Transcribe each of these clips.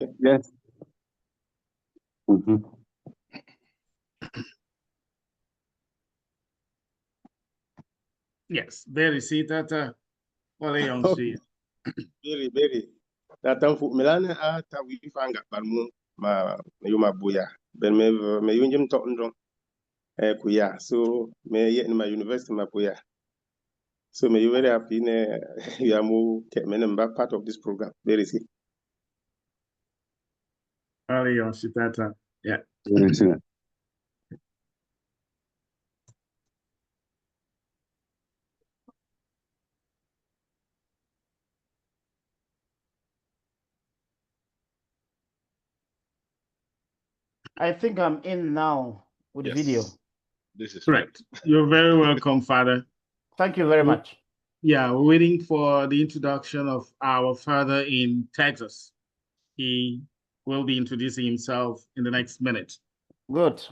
Yes. Mm-hmm. Yes, very see that. Well, young see. Very. That for Milana ata we fanga palmu ma yuma buya. Ben me yunjim to ndong kuya. So me yet in my university ma buya. So me you very happy ne you are more back part of this program. Very see. Well, young see that. Yeah. Very soon. I think I'm in now with video. This is Correct. You're very welcome, Father. Thank you very much. Yeah, we're waiting for the introduction of our father in Texas. He will be introducing himself in the next minute. Good.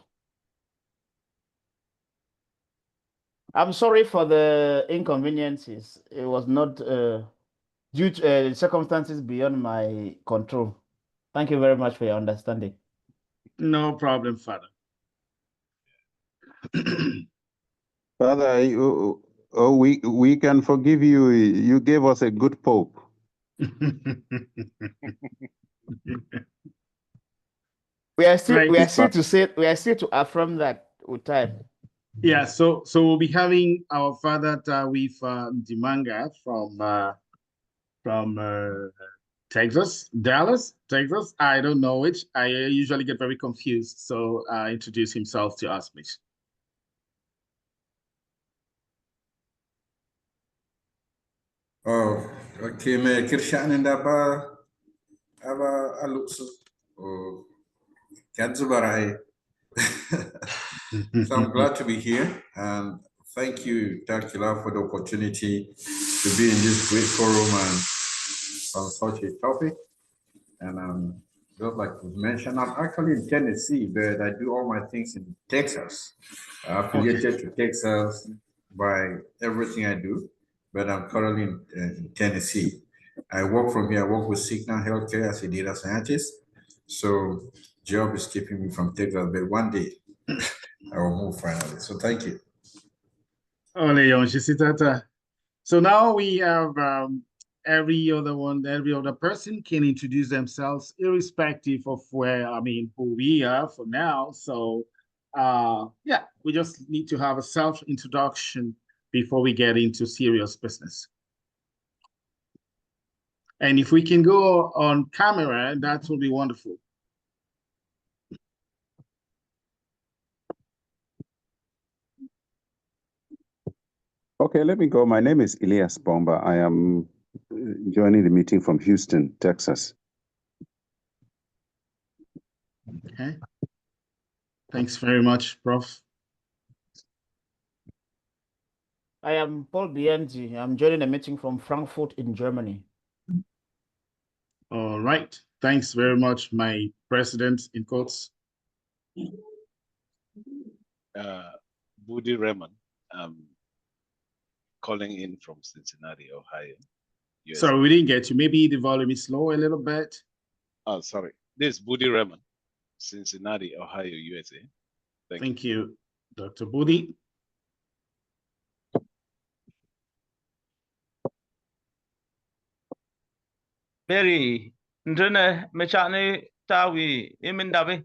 I'm sorry for the inconveniences. It was not due to circumstances beyond my control. Thank you very much for your understanding. No problem, Father. Father, we can forgive you. You gave us a good pope. We are still Right. to affirm that with time. Yeah, so we'll be having our father with Dimanga from Texas, Dallas, Texas. I don't know which. I usually get very confused. So introduce himself to us, please. Oh, okay, me Kirshan and Aba Alux or Kadzubarai. So I'm glad to be here, and thank you, Dakila, for the opportunity to be in this great forum and on such a topic. And just like you mentioned, I'm actually in Tennessee, but I do all my things in Texas. I'm affiliated to Texas by everything I do, but I'm currently in Tennessee. I work from here. I work with Signal Healthcare as a data scientist. So job is keeping me from Texas, but one day I will move finally. So thank you. So now we have every other person can introduce themselves irrespective of who we are for now. So yeah, we just need to have a self-introduction before we get into serious business. And if we can go on camera, that will be wonderful. Okay, let me go. My name is Elias Bomba. I am joining the meeting from Houston, Texas. Okay. Thanks very much, Prof. I am Paul Bienzi. I'm joining the meeting from Frankfurt in Germany. All right. Thanks very much, my president in quotes. Budi Raymond, calling in from Cincinnati, Ohio. USA. Sorry, we didn't get you. Maybe the volume is low a little bit. Oh, sorry. This is Budi Raymond, Cincinnati, Ohio, USA. Thank you, Dr. Budi. Very ndrene mechane tawi imindabe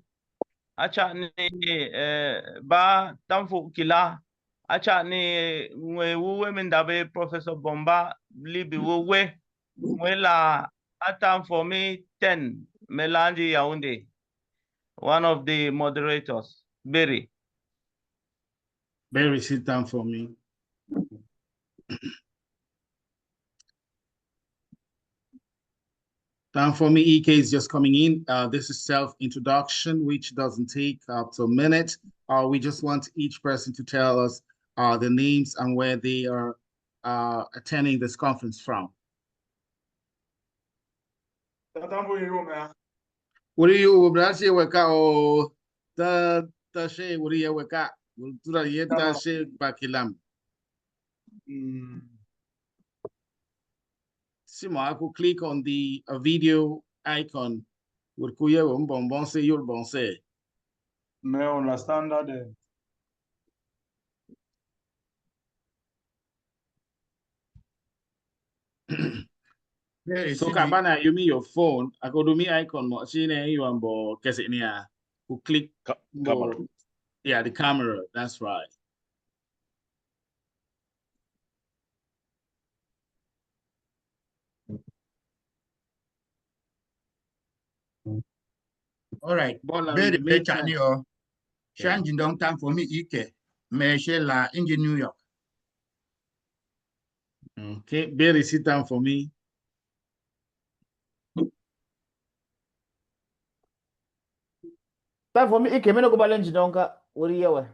achani ba tamfu kila achani ngwe wuwe mindabe Professor Bomba libi wuwe mwela atam for me 10 Melanji Yaounde, one of the moderators. Berry sit down for me. Down for me, EK is just coming in. This is self-introduction, which doesn't take up to a minute. We just want each person to tell us the names and where they are attending this conference from. What are you, Brasil? Weka the she? What are you weka? Tura she bakilam. Simo, I could click on the video icon Urkuye Mbonse Yul Bonse. Mais on a standard. So Kabana, you mean your phone? I go do me icon machine you and bo who click Camera. Yeah, the camera. That's right. All right. Bola, Very in the meantime- better or changing down time for me, Ike. Me la in New York. Okay, Barry, sit down for me. Time for me, Ike, me no go balance donka. What do you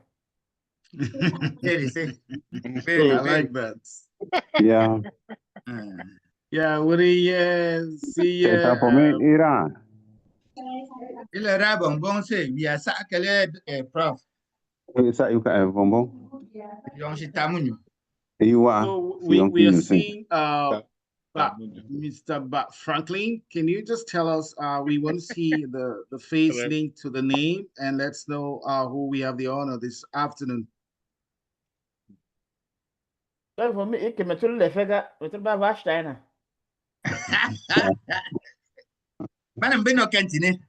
Very say. I Very, like that. Yeah. Yeah, what do you see? For me, Iran. Il rabon bon say we are sakale prof. Is that you can bonbon? Yon si tamunyo. You are. So we are seeing Mr. Franklin. Can you just tell us? We want to see the face Hello. link to the name, and let's know who we have the honor this afternoon. Time for me, Ike, me tell the figure, me tell by Vashtina. Manam beno kentine.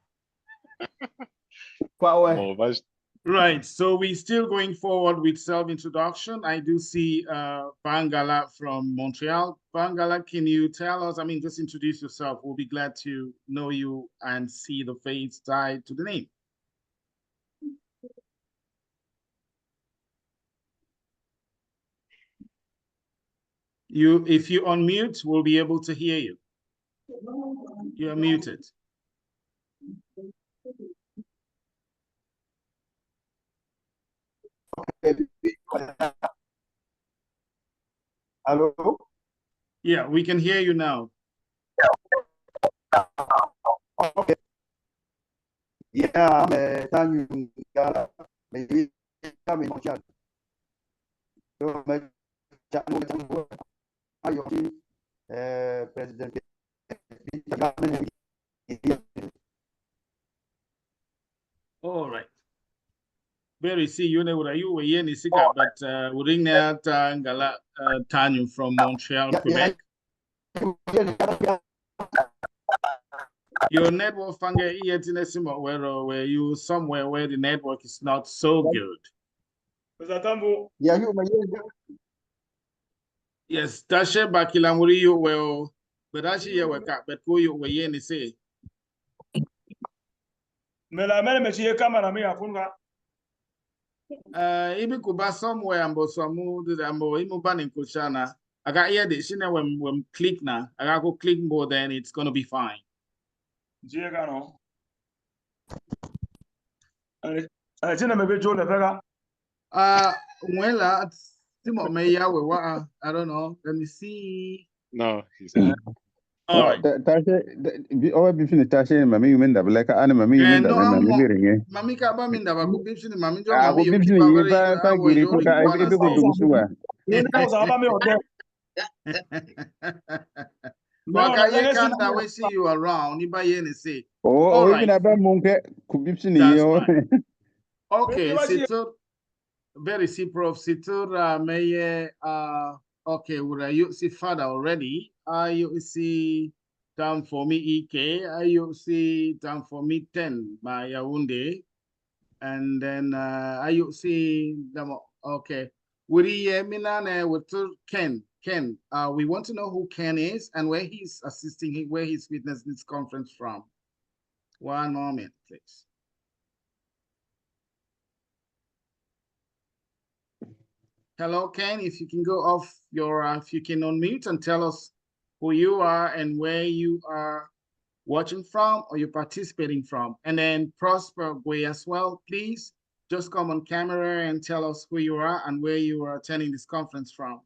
Oh, but Right. So we're still going forward with self-introduction. I do see Bangala from Montreal. Bangala, can you tell us? I mean, just introduce yourself. We'll be glad to know you and see the face tied to the name. If you unmute, we'll be able to hear you. You're muted. Hello? Yeah, we can hear you now. Okay. Yeah, I'm telling you, maybe I'm in Montreal. So, President. All right. Very see you know what you were in Sika, but we ring out Ngala Tanyu from Montreal, Quebec. Your network funga where you somewhere where the network is not so good. Yeah, you Yes, Tasha Bakilamuri you well, but actually you wake up, but who you were in say. Mela me camera me afunga. Ibi kuba somewhere ambo samu the ambo imu banin kushana. I got here the shine when click na. I got go click more, then it's gonna be fine. Jiegano. Tina me be Joe le fega. Well, Timo Meya, I don't know. Let me see. no, he said. All right. Tashe, between Tashe and Mammy, you mean that like an Mammy, you mean that Mammy ring. Mammy Kabaminda, I could be Mammy John. I will be if you could do so. Well, we see you around. Say. Oh, even about Monke could be seen here. Okay, Situr, very see Prof. Situr, Maye, okay, would you see father already? You see down for me EK, you see down for me 10 by Yaounde, and then you see them, okay. Would he Minane with Ken? Ken, we want to know who Ken is and where he's assisting, where he's witnessing this conference from. One moment, please. Hello, Ken, if you can go off your, if you can unmute and tell us who you are and where you are watching from or you're participating from. And then Prosper Gwe as well, please just come on camera and tell us who you are and where you are attending this conference from.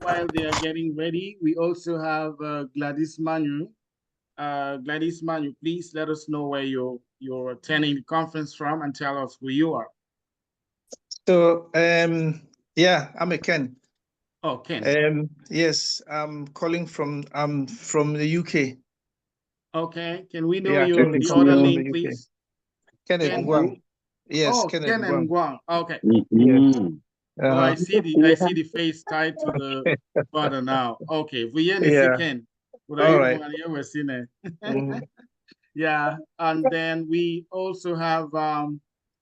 While they are getting ready, we also have Gladys Manu. Gladys Manu, please let us know where you're attending the conference from and tell us who you are. So, yeah, I'm a Ken. Oh, Ken. Yes, I'm calling from the UK. Okay, can we know Yeah, your Ken is other from name, the UK. please? Kenneth Ken Nguyen. who? Yes, Oh, Kenneth Ken and Nguyen. Guang. Okay. Yes. Oh, I Uh-huh. see the face tied to the father now. Okay, we Yeah. Ken. What All are right. you ever seen it? Mhm. Yeah, and then we also have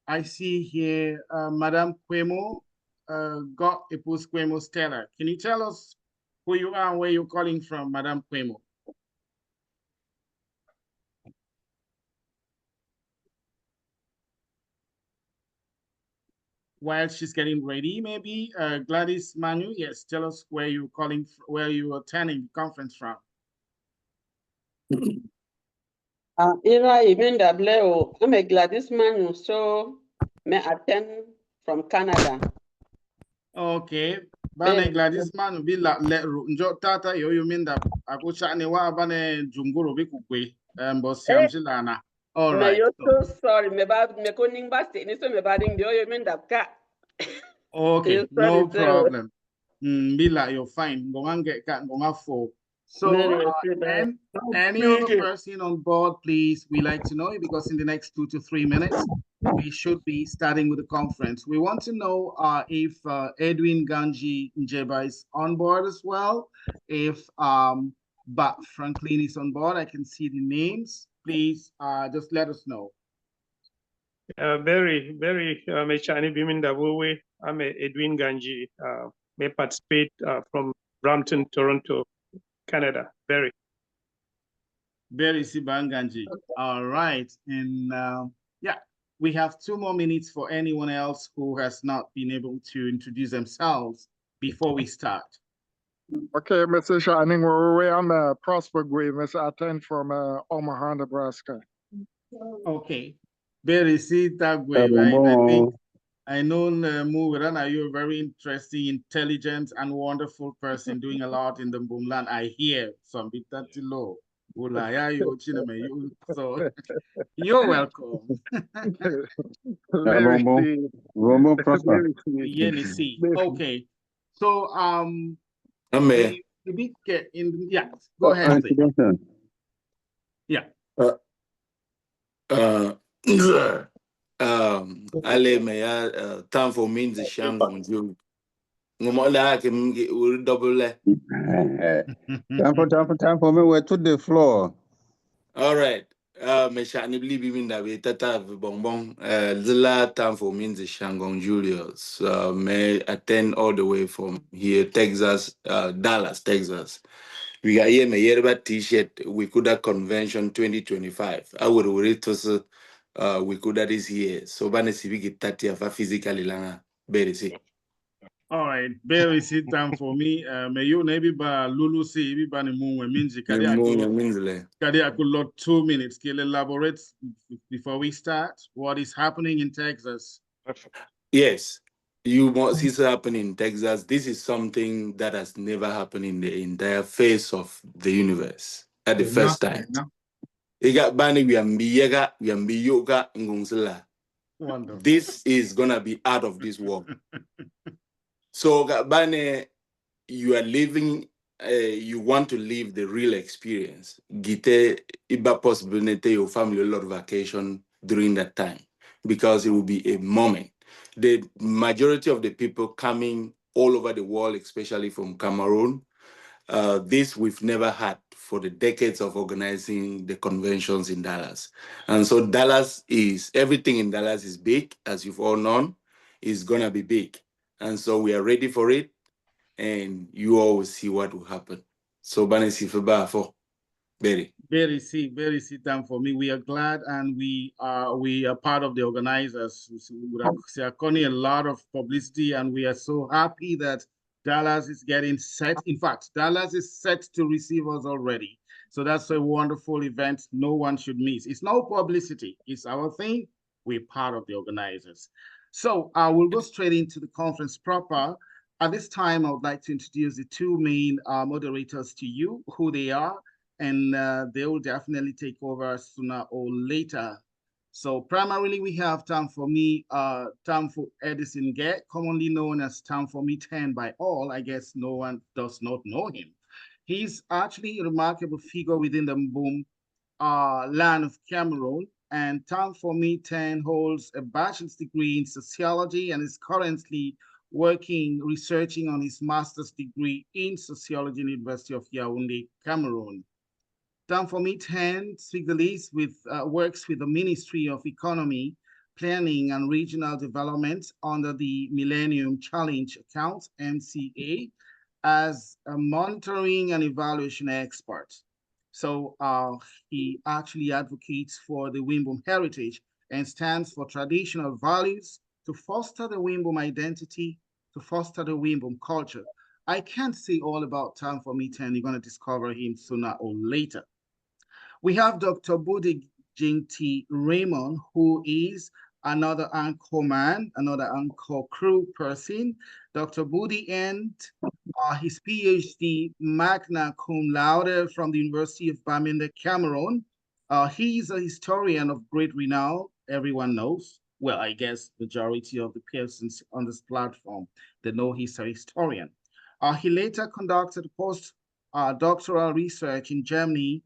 I see here Madame Quemo, got Epus Quemo Stella. Can you tell us who you are and where you're calling from, Madame Quemo? While she's getting ready, maybe Gladys Manu, yes, tell us where you're calling, where you are attending the conference from. Ira even W. I'm a Gladys Manu, so may attend from Canada. Okay. Bane Gladys Manu be la njo tata yo you mean that ako chane wa bane junguro be kukwe but siam silana. All May right. you so sorry, me koning ba ni so me ba ding yo you mean that ka. Okay, no problem. Bila, you're fine. Get for. So, and any other person on board, please, we like to know you because in the next 2 to 3 minutes, we should be starting with the conference. We want to know if Edwin Ganji Njeba is on board as well. If Bat Franklin is on board, I can see the names. Please just let us know. Very, Mechani Bimindawe. I'm Edwin Ganji. May participate from Brampton, Toronto, Canada. Very Sibanganji. All right. And yeah, we have 2 more minutes for anyone else who has not been able to introduce themselves before we start. Okay, Mr. Shining, I'm Prosper Gray, Mr. Attend from Omaha, Nebraska. Okay. Very Tagwe, right? I think I know Muwiran, you're a very interesting, intelligent, and wonderful person doing a lot in the Mbumland. I hear some bit that low. So you're welcome. Okay. So we get in, yeah, go ahead, please. Yeah. Ale meya time for means the shango you ngomola ke uri double time for me we to the floor. All right. Me shani believe in that we tata bonbon zilla time for means the shango Julius may attend all the way from here Texas, Dallas, Texas. We got here my yerba t-shirt we could have convention 2025. I would read to we could have this year. So bane si get 30 of physically langa very see. All right, very sit down for me. May you maybe ba Lulu see be ban moon means kadi I could lot 2 minutes. Can elaborate before we start what is happening in Texas? Yes. You must see it happen in Texas. This is something that has never happened in the entire face of the universe at the first time. Wonderful. This is gonna be out of this world. So Bane, you are living, you want to live the real experience. Gite iba possibility your family a lot of vacation during that time because it will be a moment. The majority of the people coming all over the world, especially from Cameroon, this we've never had for the decades of organizing the conventions in Dallas. And so everything in Dallas is big, as you've all known, is gonna be big. And so we are ready for it, and you all will see what will happen. So Banesi for Berry. Very sit down for me. We are glad and we are part of the organizers. We are calling a lot of publicity and we are so happy that Dallas is getting set. In fact, Dallas is set to receive us already. So that's a wonderful event. No one should miss. It's no publicity. It's our thing. We're part of the organizers. So we'll go straight into the conference proper. At this time, I would like to introduce the 2 main moderators to you, who they are, and they will definitely take over sooner or later. So primarily we have Tamfo Edison Get, commonly known as Tamfo 10 by all. I guess no one does not know him. He's actually a remarkable figure within the land of Cameroon, and Tamfo 10 holds a bachelor's degree in sociology and is currently researching on his master's degree in sociology in the University of Yaoundé, Cameroon. Tamfo 10 speaks the least works with the Ministry of Economy, Planning and Regional Development under the Millennium Challenge Account, MCA, as a monitoring and evaluation expert. So he actually advocates for the Wimbum heritage and stands for traditional values to foster the Wimbum identity, to foster the Wimbum culture. I can't say all about Tamfo 10. You're going to discover him sooner or later. We have Dr. Budi Jinti Raymond, who is another anchor man, another anchor crew person. Dr. Budi earned his PhD magna cum laude from the University of Mbumland, Cameroon. He's a historian of great renown, everyone knows. Well, I guess majority of the persons on this platform, they know he's a historian. He later conducted post-doctoral research in Germany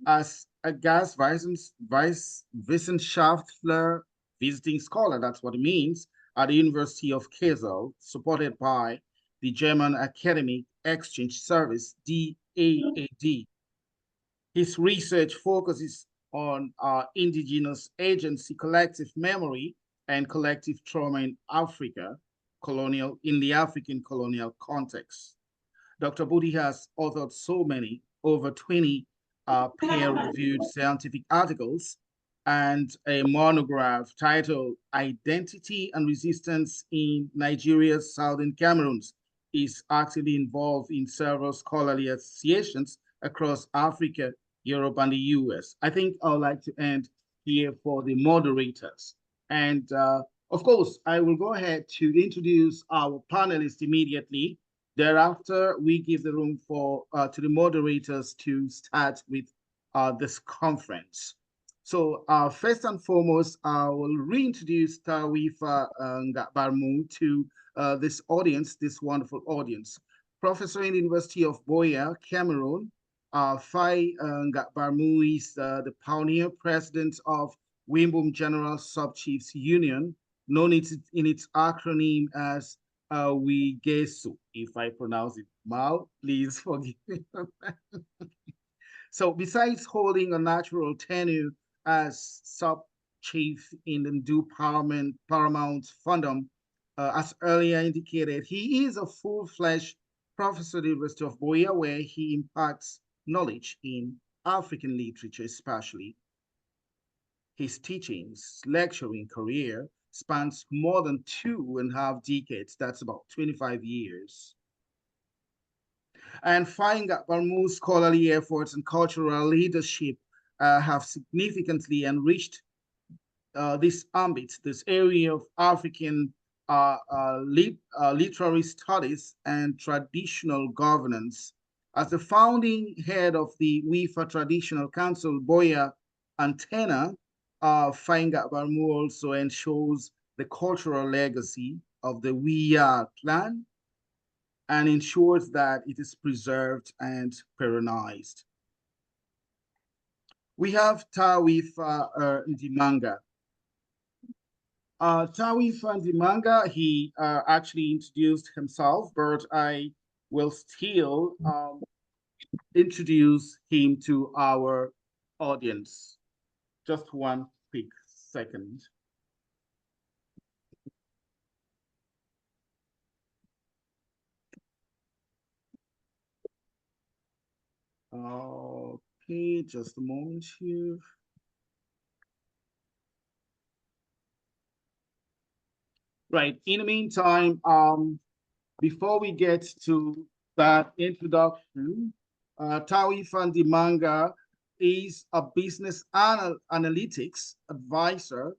as a Wissenschaftler visiting scholar, that's what it means, at the University of Kassel, supported by the German Academic Exchange Service, DAAD. His research focuses on indigenous agency, collective memory, and collective trauma in Africa, in the African colonial context. Dr. Budi has authored over 20 peer-reviewed scientific articles and a monograph titled Identity and Resistance in Nigeria's Southern Cameroons. Is actively involved in several scholarly associations across Africa, Europe, and the US. I think I would like to end here for the moderators. And of course, I will go ahead to introduce our panelists immediately. Thereafter, we give the room to the moderators to start with this conference. So first and foremost, I will reintroduce Tawifa Ngakbarmu to this audience, this wonderful audience. Professor in the University of Boya, Cameroon, Fai Ngakbarmu is the pioneer president of Wimbum General Sub-Chiefs Union, known in its acronym as Wigesu. If I pronounce it mal, please forgive me. So besides holding a natural tenure as sub-chief in the Ndu Paramount Fundum, as earlier indicated, he is a full-fledged professor at the University of Boya, where he imparts knowledge in African literature especially. His teachings, lecturing career spans more than 2.5 decades. That's about 25 years. And Fai Ngakbarmu's scholarly efforts and cultural leadership have significantly enriched this ambit, this area of African literary studies and traditional governance. As the founding head of the WIFA Traditional Council Boya Antenna, Fai Ngakbarmu also ensures the cultural legacy of the Wiya clan and ensures that it is preserved and perenized. We have Tawifa Ndimanga. Tawifa Ndimanga, he actually introduced himself, but I will still introduce him to our audience. Just one quick second. Okay, just a moment here. Right, in the meantime, before we get to that introduction, Tawifa Ndimanga is a business analytics advisor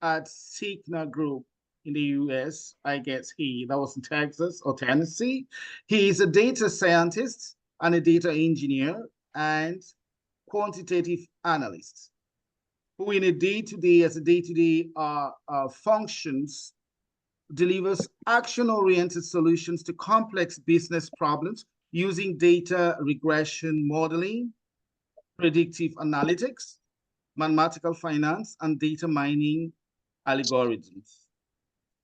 at Signa Group in the US. I guess that was in Texas or Tennessee. He is a data scientist and a data engineer and quantitative analyst. who in a day-to-day functions delivers action-oriented solutions to complex business problems using data regression modeling, predictive analytics, mathematical finance, and data mining algorithms.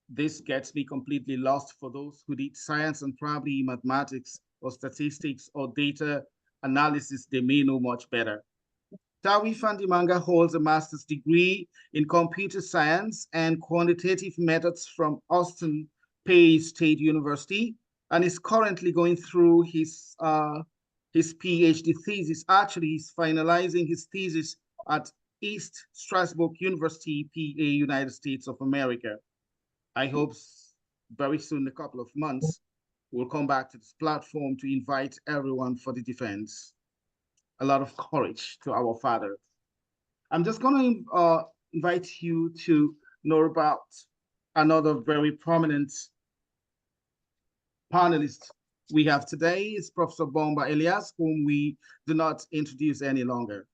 This gets me completely lost for those who did science and probably mathematics or statistics or data analysis. They may know much better. Tawi Fandimanga holds a master's degree in computer science and quantitative methods from Austin Peay State University and is currently going through his PhD thesis. Actually, he's finalizing his thesis at East Strasbourg University, PA, United States of America. I hope very soon, a couple of months, we'll come back to this platform to invite everyone for the defense. A lot of courage to our father. I'm just going to invite you to know about another very prominent panelist we have today. Is Professor Bomba Elias, whom we do not introduce any longer.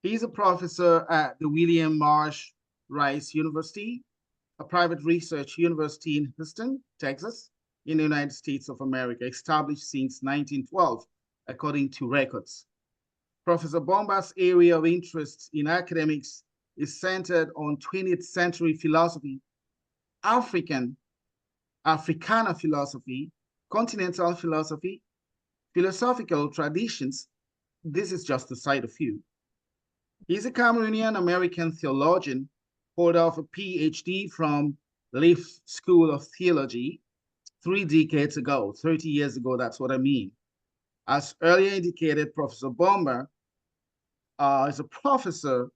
He's a professor at the William Marsh Rice University, a private research university in Houston, Texas, in the United States of America, established since 1912, according to records. Professor Bomba's area of interest in academics is centered on 20th century philosophy, Africana philosophy, continental philosophy, philosophical traditions. This is just to cite a few. He's a Cameroonian-American theologian, holder of a PhD from Leaf School of Theology 3 decades ago, 30 years ago, that's what I mean. As earlier indicated, Professor Bomba is a professor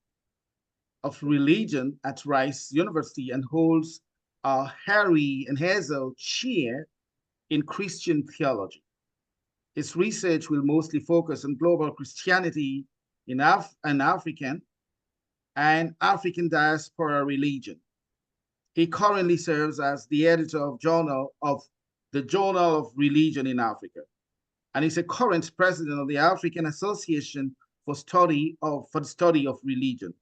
of religion at Rice University and holds a Harry and Hazel Chair in Christian theology. His research will mostly focus on global Christianity in African and African diaspora religion. He currently serves as the editor of the Journal of Religion in Africa, and is a current president of the African Association for the Study of Religion.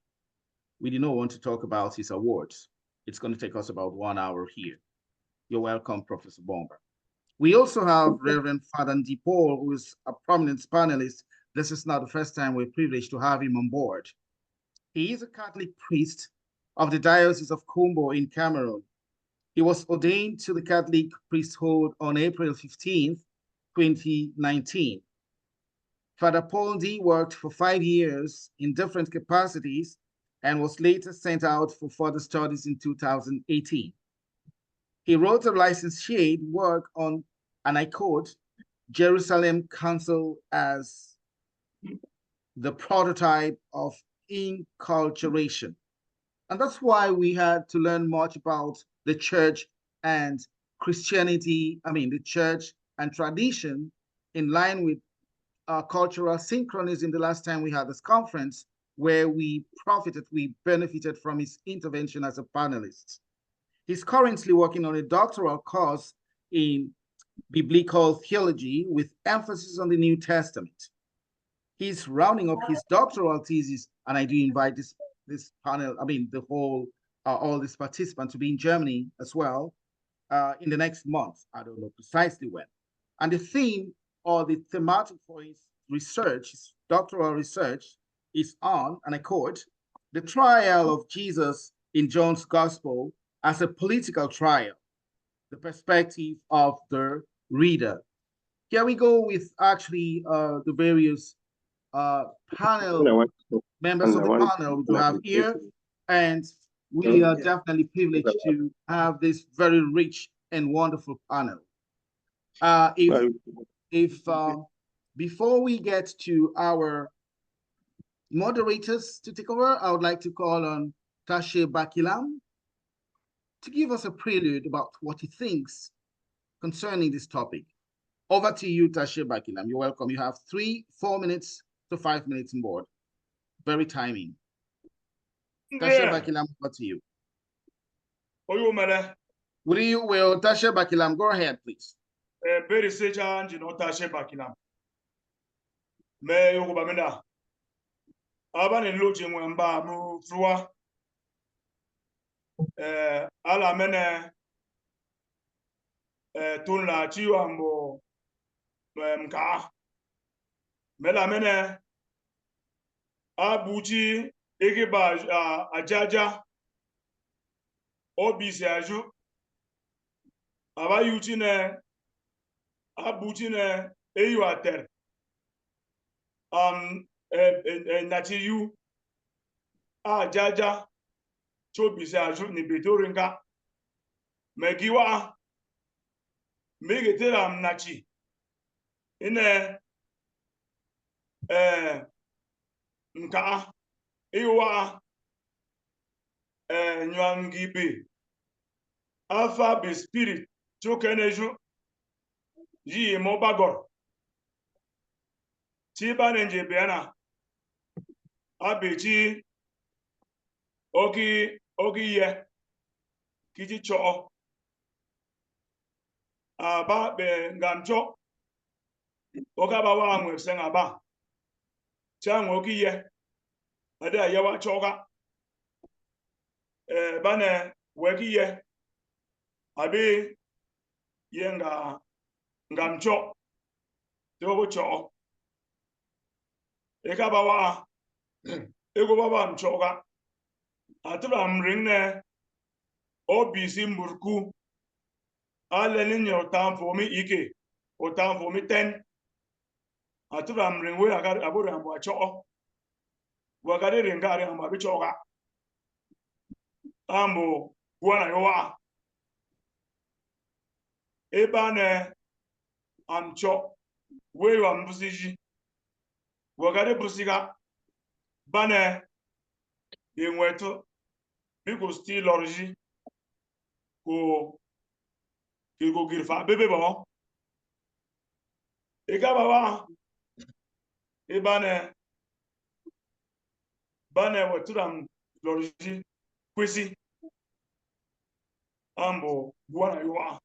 We do not want to talk about his awards. It's going to take us about 1 hour here. You're welcome, Professor Bomba. We also have Reverend Father Ndipol, who is a prominent panelist. This is not the first time we're privileged to have him on board. He is a Catholic priest of the Diocese of Kombo in Cameroon. He was ordained to the Catholic priesthood on April 15th, 2019. Father Paul D worked for 5 years in different capacities and was later sent out for further studies in 2018. He wrote a licentiate work on, and I quote, Jerusalem Council as the prototype of inculturation. And that's why we had to learn much about the church and Christianity, the church and tradition in line with cultural synchronism the last time we had this conference, where we benefited from his intervention as a panelist. He's currently working on a doctoral course in biblical theology with emphasis on the New Testament. He's rounding up his doctoral thesis, and I do invite this panel, all these participants to be in Germany as well in the next month. I don't know precisely when. And the theme or the thematic for his research, his doctoral research, is on, and I quote, the trial of Jesus in John's Gospel as a political trial, the perspective of the reader. Here we go with actually the various members of the panel we have here, and we are definitely privileged to have this very rich and wonderful panel. Before we get to our moderators to take over, I would like to call on Tashe Bakilam to give us a prelude about what he thinks concerning this topic. Over to you, Tashe Bakilam. You're welcome. You have 4 minutes to 5 minutes on board. Very timing. Tashe Bakilam, over to you. Will Tashe Bakilam, go ahead, please. Very Tashe Bakilam. Me Yogubamenda. Abani loje mwamba mu frua. Ala mene tun la chiwa mbo mka. Mela mene abuchi egiba ajaja obi se aju. Aba yuchi ne abuchi ne eyu ater. Nachi yu ajaja chobi se aju ni betoringa. Megiwa megetera mnachi ine nka iwa nyangibe alpha be spirit chokeneju yi mo bagor ti banenje biana abeji ogi ye kiji cho aba be ngamcho oga ba wa nwe senga ba cha nwe ogi ye ada ye wa choga bane wegi ye abi ye ngamcho to cho eka ba wa ego baba mchoga atụra m rinne obi si mburku aleni nye otan for me ike otan for me 10 atụra m rin we agari abụrụ ambo acho wagari ringari ambo abichoga ambo buana yowa ebane amcho we wa mbusiji wagari brusiga bane enwetu biko still orji ko go girfa bebe bon e ga baba e bane weturam lorji kwesi ambo buana yoa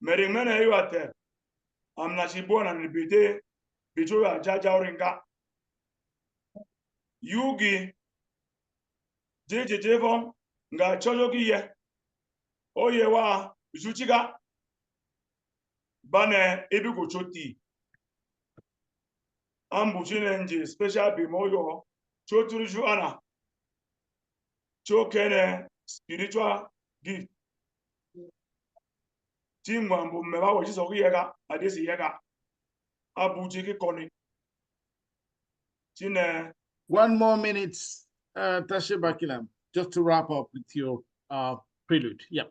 meri mena yoate amna si buana ni bide bijo ya jaja oringa yugi jeje vom nga chojo gi ye oye wa juchiga bane ebigo choti ambu chinenje special bimoyo choturu juana chokene spiritual gift timwa mbu meba wo jiso yega adesi yega abu chiki koni chine 1 more minute, Tashe Bakilam, just to wrap up with your prelude. Yep.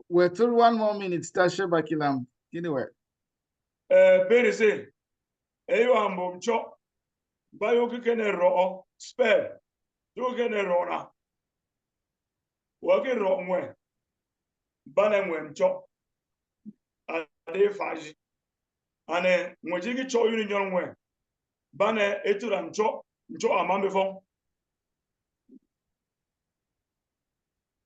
We're through 1 more minute, Tashe Bakilam. Anyway. Berise, eyo ambo mcho, bayo kikene ro spell, yo kene ro na, wake ro mwe, bane mwe mcho, ade faji, ane mwejiki cho yuni nyon mwe, bane etura mcho amambe fon.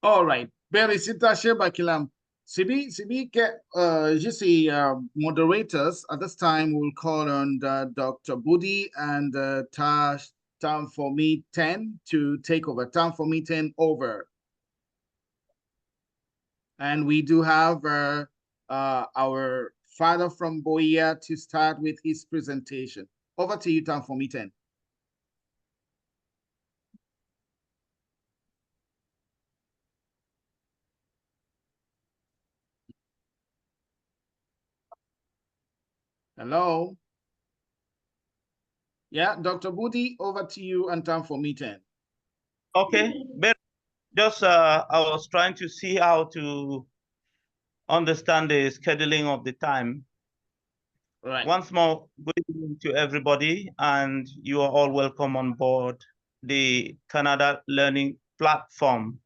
All right, Berise, Tashe Bakilam. Sibi, just the moderators at this time will call on Dr. Budi and Time for Me 10 to take over. Time for Me 10 over. And we do have our father from Boya to start with his presentation. Over to you, Time for Me 10. Hello. Yeah, Dr. Budi, over to you and Time for Me 10. Okay, but just I was trying to see how to understand the scheduling of the time. Right. Once more, good evening to everybody, and you are all welcome on board the Canada Learning Platform.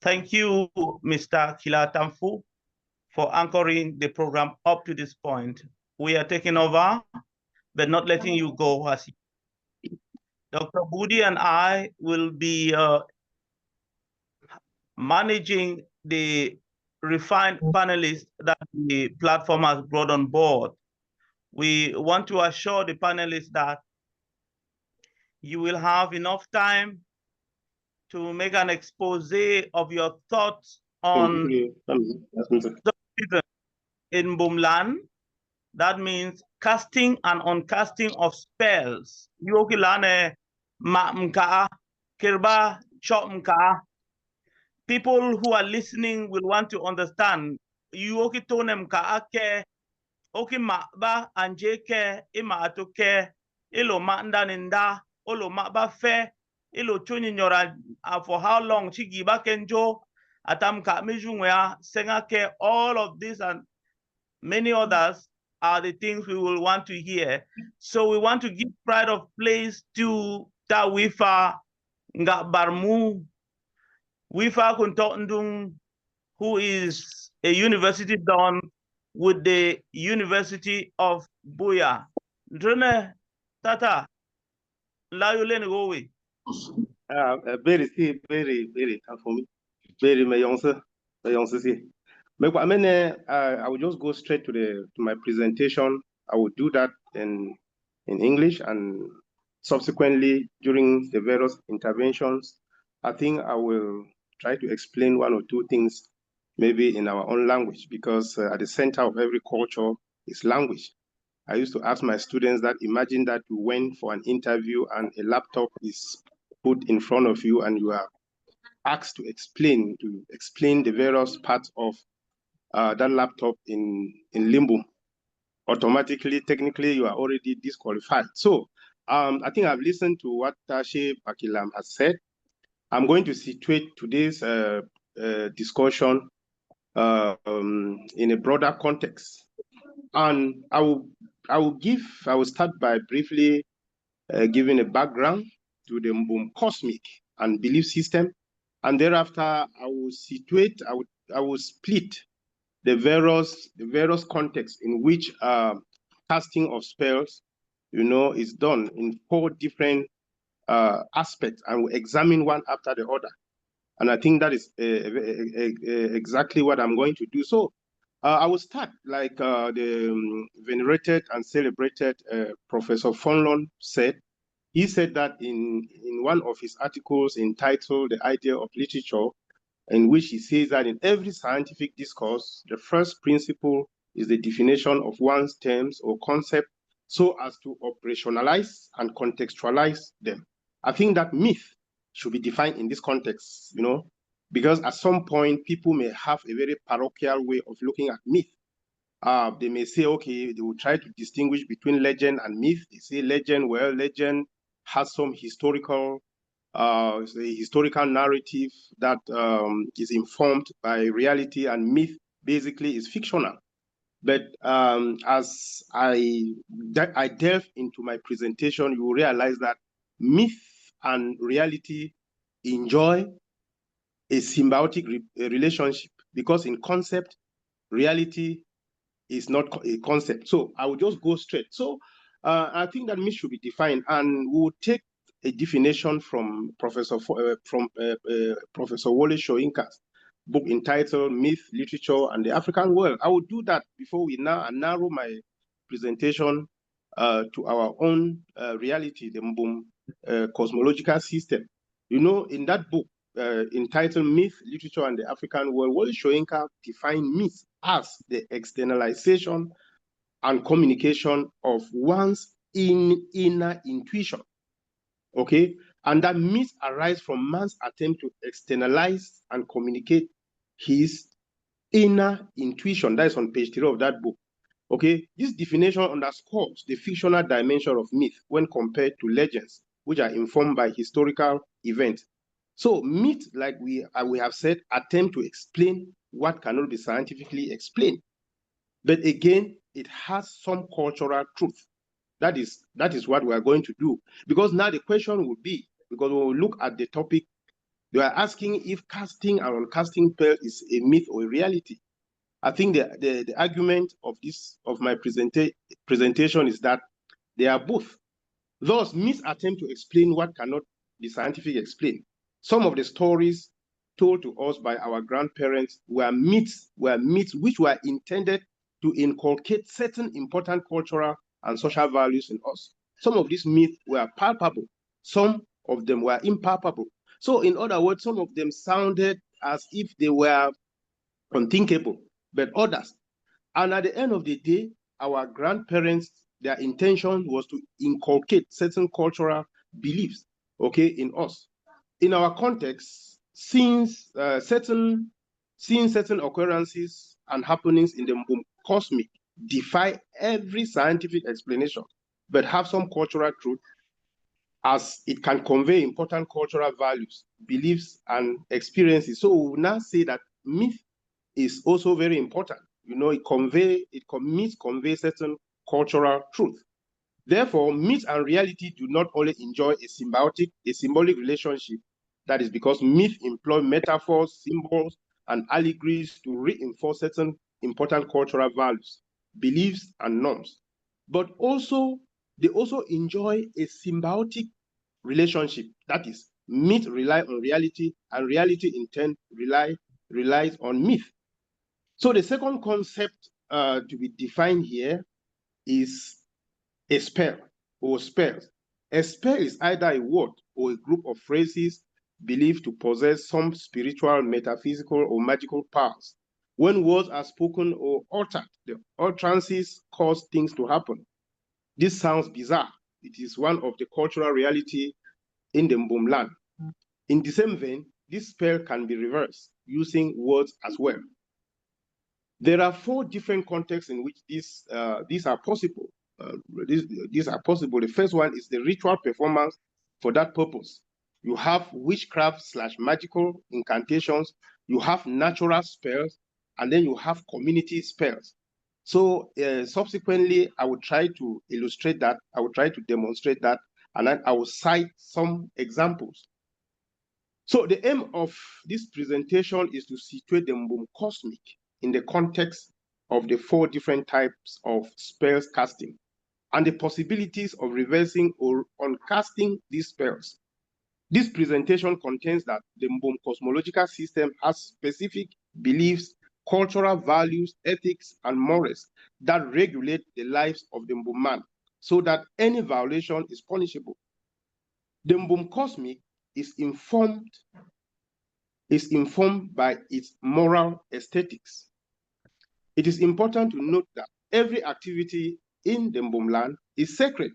Thank you, Mr. Kilatamfu, for anchoring the program up to this point. We are taking over, but not letting you go. As Dr. Budi and I will be managing the refined panelists that the platform has brought on board. We want to assure the panelists that you will have enough time to make an expose of your thoughts on in Mbumland. That means casting and uncasting of spells. Yokilane ma mka kirba chop mka. People who are listening will want to understand. Yokitone mka ake oki ma ba anjeke ima atoke ilo ma ndaninda olo ma ba fe ilo chuni nyora for how long chigi ba kenjo atamka mejungwea sengake. All of this and many others are the things we will want to hear. So we want to give pride of place to Tawifa Ngabarmu Wifa Kuntondung, who is a university don with the University of Buya. Drone Tata Layulene Gowi. Very, for me. Very, my answer. I will just go straight to my presentation. I will do that in English, and subsequently during the various interventions, I think I will try to explain one or two things maybe in our own language, because at the center of every culture is language. I used to ask my students that imagine that you went for an interview and a laptop is put in front of you and you are asked to explain the various parts of that laptop in Limbo. Automatically, technically, you are already disqualified. So I think I've listened to what Tashi Pakilam has said. I'm going to situate today's discussion in a broader context. And I will start by briefly giving a background to the Mbum cosmic and belief system. And thereafter, I will split the various contexts in which casting of spells, is done in 4 different aspects, and we'll examine one after the other. And I think that is exactly what I'm going to do. So I will start like the venerated and celebrated Professor Mbumland said. He said that in one of his articles entitled The Idea of Literature, in which he says that in every scientific discourse, the first principle is the definition of one's terms or concept so as to operationalize and contextualize them. I think that myth should be defined in this context, because at some point, people may have a very parochial way of looking at myth. They may say, okay, they will try to distinguish between legend and myth. They say legend, well, legend has some historical narrative that is informed by reality, and myth basically is fictional. But as I delve into my presentation, you will realize that myth and reality enjoy a symbiotic relationship, because in concept, reality is not a concept. So I will just go straight. So I think that myth should be defined, and we'll take a definition from Professor Wole Soyinka's book entitled Myth, Literature, and the African World. I will do that before we now narrow my presentation to our own reality, the Mbum cosmological system. In that book entitled Myth, Literature, and the African World, Wole Soyinka defined myth as the externalization and communication of one's inner intuition. Okay, and that myth arises from man's attempt to externalize and communicate his inner intuition. That is on page 3 of that book. Okay, this definition underscores the fictional dimension of myth when compared to legends, which are informed by historical events. So myth, like we have said, attempt to explain what cannot be scientifically explained. But again, it has some cultural truth. That is what we are going to do. Because now the question would be, because when we look at the topic, they are asking if casting and uncasting spell is a myth or a reality. I think the argument of my presentation is that they are both. Thus, myths attempt to explain what cannot be scientifically explained. Some of the stories told to us by our grandparents were myths which were intended to inculcate certain important cultural and social values in us. Some of these myths were palpable, some of them were impalpable. So in other words, some of them sounded as if they were unthinkable, but others. And at the end of the day, our grandparents, their intention was to inculcate certain cultural beliefs, okay, in us. In our context, seeing certain occurrences and happenings in the cosmic defy every scientific explanation, but have some cultural truth, as it can convey important cultural values, beliefs, and experiences. So we will now say that myth is also very important. You know, myths convey certain cultural truth. Therefore, myth and reality do not only enjoy a symbolic relationship. That is because myth employ metaphors, symbols, and allegories to reinforce certain important cultural values, beliefs, and norms. But they also enjoy a symbiotic relationship. That is, myth rely on reality, and reality in turn relies on myth. So the second concept to be defined here is a spell or spells. A spell is either a word or a group of phrases believed to possess some spiritual, metaphysical, or magical powers. When words are spoken or uttered, the utterances cause things to happen. This sounds bizarre. It is one of the cultural reality in the Mbumland. In the same vein, this spell can be reversed using words as well. There are 4 different contexts in which these are possible. These are possible. The first one is the ritual performance for that purpose. You have witchcraft/magical incantations, you have natural spells, and then you have community spells. So subsequently, I will try to illustrate that, I will try to demonstrate that, and then I will cite some examples. So the aim of this presentation is to situate the Mbum cosmic in the context of the 4 different types of spells casting and the possibilities of reversing or uncasting these spells. This presentation contains that the Mbum cosmological system has specific beliefs, cultural values, ethics, and morals that regulate the lives of the Mbum man, so that any violation is punishable. The Mbum cosmic is informed by its moral aesthetics. It is important to note that every activity in the Mbumland is sacred.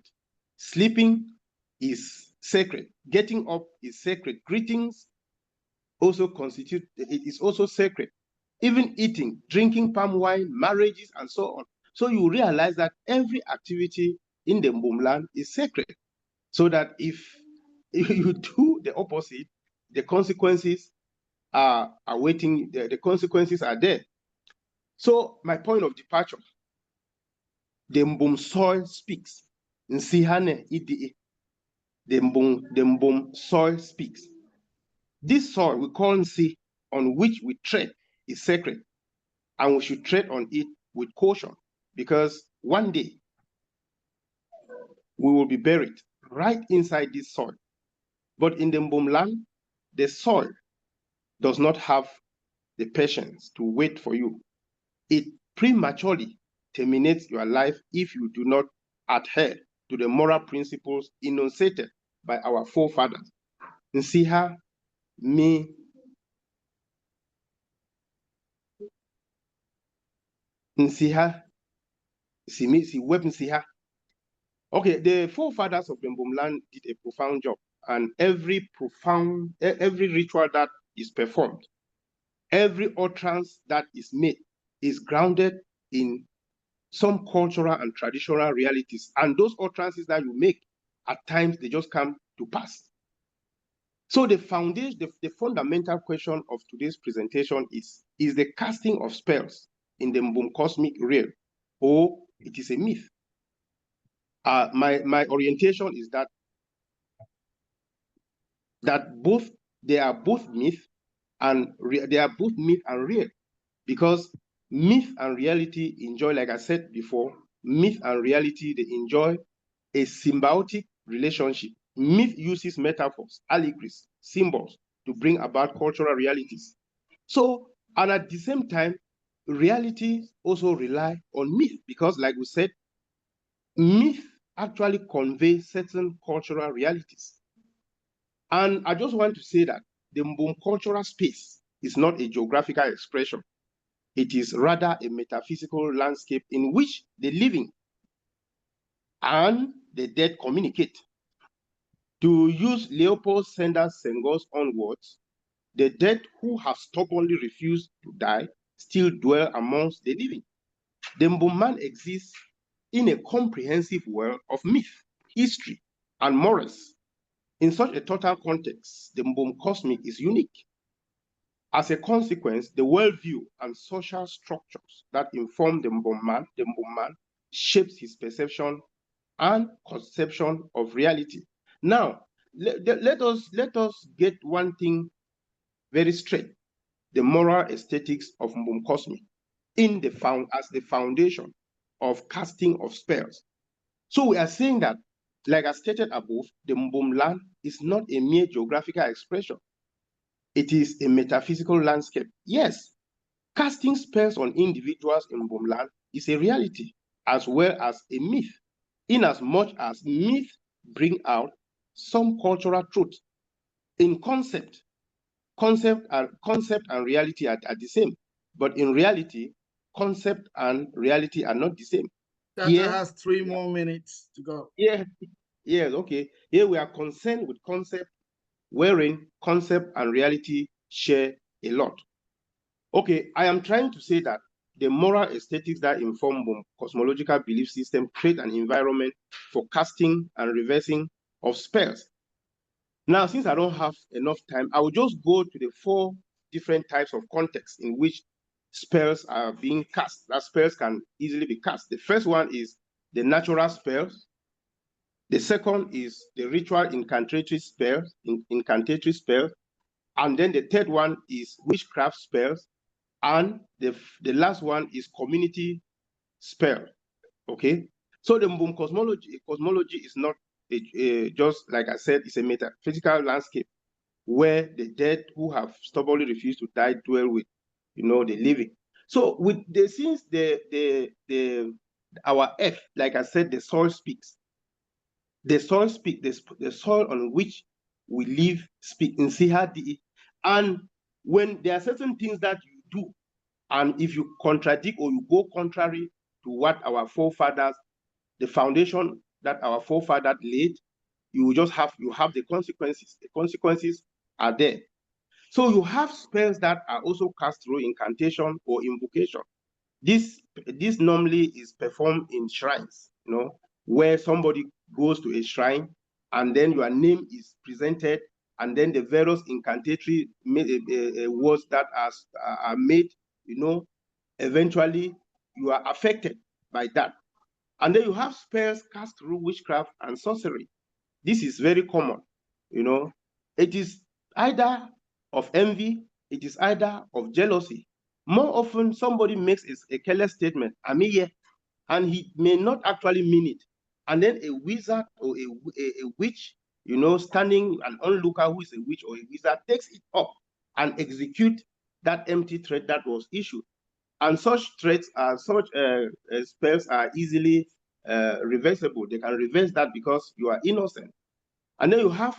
Sleeping is sacred. Getting up is sacred. Greetings it is also sacred. Even eating, drinking palm wine, marriages, and so on. So you realize that every activity in the Mbumland is sacred. So that if you do the opposite, the consequences are awaiting, the consequences are there. So my point of departure, the Mbum soil speaks. Nsihane ide. The Mbum soil speaks. This soil we call Nsi, on which we tread, is sacred, and we should tread on it with caution, because one day we will be buried right inside this soil. But in the Mbumland, the soil does not have the patience to wait for you. It prematurely terminates your life if you do not adhere to the moral principles enunciated by our forefathers. Nsiha me Nsiha si web Nsiha. Okay, the forefathers of the Mbumland did a profound job, and every ritual that is performed, every utterance that is made is grounded in some cultural and traditional realities. And those utterances that you make, at times they just come to pass. So the foundation, the fundamental question of today's presentation is the casting of spells in the Mbum cosmic real, or it is a myth? My orientation is that they are both myth and real, because myth and reality enjoy, like I said before, myth and reality, they enjoy a symbiotic relationship. Myth uses metaphors, allegories, symbols to bring about cultural realities. So, and at the same time, realities also rely on myth, because like we said, myth actually conveys certain cultural realities. And I just want to say that the Mbum cultural space is not a geographical expression. It is rather a metaphysical landscape in which the living and the dead communicate. To use Leopold Sédar Senghor's own words, the dead who have stubbornly refused to die still dwell amongst the living. The Mbumland exists in a comprehensive world of myth, history, and morals. In such a total context, the Mbum cosmic is unique. As a consequence, the worldview and social structures that inform the Mbumland shapes his perception and conception of reality. Now, let us get one thing very straight: the moral aesthetics of Mbum Cosmic as the foundation of casting of spells. So we are saying that, like I stated above, the Mbumland is not a mere geographical expression. It is a metaphysical landscape. Yes, casting spells on individuals in Mbumland is a reality as well as a myth, in as much as myth bring out some cultural truth. In concept and reality are the same, but in reality, concept and reality are not the same. That has 3 more minutes to go. Yeah, yes, okay. Here we are concerned with concept, wherein concept and reality share a lot. Okay, I am trying to say that the moral aesthetics that inform cosmological belief system create an environment for casting and reversing of spells. Now, since I don't have enough time, I will just go to the 4 different types of contexts in which spells are being cast, that spells can easily be cast. The first one is the natural spells. The second is the ritual incantatory spells, and then the third one is witchcraft spells, and the last one is community spell. Okay, so the Mbum cosmology is not just like I said, it's a metaphysical landscape where the dead who have stubbornly refused to die dwell with, the living. So with since our earth, like I said, the soil speaks. The soil speaks. The soil on which we live speak in Sihadi. And when there are certain things that you do, and if you contradict or you go contrary to what our forefathers, the foundation that our forefathers laid, you have the consequences. The consequences are there. So you have spells that are also cast through incantation or invocation. This normally is performed in shrines, where somebody goes to a shrine and then your name is presented, and then the various incantatory words that are made, eventually you are affected by that. And then you have spells cast through witchcraft and sorcery. This is very common, It is either of envy, it is either of jealousy. More often, somebody makes a careless statement, "Amiye," and he may not actually mean it. And then a wizard or a witch, standing an onlooker who is a witch or a wizard, takes it up and execute that empty threat that was issued. And such threats spells are easily reversible. They can reverse that because you are innocent. And then you have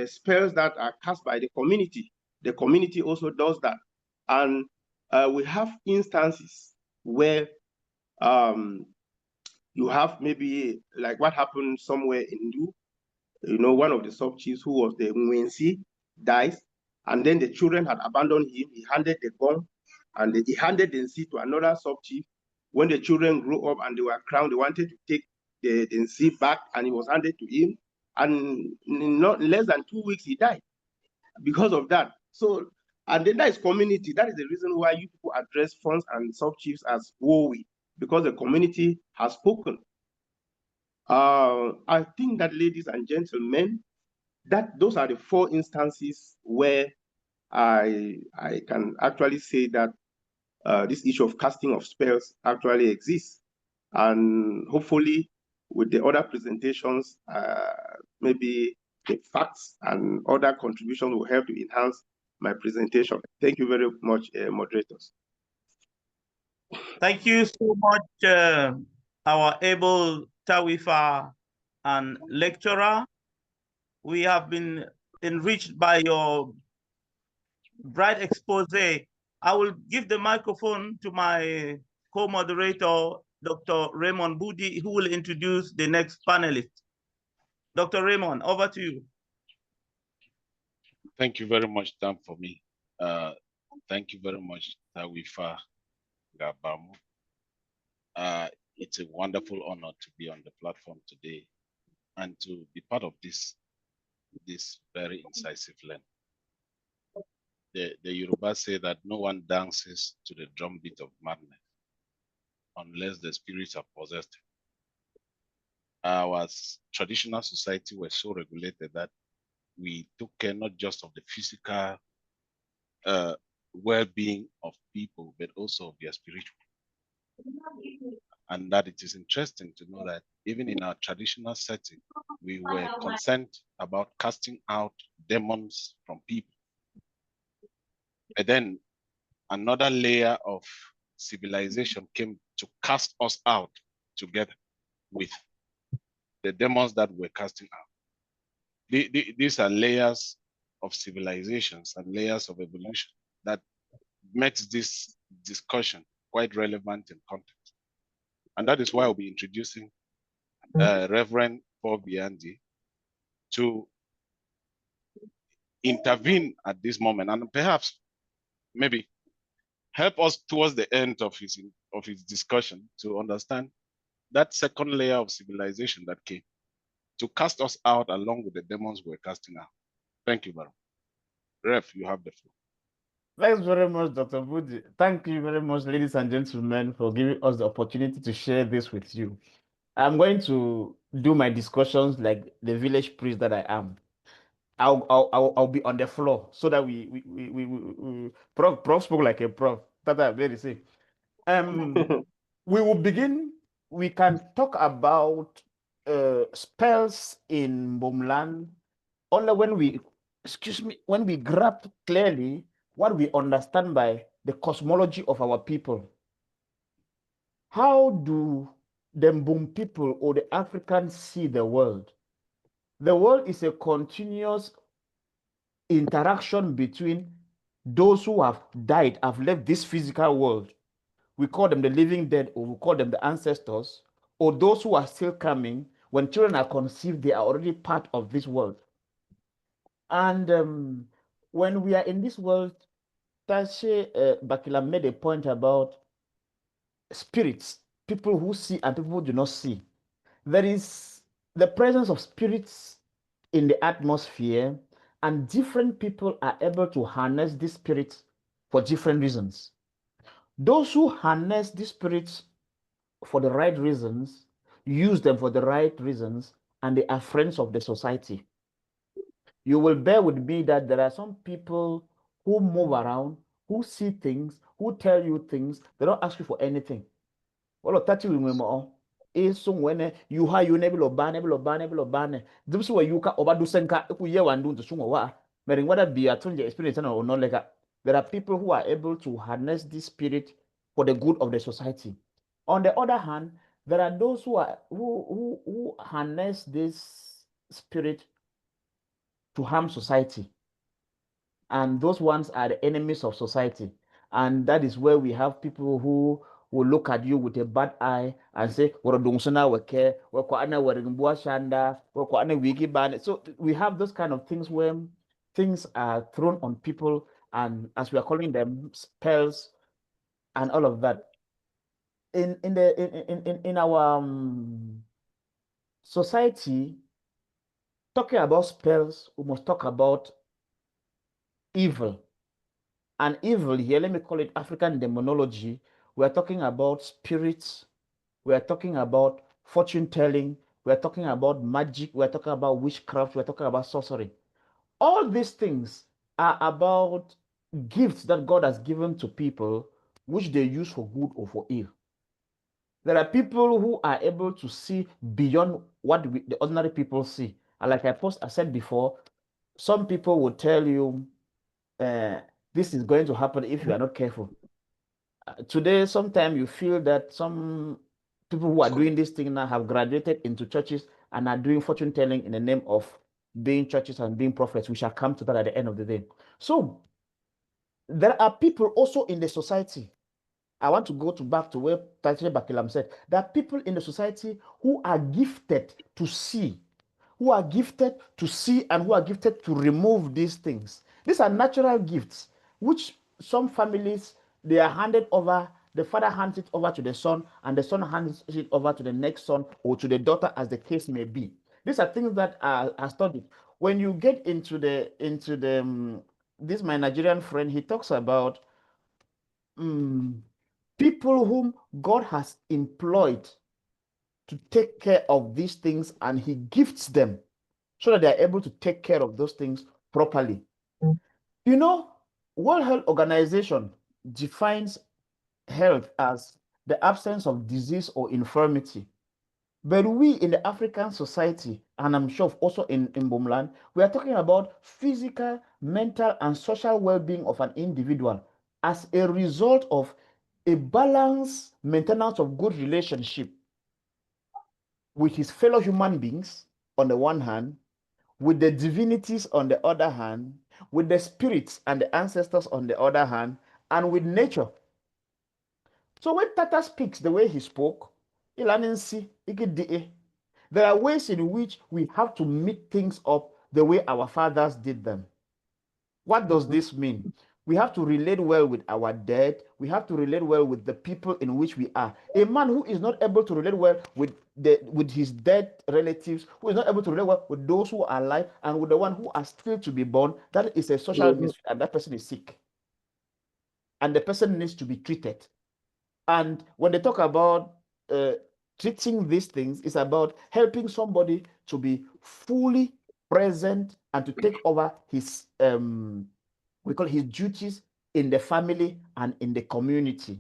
spells that are cast by the community. The community also does that. And we have instances where you have maybe like what happened somewhere in Ndu, one of the sub-chiefs who was the Mwensi dies, and then the children had abandoned him. He handed the gun and he handed the Nsi to another sub-chief. When the children grew up and they were crowned, they wanted to take the Nsi back, and he was handed to him. And in not less than 2 weeks, he died because of that. So, and then that is community. That is the reason why you people address funds and sub-chiefs as Wowi, because the community has spoken. I think that, ladies and gentlemen, those are the 4 instances where I can actually say that this issue of casting of spells actually exists. And hopefully with the other presentations, maybe the facts and other contributions will help to enhance my presentation. Thank you very much, moderators. Thank you so much, our able Tawifa and lecturer. We have been enriched by your bright expose. I will give the microphone to my co-moderator, Dr. Raymond Budi, who will introduce the next panelist. Dr. Raymond, over to you. Thank you very much, Dan, for me. Thank you very much, Tawifa Gabamu. It's a wonderful honor to be on the platform today and to be part of this very incisive learning. The Yoruba say that no one dances to the drumbeat of madness unless the spirits are possessed. Our traditional society was so regulated that we took care not just of the physical well-being of people, but also of their spiritual. And that it is interesting to know that even in our traditional setting, we were concerned about casting out demons from people. And then another layer of civilization came to cast us out together with the demons that we're casting out. These are layers of civilizations and layers of evolution that makes this discussion quite relevant in context. And that is why I'll be introducing Reverend Paul Biandi to intervene at this moment and perhaps maybe help us towards the end of his discussion to understand that second layer of civilization that came to cast us out along with the demons we're casting out. Thank you, Baron. Rev, you have the floor. Thanks very much, Dr. Budi. Thank you very much, ladies and gentlemen, for giving us the opportunity to share this with you. I'm going to do my discussions like the village priest that I am. I'll be on the floor so that we prof spoke like a prof. That very say. We will begin. We can talk about spells in Mbumland only when we grasp clearly what we understand by the cosmology of our people. How do the Mbum people or the Africans see the world? The world is a continuous interaction between those who have died, have left this physical world. We call them the living dead, or we call them the ancestors, or those who are still coming. When children are conceived, they are already part of this world. And when we are in this world, Tashe Bakila made a point about spirits, people who see and people who do not see. There is the presence of spirits in the atmosphere, and different people are able to harness these spirits for different reasons. Those who harness these spirits for the right reasons, use them for the right reasons, and they are friends of the society. You will bear with me that there are some people who move around, who see things, who tell you things, they don't ask you for anything. Well, tati we remember so when you have you never ban. This way you can over do senka if we and do the sumo wa. Meaning whether be at the experience or not like there are people who are able to harness this spirit for the good of the society. On the other hand, there are those who harness this spirit to harm society. And those ones are the enemies of society. And that is where we have people who will look at you with a bad eye and say, so we have those kind of things where things are thrown on people, and as we are calling them, spells and all of that. In our society, talking about spells, we must talk about evil. And evil here, let me call it African demonology. We are talking about spirits. We are talking about fortune telling. We are talking about magic. We are talking about witchcraft. We are talking about sorcery. All these things are about gifts that God has given to people, which they use for good or for ill. There are people who are able to see beyond what the ordinary people see. And like I said before, some people will tell you this is going to happen if you are not careful. Today, sometimes you feel that some people who are doing this thing now have graduated into churches and are doing fortune telling in the name of being churches and being prophets. We shall come to that at the end of the day. So there are people also in the society. I want to go back to where Tachi Bakilam said, there are people in the society who are gifted to see, and who are gifted to remove these things. These are natural gifts, which some families, they are handed over. The father hands it over to the son, and the son hands it over to the next son or to the daughter, as the case may be. These are things that are studied. When you get into the this my Nigerian friend, he talks about people whom God has employed to take care of these things, and he gifts them so that they're able to take care of those things properly. You know, World Health Organization defines health as the absence of disease or infirmity. But we in the African society, and I'm sure also in Mbumland, we are talking about physical, mental, and social well-being of an individual as a result of a balanced maintenance of good relationship with his fellow human beings on the one hand, with the divinities on the other hand, with the spirits and the ancestors on the other hand, and with nature. So when Tata speaks the way he spoke, there are ways in which we have to meet things up the way our fathers did them. What does this mean? We have to relate well with our dead. We have to relate well with the people in which we are. A man who is not able to relate well with his dead relatives, who is not able to relate well with those who are alive, and with the one who are still to be born, that is a social misfit, and that person is sick. And the person needs to be treated. And when they talk about treating these things, it's about helping somebody to be fully present and to take over his we call his duties in the family and in the community.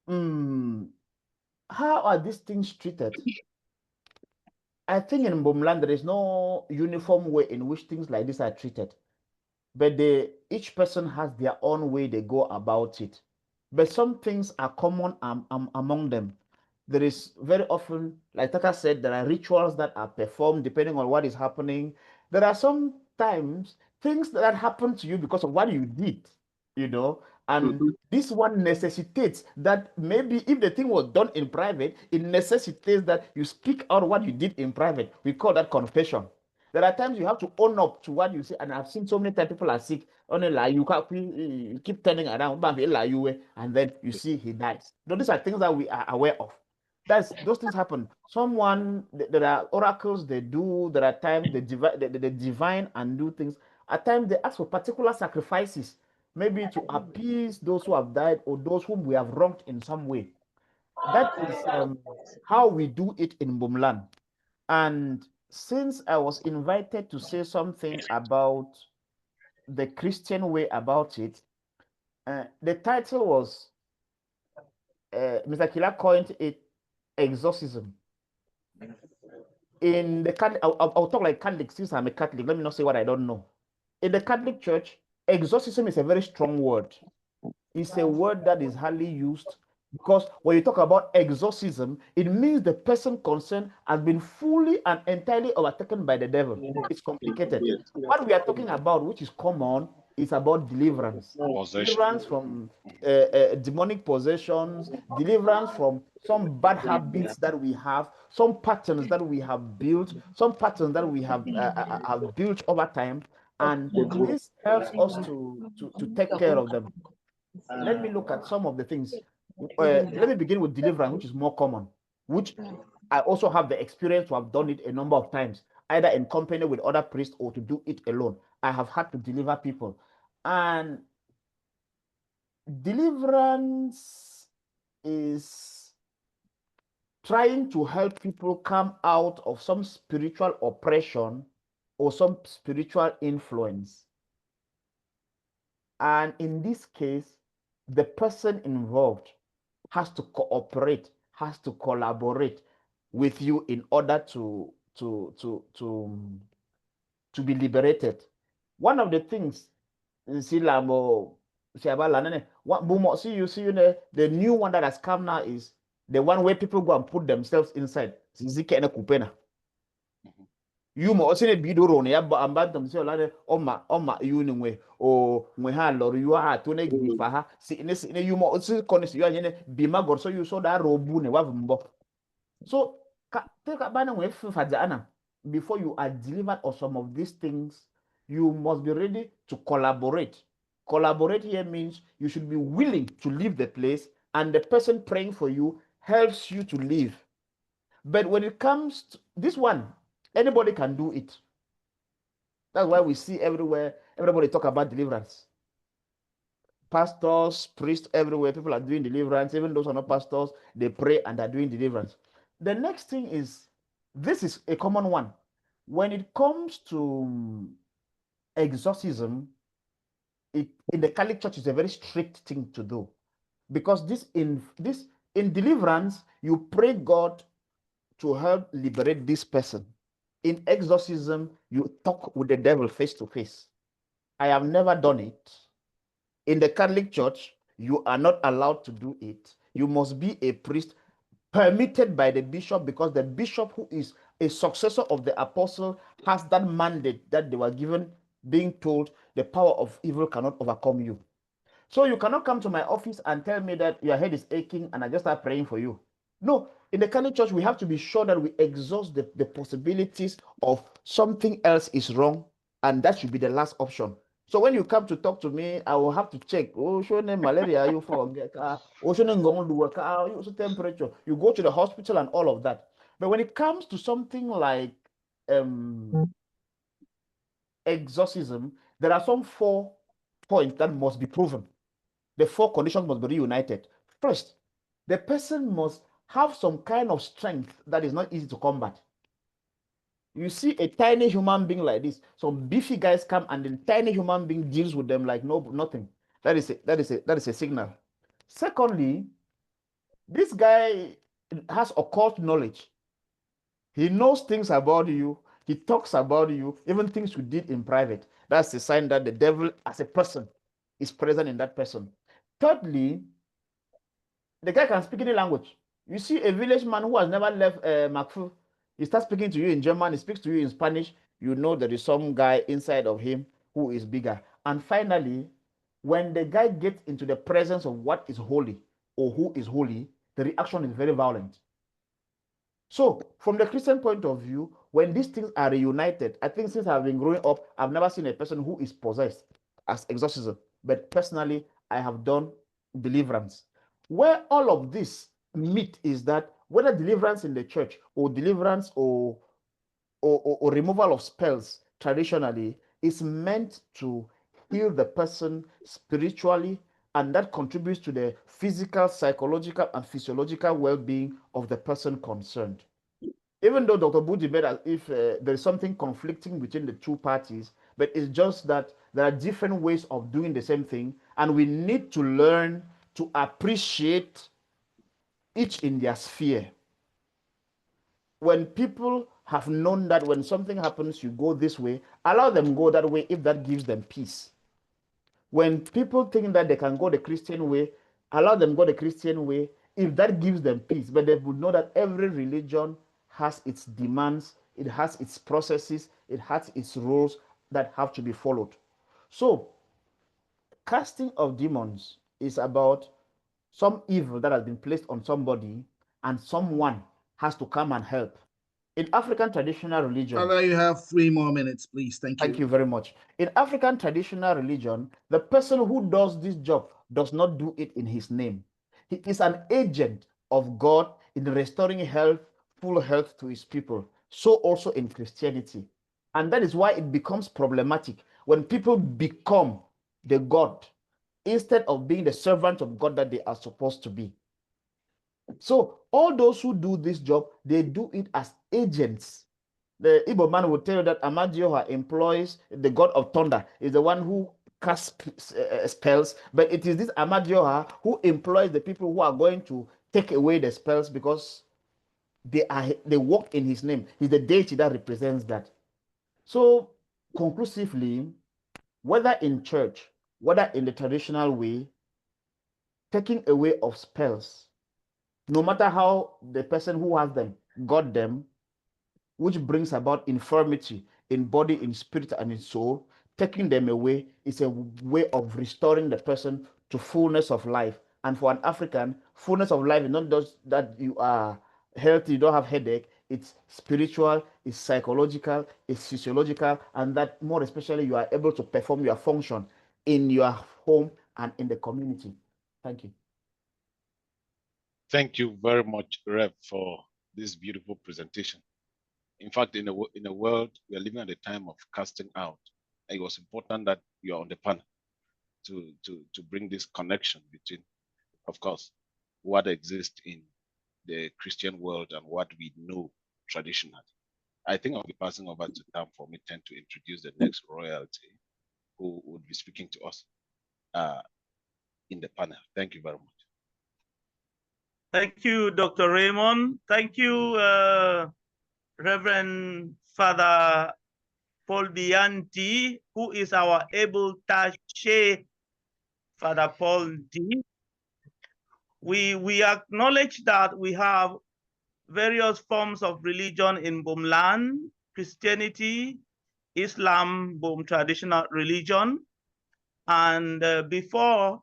How are these things treated? I think in Mbumland there is no uniform way in which things like this are treated, but each person has their own way they go about it. But some things are common among them. There is very often, like Tata said, there are rituals that are performed depending on what is happening. There are sometimes things that happen to you because of what you did, and this one necessitates that maybe if the thing was done in private, it necessitates that you speak out what you did in private. We call that confession. There are times you have to own up to what you say, and I've seen so many times people are sick. Only lie, you keep turning around, and then you see he dies. These are things that we are aware of. Those things happen. There are oracles they do. There are times they divine and do things. At times they ask for particular sacrifices, maybe to appease those who have died or those whom we have wronged in some way. That is how we do it in Mbumland. And since I was invited to say something about the Christian way about it, the title was Mr. Kila coined it Exorcism. In the Catholic, I'll talk like Catholic since I'm a Catholic. Let me not say what I don't know. In the Catholic Church, exorcism is a very strong word. It's a word that is hardly used because when you talk about exorcism, it means the person concerned has been fully and entirely overtaken by the devil. It's complicated. What we are talking about, which is common, is about deliverance. Deliverance from demonic possessions, deliverance from some bad habits that we have, some patterns that we have built, some patterns that we have built over time, and this helps us to take care of them. Let me look at some of the things. Let me begin with deliverance, which is more common, which I also have the experience to have done it a number of times, either in company with other priests or to do it alone. I have had to deliver people. And deliverance is trying to help people come out of some spiritual oppression or some spiritual influence. And in this case, the person involved has to cooperate, has to collaborate with you in order to to be liberated. One of the things see the new one that has come now is the one where people go and put themselves inside. You mo osine bidoro ne ya ambandam se olade oma you ni nwe o nwe ha lor you ha to ne gifa ha si ne you mo osi konis you anye ne bima god so you so that robu ne wa mbo so take abana nwe fifa jana before you are delivered of some of these things you must be ready to collaborate. Collaborate here means you should be willing to leave the place and the person praying for you helps you to leave. But when it comes to this one, anybody can do it. That's why we see everywhere, everybody talk about deliverance. Pastors, priests, everywhere, people are doing deliverance. Even those who are not pastors, they pray and are doing deliverance. The next thing is, this is a common one. When it comes to exorcism, in the Catholic Church is a very strict thing to do. Because in deliverance, you pray God to help liberate this person. In exorcism, you talk with the devil face to face. I have never done it. In the Catholic Church, you are not allowed to do it. You must be a priest permitted by the bishop, because the bishop, who is a successor of the apostle, has that mandate that they were given, being told the power of evil cannot overcome you. So you cannot come to my office and tell me that your head is aching and I just start praying for you. No, in the Catholic Church, we have to be sure that we exhaust the possibilities of something else is wrong, and that should be the last option. So when you come to talk to me, I will have to check. Oh, show them malaria, you forget. Oh, show them temperature. You go to the hospital and all of that. But when it comes to something like exorcism, there are some 4 points that must be proven. The 4 conditions must be reunited. First, the person must have some kind of strength that is not easy to combat. You see a tiny human being like this, some beefy guys come and the tiny human being deals with them like nothing. That is a signal. Secondly, this guy has occult knowledge. He knows things about you. He talks about you, even things you did in private. That's a sign that the devil as a person is present in that person. Thirdly, the guy can speak any language. You see a village man who has never left Makfu, he starts speaking to you in German, he speaks to you in Spanish, you know there is some guy inside of him who is bigger. And finally, when the guy gets into the presence of what is holy or who is holy, the reaction is very violent. So, from the Christian point of view, when these things are reunited, I think since I've been growing up, I've never seen a person who is possessed as exorcism. But personally, I have done deliverance. Where all of this meet is that whether deliverance in the church or deliverance or removal of spells traditionally is meant to heal the person spiritually, and that contributes to the physical, psychological, and physiological well-being of the person concerned. Even though Dr. Budi made as if there is something conflicting between the two parties, but it's just that there are different ways of doing the same thing, and we need to learn to appreciate each in their sphere. When people have known that when something happens, you go this way, allow them go that way if that gives them peace. When people think that they can go the Christian way, allow them go the Christian way if that gives them peace. But they would know that every religion has its demands, it has its processes, it has its rules that have to be followed. So, casting of demons is about some evil that has been placed on somebody, and someone has to come and help. In African traditional religion, Father, you have 3 more minutes, please. Thank you. Thank you very much. In African traditional religion, the person who does this job does not do it in his name. He is an agent of God in restoring health, full health to his people. So also in Christianity. And that is why it becomes problematic when people become the God instead of being the servant of God that they are supposed to be. So all those who do this job, they do it as agents. The Igbo man will tell you that Amadioha employs the god of thunder, is the one who casts spells, but it is this Amadioha who employs the people who are going to take away the spells, because they walk in his name. He's the deity that represents that. So conclusively, whether in church, whether in the traditional way, taking away of spells, no matter how the person who has them got them, which brings about infirmity in body, in spirit, and in soul, taking them away is a way of restoring the person to fullness of life. And for an African, fullness of life is not just that you are healthy, you don't have headache. It's spiritual, it's psychological, it's physiological, and that more especially you are able to perform your function in your home and in the community. Thank you. Thank you very much, Rev, for this beautiful presentation. In fact, in a world, we are living at a time of casting out. It was important that you are on the panel to bring this connection between, of course, what exists in the Christian world and what we know traditionally. I think I'll be passing over to Tam for me to introduce the next royalty who would be speaking to us in the panel. Thank you very much. Thank you, Dr. Raymond. Thank you, Reverend Father Paul Bianti, who is our able tache, Father Paul D. We acknowledge that we have various forms of religion in Mbumland: Christianity, Islam, Mbum traditional religion. And before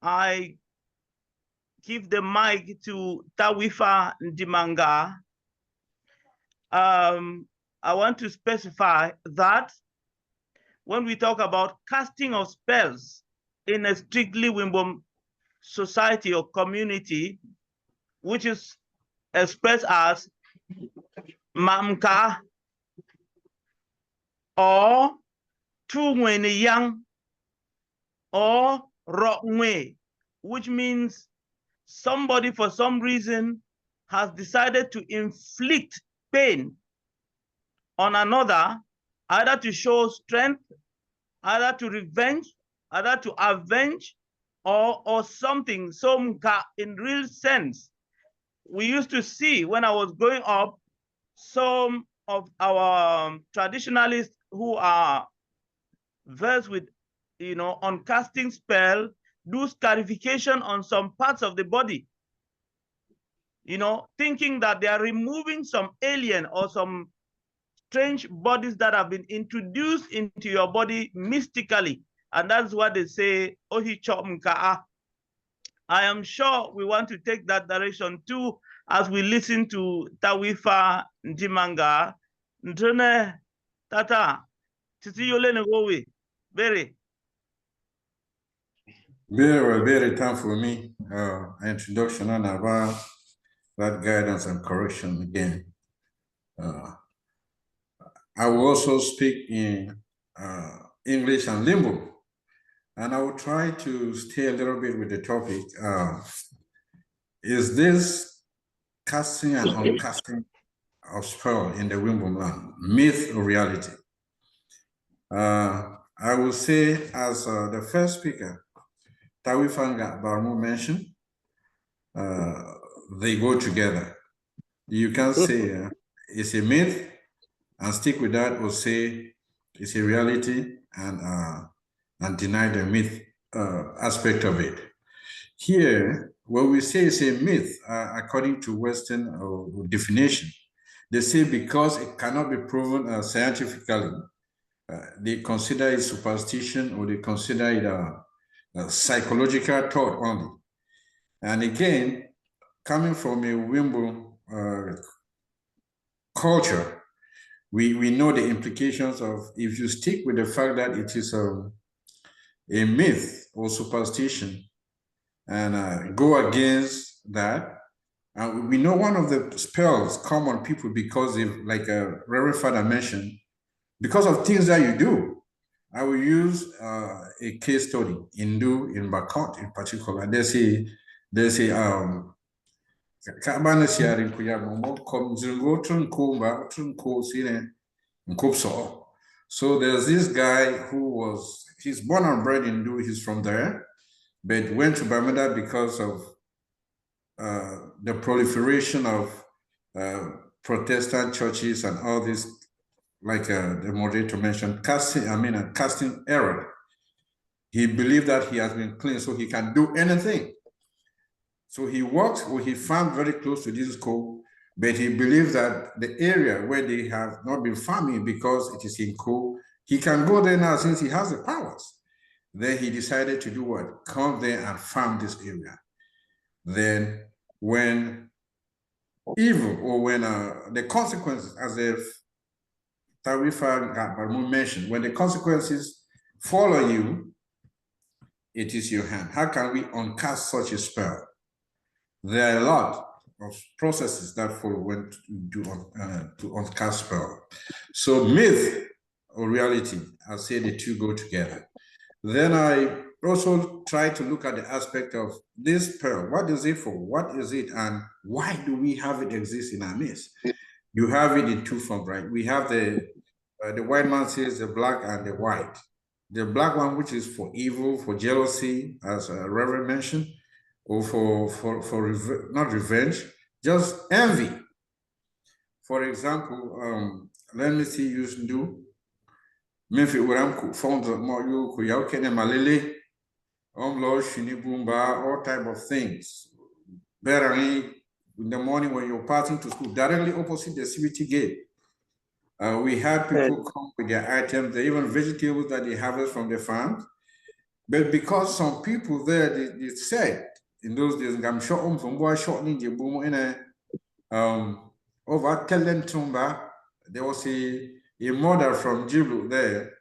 I give the mic to Tawifa Ndimanga, I want to specify that when we talk about casting of spells in a strictly Wimbum society or community, which is expressed as Mamka or Tuweneyang or Rokwe, which means somebody for some reason has decided to inflict pain on another, either to show strength, either to revenge, either to avenge, or something, some in real sense. We used to see when I was growing up, some of our traditionalists who are versed with, on casting spell, do scarification on some parts of the body, thinking that they are removing some alien or some strange bodies that have been introduced into your body mystically. And that's what they say, Ohichomkaa. I am sure we want to take that direction too as we listen to Tawifa Ndimanga. Ntone Tata, Titi Yolene Gowe, very. Very time for me. Introduction and about that guidance and correction again. I will also speak in English and Limbo, and I will try to stay a little bit with the topic. Is this casting and uncasting of spell in the Mbumland myth or reality? I will say, as the first speaker, Tawifanga Barmu mentioned, they go together. You can say it's a myth and stick with that, or say it's a reality and deny the myth aspect of it. Here, when we say it's a myth, according to Western definition, they say because it cannot be proven scientifically, they consider it superstition, or they consider it a psychological thought only. And again, coming from a Wimbo culture, we know the implications of, if you stick with the fact that it is a myth or superstition and go against that, and we know one of the spells come on people because, if, like Reverend Father mentioned, because of things that you do. I will use a case study in Bakot in particular. There's a so there's this guy who he's born and bred in Ndu, he's from there, but went to Bermuda because of the proliferation of Protestant churches and all this, like the moderator mentioned, casting error. He believed that he has been clean, so he can do anything. So he walked, or he found very close to this school, but he believes that the area where they have not been farming because it is in coal, he can go there now since he has the powers. Then he decided to do what? Come there and farm this area. Then when evil, or when the consequences, as if Tarifa Barmu mentioned, when the consequences fall on you, it is your hand. How can we uncast such a spell? There are a lot of processes that follow when to uncast spell. So myth or reality, I say the two go together. Then I also try to look at the aspect of this spell. What is it for? What is it? And why do we have it exist in our midst? You have it in two forms, right? We have the white man says the black and the white. The black one, which is for evil, for jealousy, as Reverend mentioned, or for not revenge, just envy. For example, let me see you do. Mefi uram found more you kuyauke malele, Lord Shinibumba, all type of things. Barely in the morning when you're passing to school, directly opposite the CBT gate. We had people come with their items, even vegetables that they harvest from the farms. But because some people there, they said in those days, I'm sure from boy short ninja boom in a over Telentumba, there was a mother from Jibu there.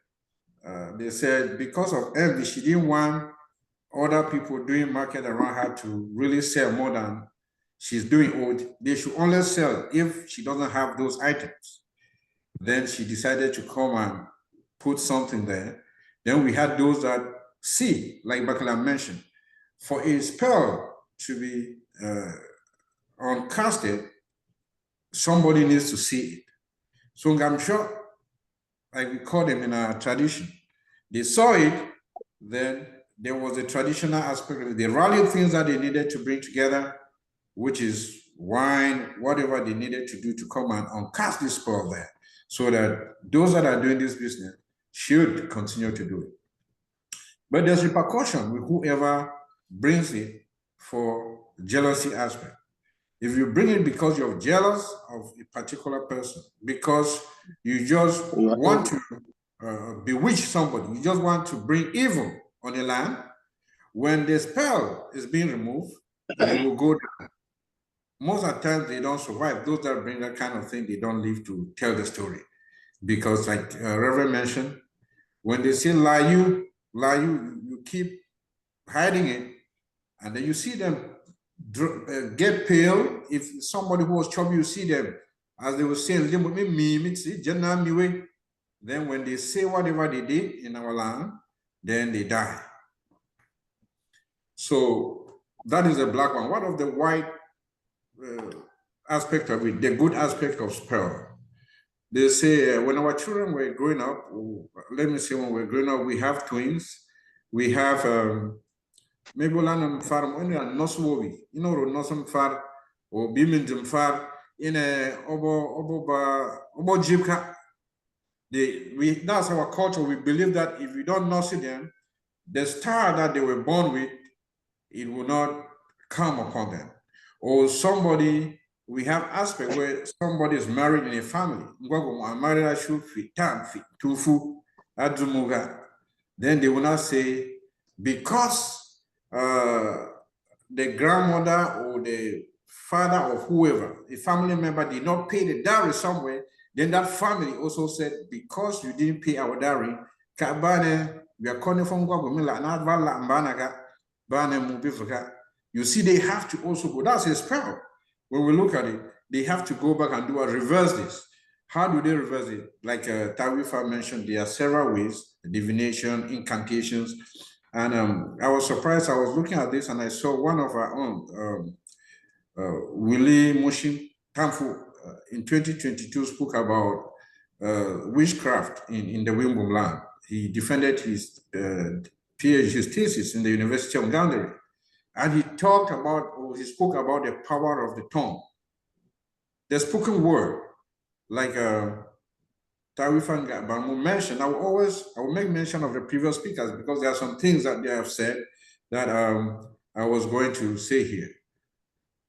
They said because of envy, she didn't want other people doing market around her to really sell more than she's doing, or they should only sell if she doesn't have those items. Then she decided to come and put something there. Then we had those that see, like Bakala mentioned, for a spell to be uncasted, somebody needs to see it. So I'm sure, like we call them in our tradition, they saw it, then there was a traditional aspect. They rallied things that they needed to bring together, which is wine, whatever they needed to do to come and uncast this spell there, so that those that are doing this business should continue to do it. But there's repercussion with whoever brings it for jealousy aspect. If you bring it because you're jealous of a particular person, because you just want to bewitch somebody, you just want to bring evil on the land, when the spell is being removed, you will go down. Most of the time, they don't survive. Those that bring that kind of thing, they don't live to tell the story. Because like Reverend mentioned, when they say lie you, you keep hiding it, and then you see them get pale. If somebody who was chubby, you see them, as they were saying, then when they say whatever they did in our land, then they die. So that is the black one. What of the white aspect of it, the good aspect of spell? They say when our children were growing up, let me say when we're growing up, we have twins. We have Mbumland farm only a Noswobi, you know, Nosum far or Bimindum far in a Obo Jibka. That's our culture. We believe that if you don't nurse them, the star that they were born with, it will not come upon them. Or somebody, we have aspect where somebody is married in a family. Then they will not say, because the grandmother or the father of whoever, a family member did not pay the dowry somewhere, then that family also said, because you didn't pay our dowry, we are calling from you see, they have to also go. That's a spell. When we look at it, they have to go back and do a reverse this. How do they reverse it? Like Tarifa mentioned, there are several ways: divination, incantations. And I was surprised. I was looking at this and I saw one of our own, Willie Mushin Tamfu, in 2022 spoke about witchcraft in the Mbumland. He defended his PhD, his thesis in the University of Gandari. And he talked about, or he spoke about the power of the tongue. the spoken word, like Tarifan Bamu mentioned, I will make mention of the previous speakers because there are some things that they have said that I was going to say here.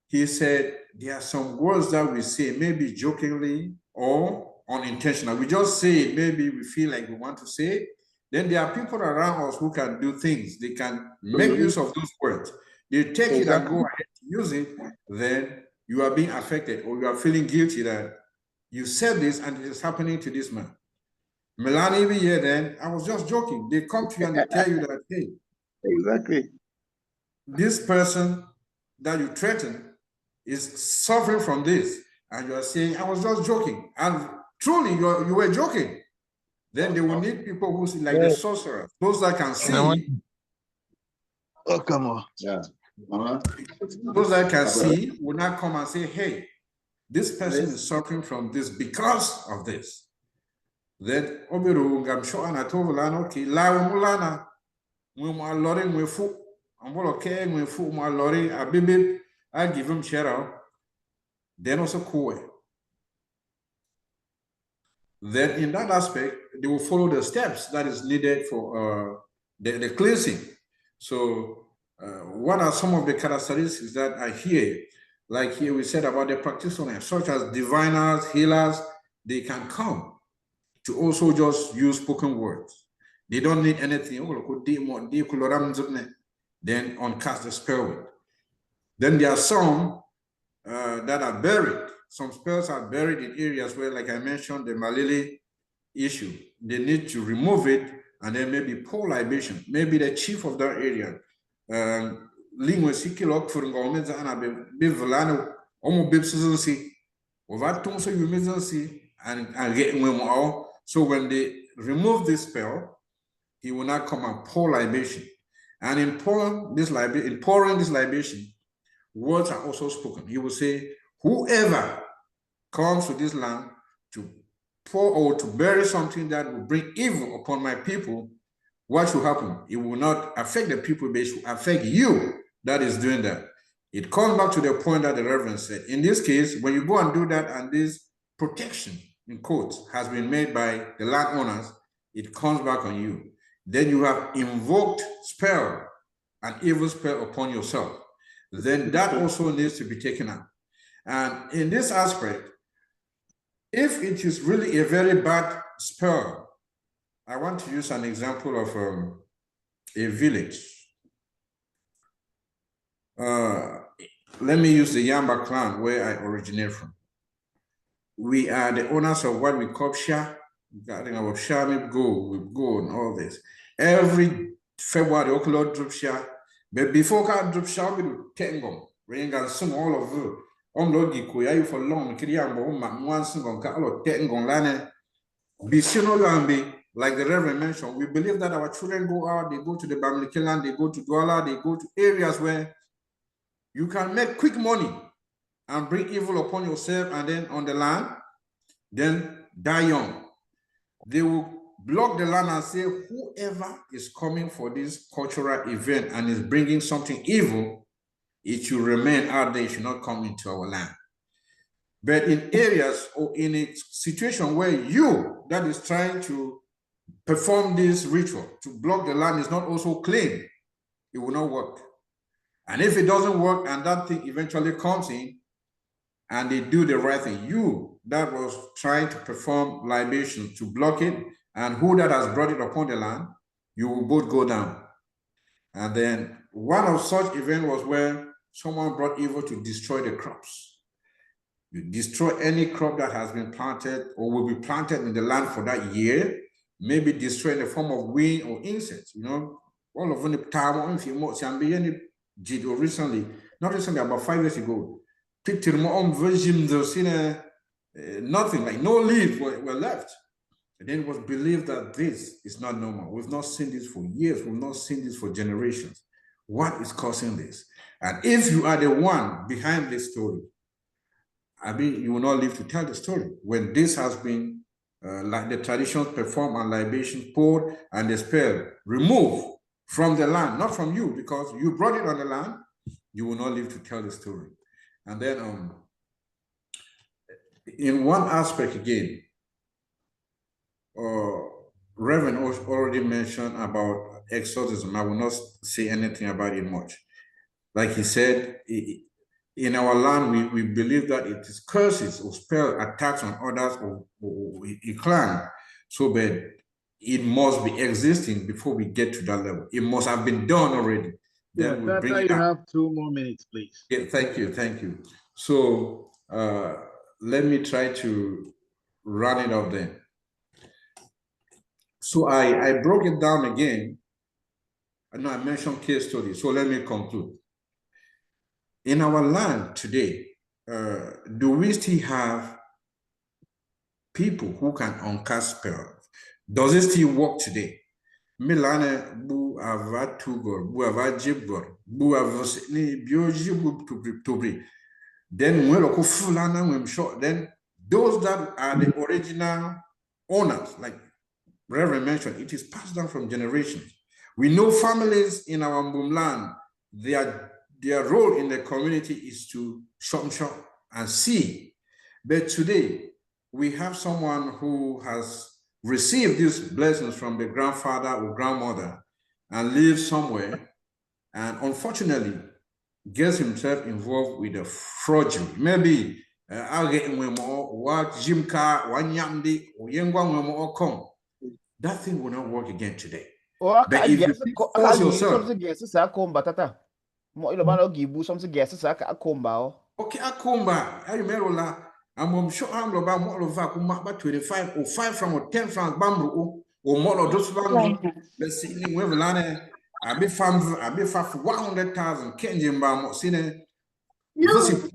He said there are some words that we say, maybe jokingly or unintentional. We just say it, maybe we feel like we want to say it. Then there are people around us who can do things. They can make use of those words. They take it and go ahead to use it. Then you are being affected or you are feeling guilty that you said this and it is happening to this man. Melanie, even here then, I was just joking. They come to you and they tell you that, hey, exactly, this person that you threaten is suffering from this. And you are saying, I was just joking. And truly, you were joking. Then they will need people who see, like the sorcerers, those that can see. Oh, come on. Yeah. Those that can see will not come and say, hey, this person is suffering from this because of this. Then I'm sure and I told Lana, okay, Mulana, when my lorry we foot, and what okay, when foot my lorry, a baby, I give him share out. Then also cool. Then in that aspect, they will follow the steps that is needed for the cleansing. So what are some of the characteristics that I hear? Like here we said about the practitioners, such as diviners, healers, they can come to also just use spoken words. They don't need anything. Then uncast the spell with. Then there are some that are buried. Some spells are buried in areas where, like I mentioned, the Malili issue. They need to remove it and then maybe pour libation. Maybe the chief of that area. So when they remove this spell, he will not come and pour libation. And in pouring this libation, words are also spoken. He will say, whoever comes to this land to pour or to bury something that will bring evil upon my people, what will happen? It will not affect the people, but it will affect you that is doing that. It comes back to the point that the Reverend said. In this case, when you go and do that and this protection, in quotes, has been made by the landowners, it comes back on you. Then you have invoked spell, an evil spell upon yourself. Then that also needs to be taken out. And in this aspect, if it is really a very bad spell, I want to use an example of a village. Let me use the Yamba clan where I originate from. We are the owners of what we call Sha. Regarding our Sha, we go and all this. Every February, Oklahoma drop Sha. But before I drop Sha, we do Tengom. Ring and sing all of you. Logi Kuya for long, Kiriambo, one single Carlo Tengom Lane. Bisino Yambi, like the Reverend mentioned, we believe that our children go out, they go to the Bamileke land, they go to Douala, they go to areas where you can make quick money and bring evil upon yourself and then on the land, then die young. They will block the land and say, whoever is coming for this cultural event and is bringing something evil, it should remain out there, it should not come into our land. But in areas or in a situation where you that is trying to perform this ritual to block the land is not also clean, it will not work. And if it doesn't work and that thing eventually comes in and they do the right thing, you that was trying to perform libation to block it and who that has brought it upon the land, you will both go down. And then one of such events was where someone brought evil to destroy the crops. You destroy any crop that has been planted or will be planted in the land for that year, maybe destroy in the form of wind or insects. You know, all of the time, if you did recently, not recently, about 5 years ago, picture my own version, nothing, like no leaves were left. And then it was believed that this is not normal. We've not seen this for years. We've not seen this for generations. What is causing this? And if you are the one behind this story, I mean, you will not live to tell the story. When this has been, like the traditions performed and libations poured and the spell removed from the land, not from you, because you brought it on the land, you will not live to tell the story. And then in one aspect again, Reverend already mentioned about exorcism. I will not say anything about it much. Like he said, in our land, we believe that it is curses or spell attacks on others or a clan. So, but it must be existing before we get to that level. It must have been done already. Yeah, Then we bring Tata, it you up. have 2 more minutes, please. Yeah, thank you. So let me try to run it up then. So I broke it down again. I know I mentioned case studies, so let me conclude. In our land today, do we still have people who can uncast spells? Does it still work today? Milane bu ava tugor, bu ava jibgor, bu ava ni bioji bu tubri. Then when we fulana when short, then those that are the original owners, like Reverend mentioned, it is passed down from generations. We know families in our Mbumland, their role in the community is to shop and see. But today, we have someone who has received these blessings from the grandfather or grandmother and lives somewhere, and unfortunately gets himself involved with a forgery. Maybe I'll get what Jimka, one yamdi, or Yengwang come. That thing will not work again today. But if you force yourself, okay, akomba, I remember la, I'm sure I'm about more of a 25 or 5 from or 10 francs bamboo or more of those bamboo. Let's see, we have a I be farm, I be far for 100,000 Kenyan bamboo, seen this is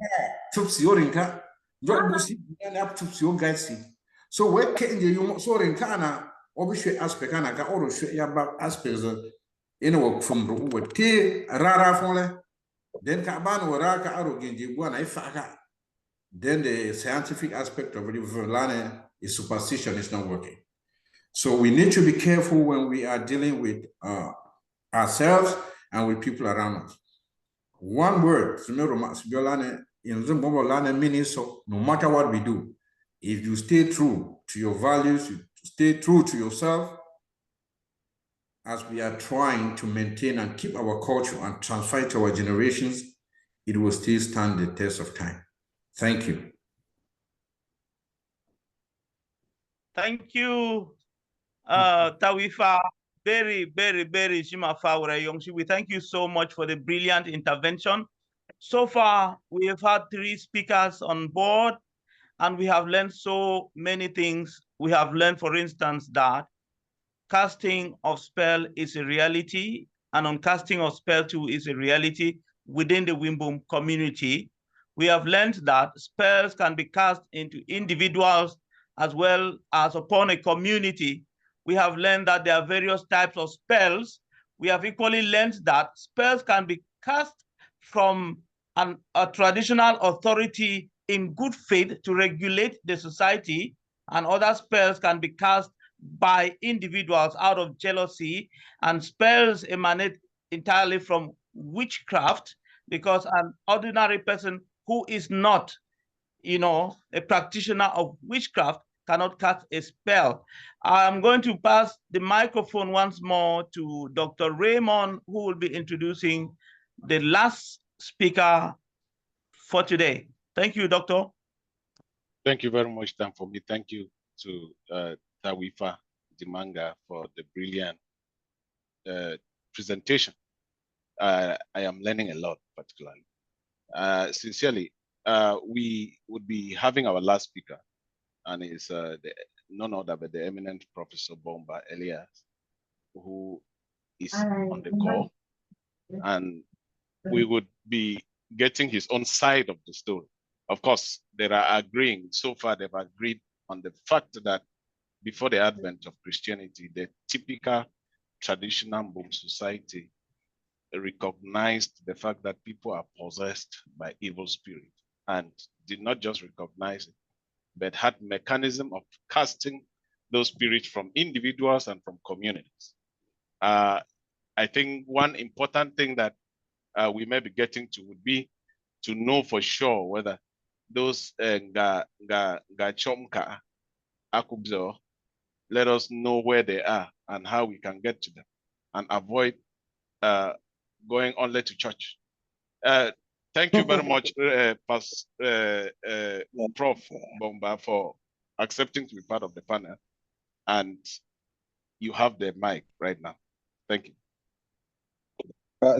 troops your inca, your bussy, and up to your guys. So where can you so in Kana, obviously aspect, and I got all show you about aspects in work from with tea, rara fole, then Kaban or Raka Arogenji, one I faka. Then the scientific aspect of it is superstition, is not working. So we need to be careful when we are dealing with ourselves and with people around us. One word, in Mbumland means so no matter what we do, if you stay true to your values, you stay true to yourself, as we are trying to maintain and keep our culture and transfer it to our generations, it will still stand the test of time. Thank you. Thank you, Tawifa. Very Shimafa Yongshi. We thank you so much for the brilliant intervention. So far, we have had 3 speakers on board, and we have learned so many things. We have learned, for instance, that casting of spell is a reality, and uncasting of spell too is a reality within the Wimbum community. We have learned that spells can be cast into individuals as well as upon a community. We have learned that there are various types of spells. We have equally learned that spells can be cast from a traditional authority in good faith to regulate the society, and other spells can be cast by individuals out of jealousy, and spells emanate entirely from witchcraft, because an ordinary person who is not, a practitioner of witchcraft cannot cast a spell. I'm going to pass the microphone once more to Dr. Raymond, who will be introducing the last speaker for today. Thank you, Doctor. Thank you very much, Dan, for me. Thank you to Tawifa Dimanga for the brilliant presentation. I am learning a lot, particularly. Sincerely, we would be having our last speaker, and it's none other but the eminent Professor Bomba Elias, who is on the call, and we would be getting his own side of the story. Of course, they are agreeing. So far, they've agreed on the fact that before the advent of Christianity, the typical traditional Mbum society recognized the fact that people are possessed by evil spirit, and did not just recognize it, but had mechanism of casting those spirits from individuals and from communities. I think one important thing that we may be getting to would be to know for sure whether those ga chomka akubzo, let us know where they are and how we can get to them and avoid going only to church. Thank you very much, Prof. Bomba, for accepting to be part of the panel. And you have the mic right now. Thank you.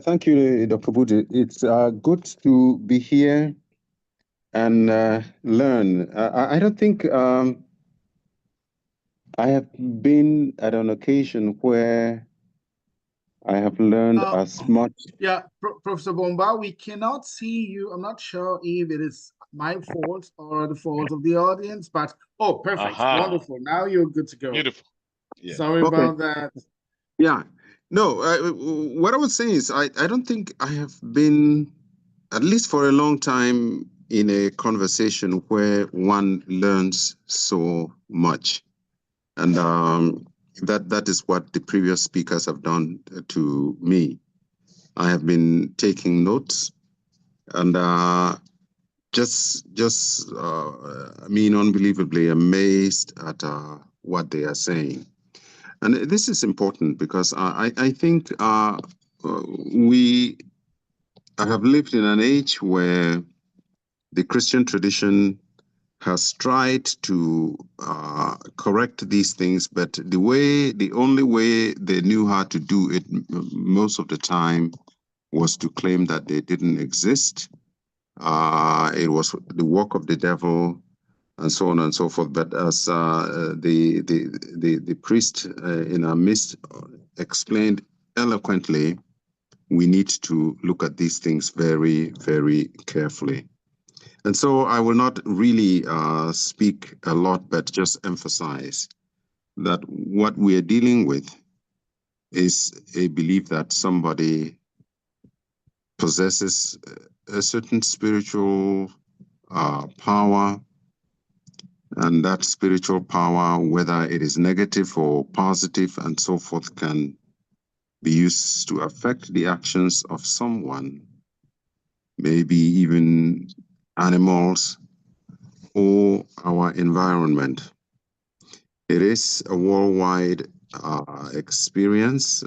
Thank you, Dr. Budi. It's good to be here and learn. I don't think I have been at an occasion where I have learned as much. Yeah, Professor Bomba, we cannot see you. I'm not sure if it is my fault or the fault of the audience, but perfect. Wonderful. Now you're good to go. Beautiful. Yeah. Sorry about that. Yeah. No, what I was saying is I don't think I have been, at least for a long time, in a conversation where one learns so much. And that is what the previous speakers have done to me. I have been taking notes and just unbelievably amazed at what they are saying. And this is important because I think we have lived in an age where the Christian tradition has tried to correct these things, but the only way they knew how to do it most of the time was to claim that they didn't exist. It was the work of the devil, and so on and so forth. But as the priest in our midst explained eloquently, we need to look at these things very, very carefully. And so I will not really speak a lot, but just emphasize that what we are dealing with is a belief that somebody possesses a certain spiritual power, and that spiritual power, whether it is negative or positive and so forth, can be used to affect the actions of someone, maybe even animals or our environment. It is a worldwide experience.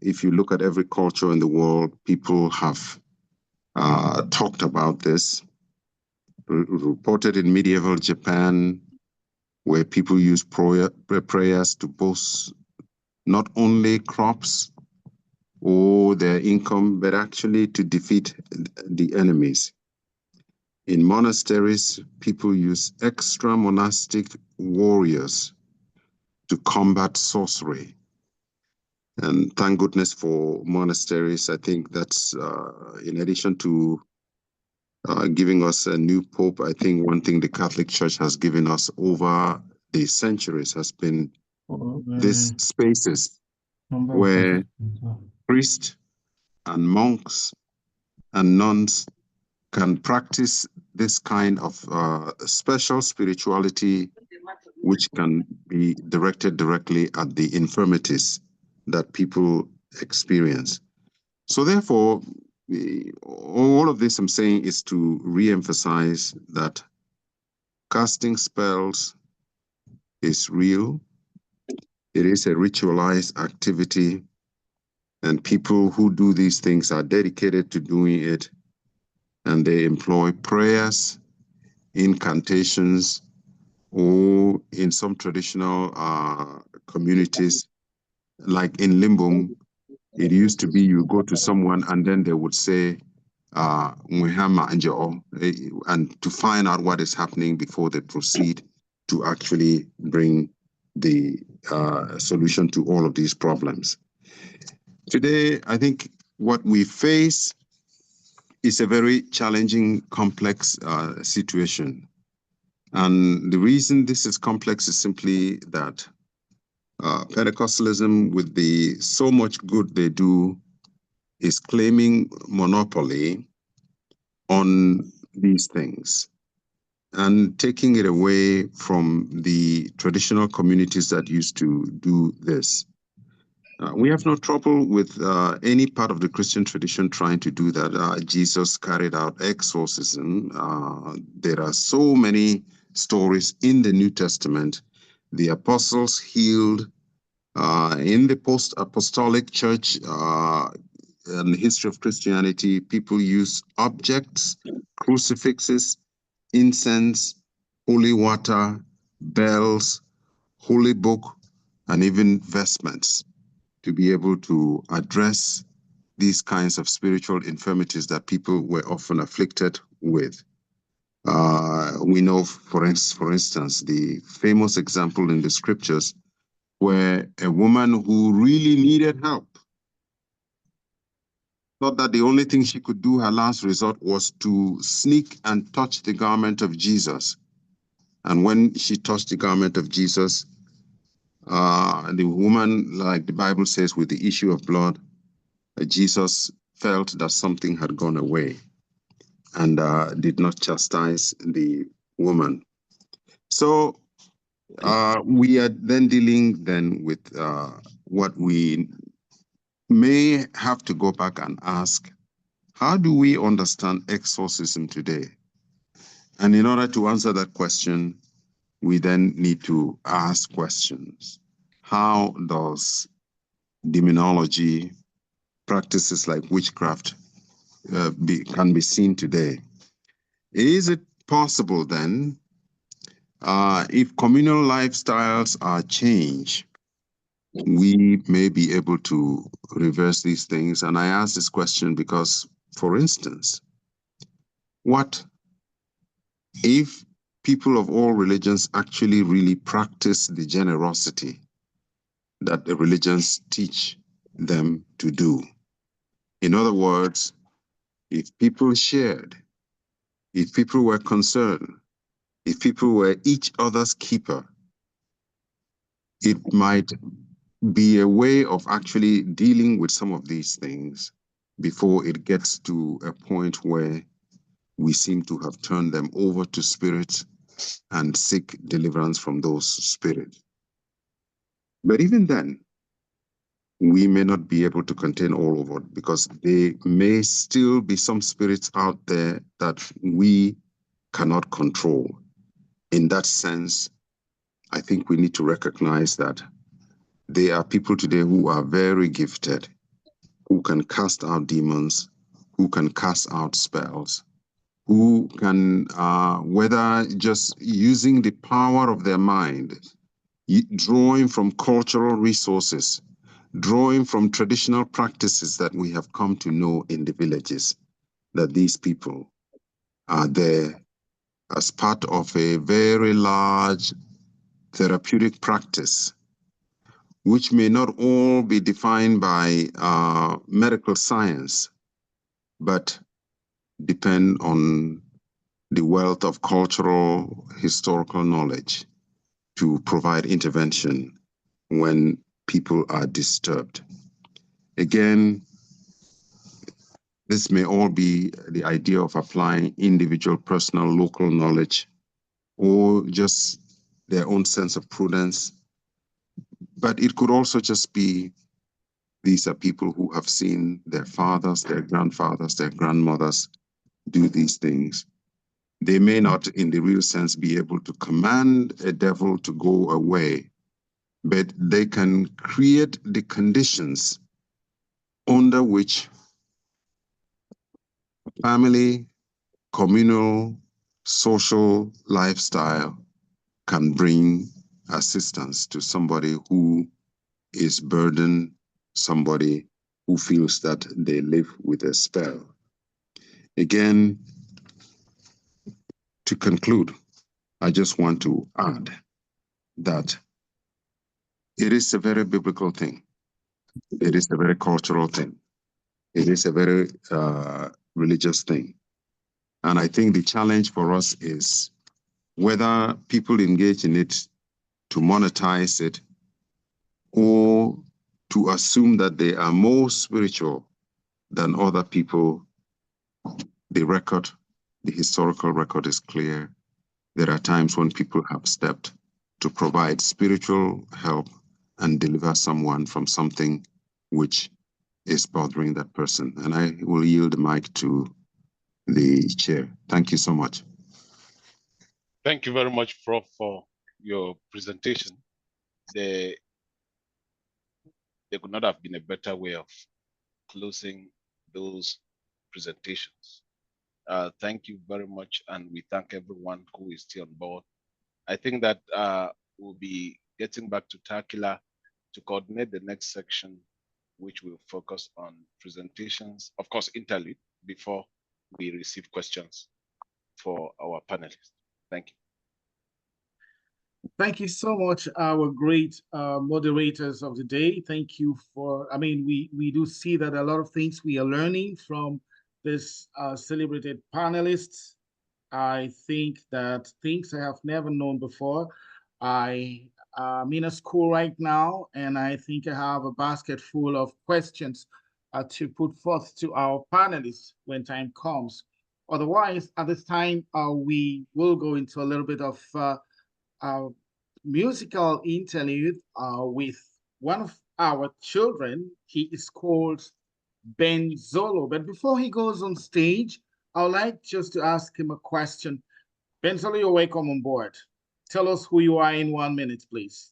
If you look at every culture in the world, people have talked about this. Reported in medieval Japan, where people use prayers to boost not only crops or their income, but actually to defeat the enemies. In monasteries, people use extra monastic warriors to combat sorcery. And thank goodness for monasteries. I think that's in addition to giving us a new pope, I think one thing the Catholic Church has given us over the centuries has been these spaces where priests and monks and nuns can practice this kind of special spirituality, which can be directed directly at the infirmities that people experience. So therefore, all of this I'm saying is to re-emphasize that casting spells is real. It is a ritualized activity, and people who do these things are dedicated to doing it, and they employ prayers, incantations, or in some traditional communities, like in Limbum, it used to be you go to someone and then they would say, and to find out what is happening before they proceed to actually bring the solution to all of these problems. Today, I think what we face is a very challenging, complex situation. And the reason this is complex is simply that Pentecostalism, with the so much good they do, is claiming monopoly on these things and taking it away from the traditional communities that used to do this. We have no trouble with any part of the Christian tradition trying to do that. Jesus carried out exorcism. There are so many stories in the New Testament. The apostles healed. In the post-apostolic church and the history of Christianity, people use objects, crucifixes, incense, holy water, bells, holy book, and even vestments to be able to address these kinds of spiritual infirmities that people were often afflicted with. We know, for instance, the famous example in the scriptures where a woman who really needed help thought that the only thing she could do, her last resort, was to sneak and touch the garment of Jesus. And when she touched the garment of Jesus, the woman, like the Bible says, with the issue of blood, Jesus felt that something had gone away and did not chastise the woman. So we are then dealing then with what we may have to go back and ask, how do we understand exorcism today? And in order to answer that question, we then need to ask questions. How does demonology, practices like witchcraft, can be seen today? Is it possible then, if communal lifestyles are changed, we may be able to reverse these things? And I ask this question because, for instance, what if people of all religions actually really practice the generosity that the religions teach them to do? In other words, if people shared, if people were concerned, if people were each other's keeper, it might be a way of actually dealing with some of these things before it gets to a point where we seem to have turned them over to spirits and seek deliverance from those spirits. But even then, we may not be able to contain all of it because there may still be some spirits out there that we cannot control. In that sense, I think we need to recognize that there are people today who are very gifted, who can cast out demons, who can cast out spells, who can, whether just using the power of their mind, drawing from cultural resources, drawing from traditional practices that we have come to know in the villages, that these people are there as part of a very large therapeutic practice, which may not all be defined by medical science, but depend on the wealth of cultural, historical knowledge to provide intervention when people are disturbed. Again, this may all be the idea of applying individual, personal, local knowledge, or just their own sense of prudence. But it could also just be these are people who have seen their fathers, their grandfathers, their grandmothers do these things. They may not, in the real sense, be able to command a devil to go away, but they can create the conditions under which family, communal, social lifestyle can bring assistance to somebody who is burdened, somebody who feels that they live with a spell. Again, to conclude, I just want to add that it is a very biblical thing. It is a very cultural thing. It is a very religious thing. And I think the challenge for us is whether people engage in it to monetize it or to assume that they are more spiritual than other people. The historical record is clear. There are times when people have stepped to provide spiritual help and deliver someone from something which is bothering that person. And I will yield the mic to the chair. Thank you so much. Thank you very much, Prof, for your presentation. There could not have been a better way of closing those presentations. Thank you very much, and we thank everyone who is still on board. I think that we'll be getting back to Takila to coordinate the next section, which will focus on presentations, of course, interlude, before we receive questions for our panelists. Thank you. Thank you so much, our great moderators of the day. Thank you for, I mean, we do see that a lot of things we are learning from this celebrated panelists. I think that things I have never known before. I'm in a school right now, and I think I have a basket full of questions to put forth to our panelists when time comes. Otherwise, at this time, we will go into a little bit of musical interlude with one of our children. He is called Benzolo. But before he goes on stage, I would like just to ask him a question. Benzolo, you're welcome on board. Tell us who you are in 1 minute, please.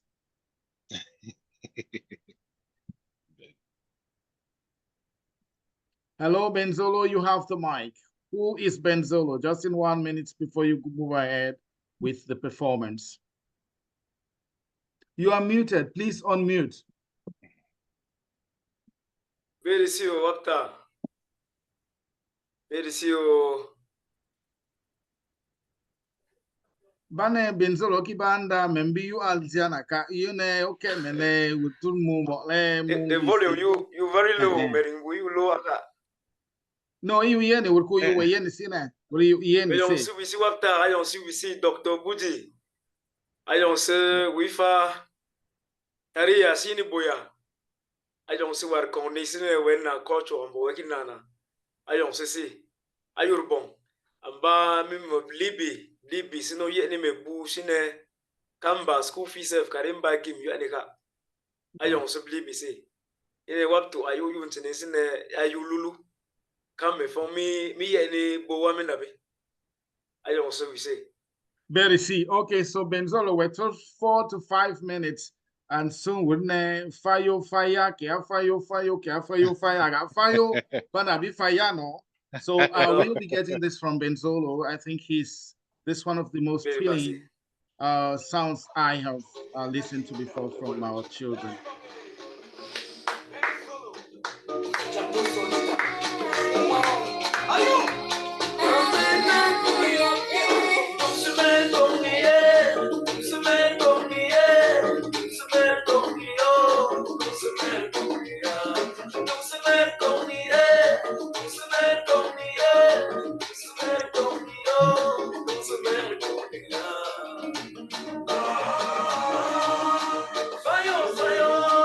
Hello, Benzolo, you have the mic. Who is Benzolo? Just in 1 minute before you move ahead with the performance. You are muted. Please unmute. Very see you, Wakta. Very see you. Bane Benzolo kibanda membi you alziana ka yune okay mele wutul mu mole mu. The volume you very low, Meringu, you low. No, you yene urku you we yene sine. What you yene say? I don't see we see Wakta. I don't see we see Dr. Budi. I don't see we fa. Taria sini boya. I don't see where condition when na culture on working nana. I don't see. Ayurbon. Amba mi libi sino ye ni me bu sine kamba school fees of karimba kim you anika. I don't see libi say. Ine what to ayu you ntine sine ayu lulu. Come for me any bo na be. I don't see we say. Very see. Okay, so Benzolo, we're told 4 to 5 minutes. And soon we're fire, gonna be fire no. So we'll be getting this from Benzolo. I think this one of the most thrilling sounds I have listened to before from our children. Fire, fire.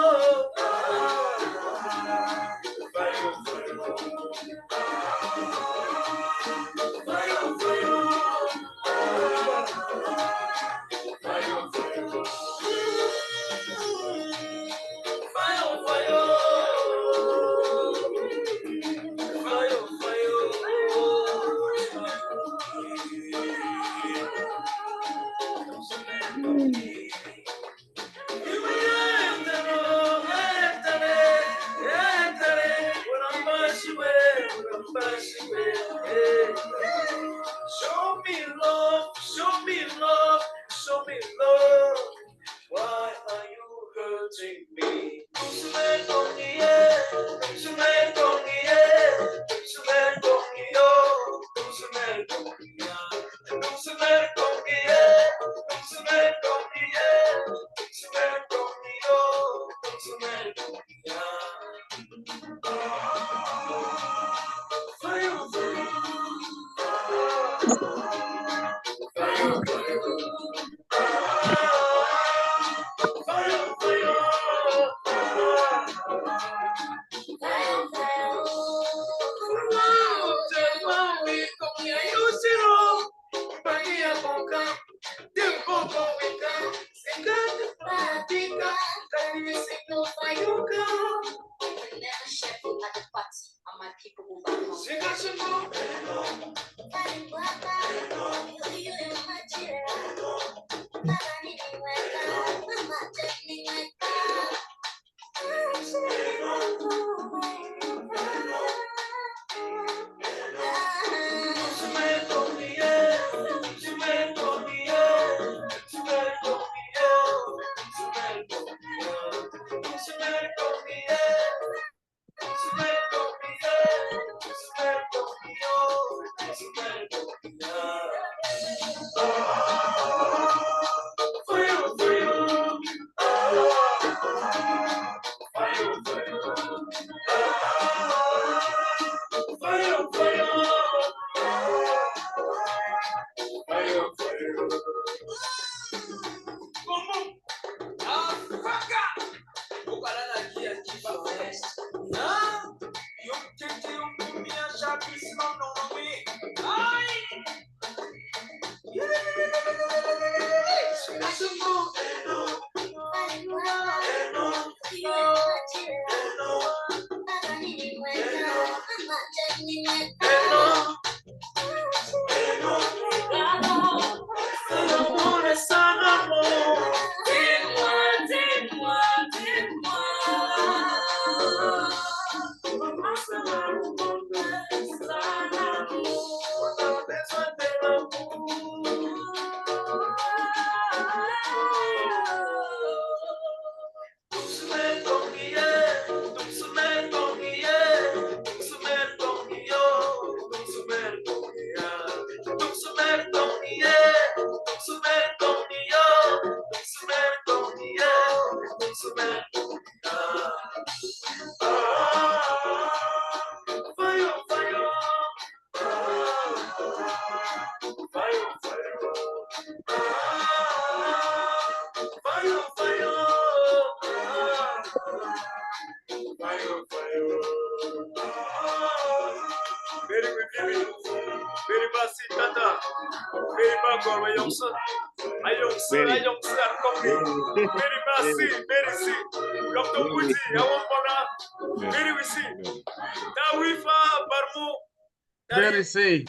Very safe.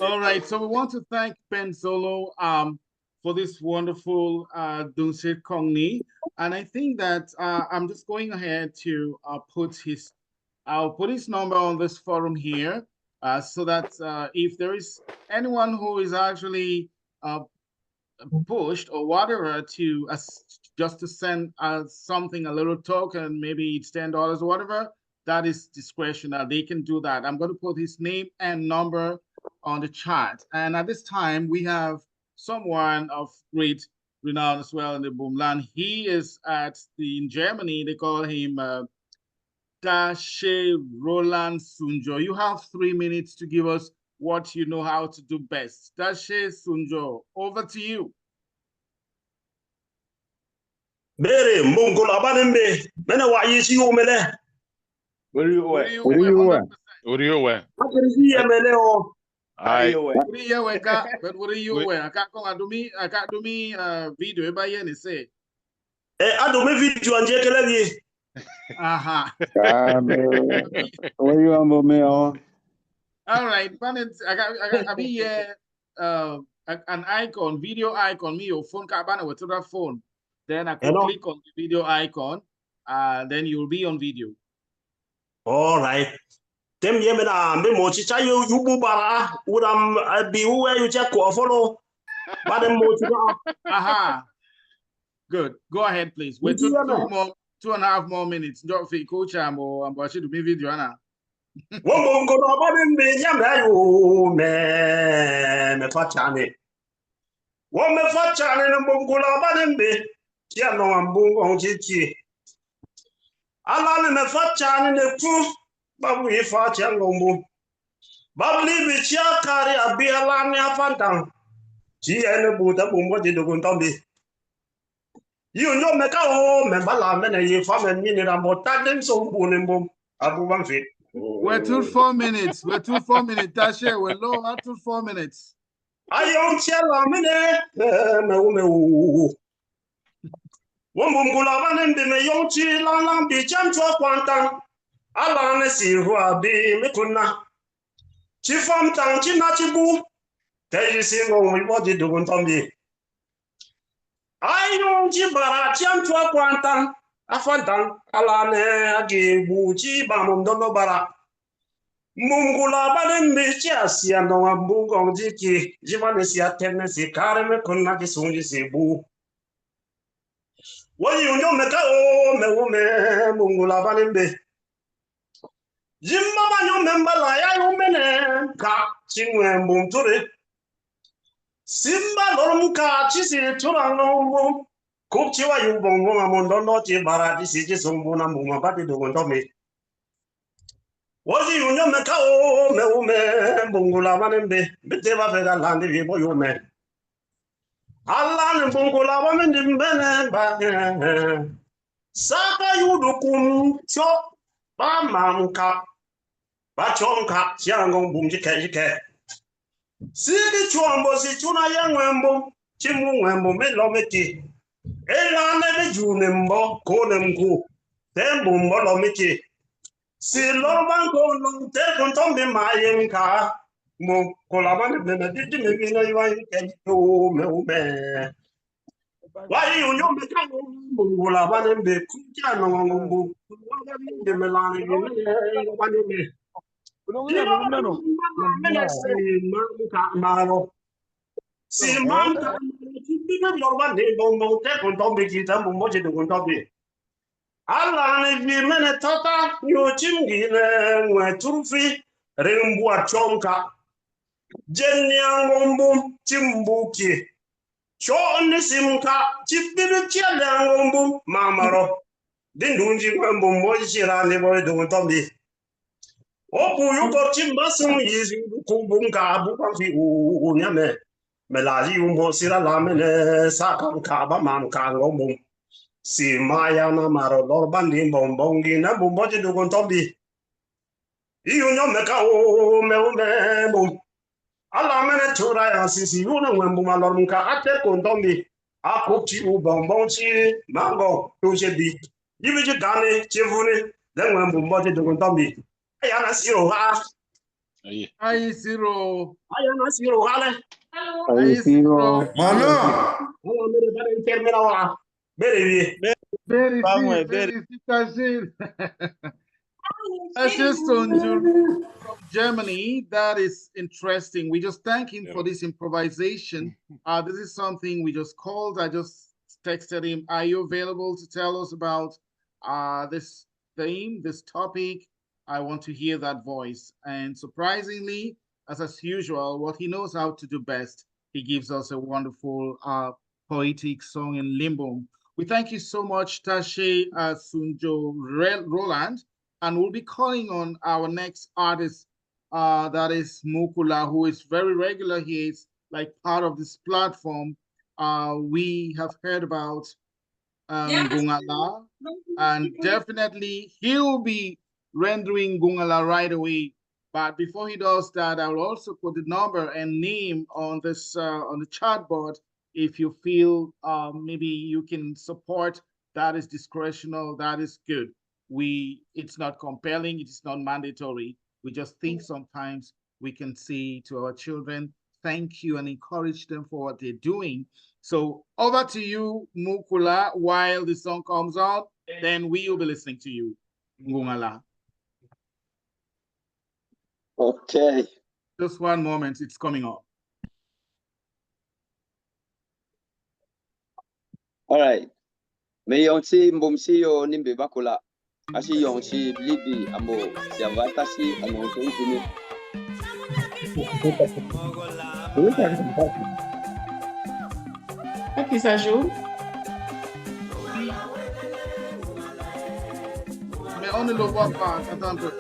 All right, so we want to thank Ben Solo for this wonderful Dunse Kongni, and I think that I'm just going ahead to I'll put his number on this forum here, so that if there is anyone who is actually pushed or whatever to just to send something, a little token, maybe it's $10 or whatever, that is discretional. They can do that. I'm going to put his name and number on the chat. And at this time, we have someone of great renown as well in the Mbumland. He is in Germany. They call him Dashe Roland Sunjo. You have 3 minutes to give us what you know how to do best. Dashe Sunjo, over to you. Bere Mongol Abanembe, Mena Wayishi Omele. Where are you away? Where are you away? Where are you away? What do me video by any say. I do me video and Jekalagi. Aha. Where you humble me on? All right, I be an icon, video icon, me your phone cabana with that phone. Then I could click on the video icon, then you'll be on video. All right. Them Yemena, me mochicha you bubara, would be where you check or follow. But aha. Good. Go ahead, please. Wait 2.5 more minutes. Don't feel coach and watching the video now. One go about him, Yamu, me fatchane. One me fatchane and Bungo about him, Yano and Bungo on Giti. Alan me fatchane in the proof, but we fought young Gombo. Babli with your carry a beer lania fantan. She and a boot up on what did the Guntombi. You know, make a home and Balamena, you farm minute about that, so boom, Abu Banfi. We're 4 minutes. We're 4 minutes. Tasha, we're low at 4 minutes. I don't tell a minute. Wombungula and the young chill, be jump to a quantum. Alana see who are being Mikuna. Chifam tang chinachibu. Kaji singo wiboji dugun tombi. Ayo chibara chiam chua kwantan. Afantan alane agi buchi bamum dono bara. Mungula balimbi chia siando ambugong jiki. Jivane siya tenne si kareme kunna kisungi si bu. Wayi unyo meka o me ume mungula balimbi. Jimma banyo membala ya umene ka chingwe mbumture. Simba lormuka chisi turangombo. Kupchiwa yubongo mamondo nochi barati siji sumbuna muma bati dugondomi. Wazi unyo meka o me ume mbungula manembe. Biteva vega landi vibo yume. Allah mbungula wamendi mbene ba. Saka yudukum chop ba mamka. Ba chonka chiango mbumji kejike. Sigi chuombo si chuna ya ngwembo. Chimu ngwembo me lometi. Ela nebe june mbo kone mku. Tembu mbo lometi. Si lomban kono te kontombi mayenka. Mo kolabane mene didi me vina yuwa yuke me ume. Wai unyo me kano mungu labane mbe kukia no mungu. Wabane mbe melane wabane mbe. Si manta kibina lorba de bongo te kontombe kita mumboje de kontombe. Alla ne vi mene tata yo chimgile ngwe turfi rembu achonka. Jenni angombu chimbuki. Choni simka chibiru chiale angombu mamaro. Dindunji ngombu mboji chirane boy de kontombe. Opu yuko chimbasum yizi kumbunka abu kamfi unyame. Melaji umbo sira lamene sakam kaba mam kangomum. Si maya na maro lorbandi bombongi na bumboji dugon tombi. Iyunyo meka me bum. Ala mene chura ya sisi yuna wembu malormuka ate kontombi. Akupchi ubombonchi mango tujebi. Yibiji gane chivune then wembu mboji dugon tombi. Ayana siro ha. Aye, Zero. Ayana siro hale. Aye, Zero. Mana. Ayana mere termina wa. Very Kazir. Sonju from Germany. That is interesting. We just thank him for this improvisation. This is something we just called. I just texted him. Are you available to tell us about this theme, this topic? I want to hear that voice. And surprisingly, as usual, what he knows how to do best, he gives us a wonderful poetic song in limbo. We thank you so much, Tashe Sunjo Roland, and we'll be calling on our next artist, that is Mukula, who is very regular. He is like part of this platform. We have heard about Gungala, and definitely he'll be rendering Gungala right away. But before he does that, I will also put the number and name on this on the chat board. If you feel maybe you can support, that is discretional, that is good. It's not compelling, it's not mandatory. We just think sometimes we can say to our children, thank you, and encourage them for what they're doing. So over to you, Mukula, while the song comes out, then we will be listening to you, Ngungala. Okay. Just one moment, it's coming up. All right. Me yonsi mbumsi yo nimbe bakula. Ashi yonsi libi ambo siavata si amonso ikini. À qui ça joue? Mais on ne le voit pas, attends un peu.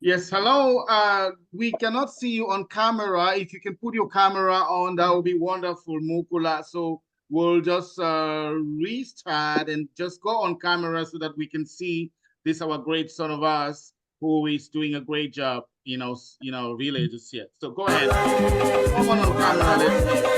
Yes, hello. We cannot see you on camera. If you can put your camera on, that would be wonderful, Mukula. So we'll just restart and just go on camera so that we can see this our great son of ours who is doing a great job, really just here. So go ahead. Come on camera.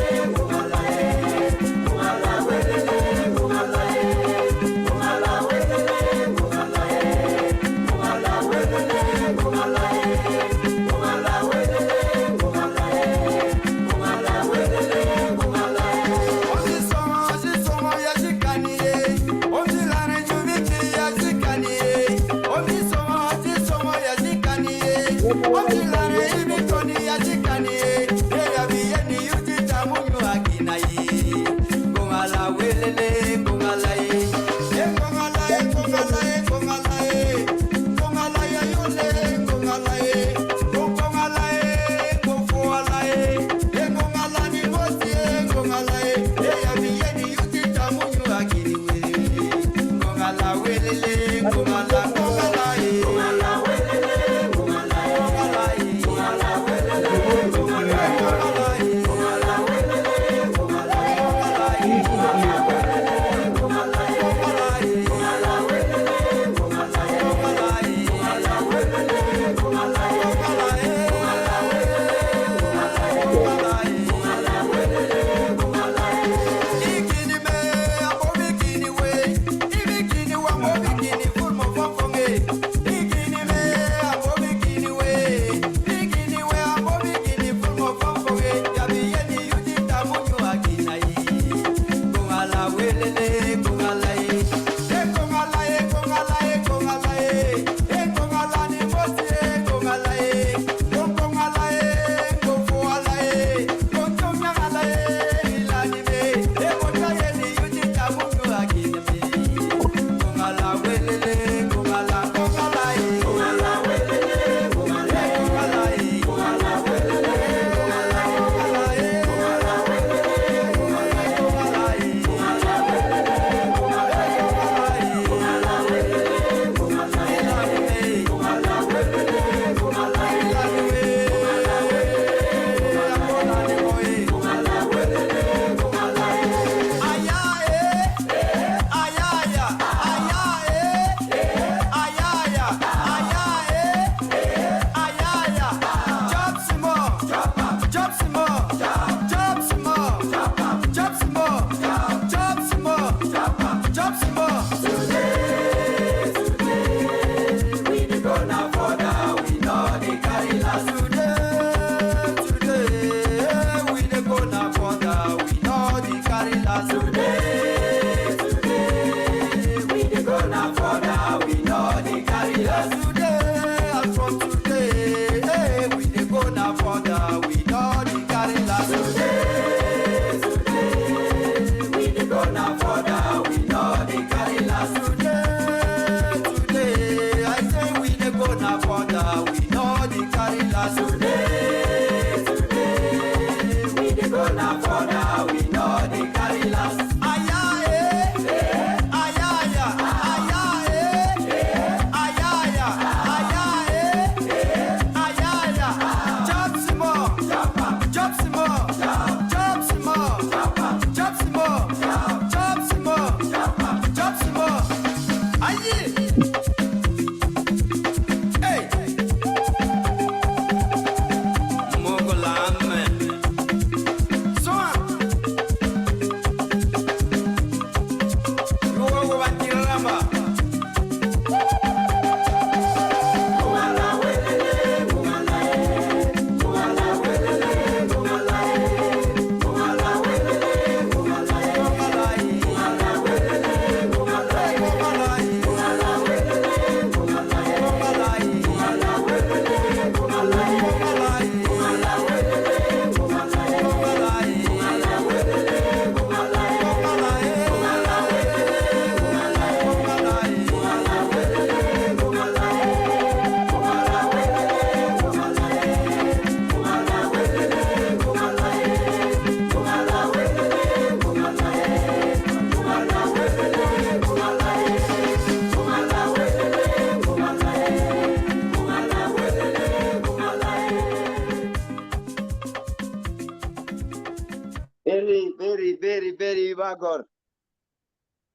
magor.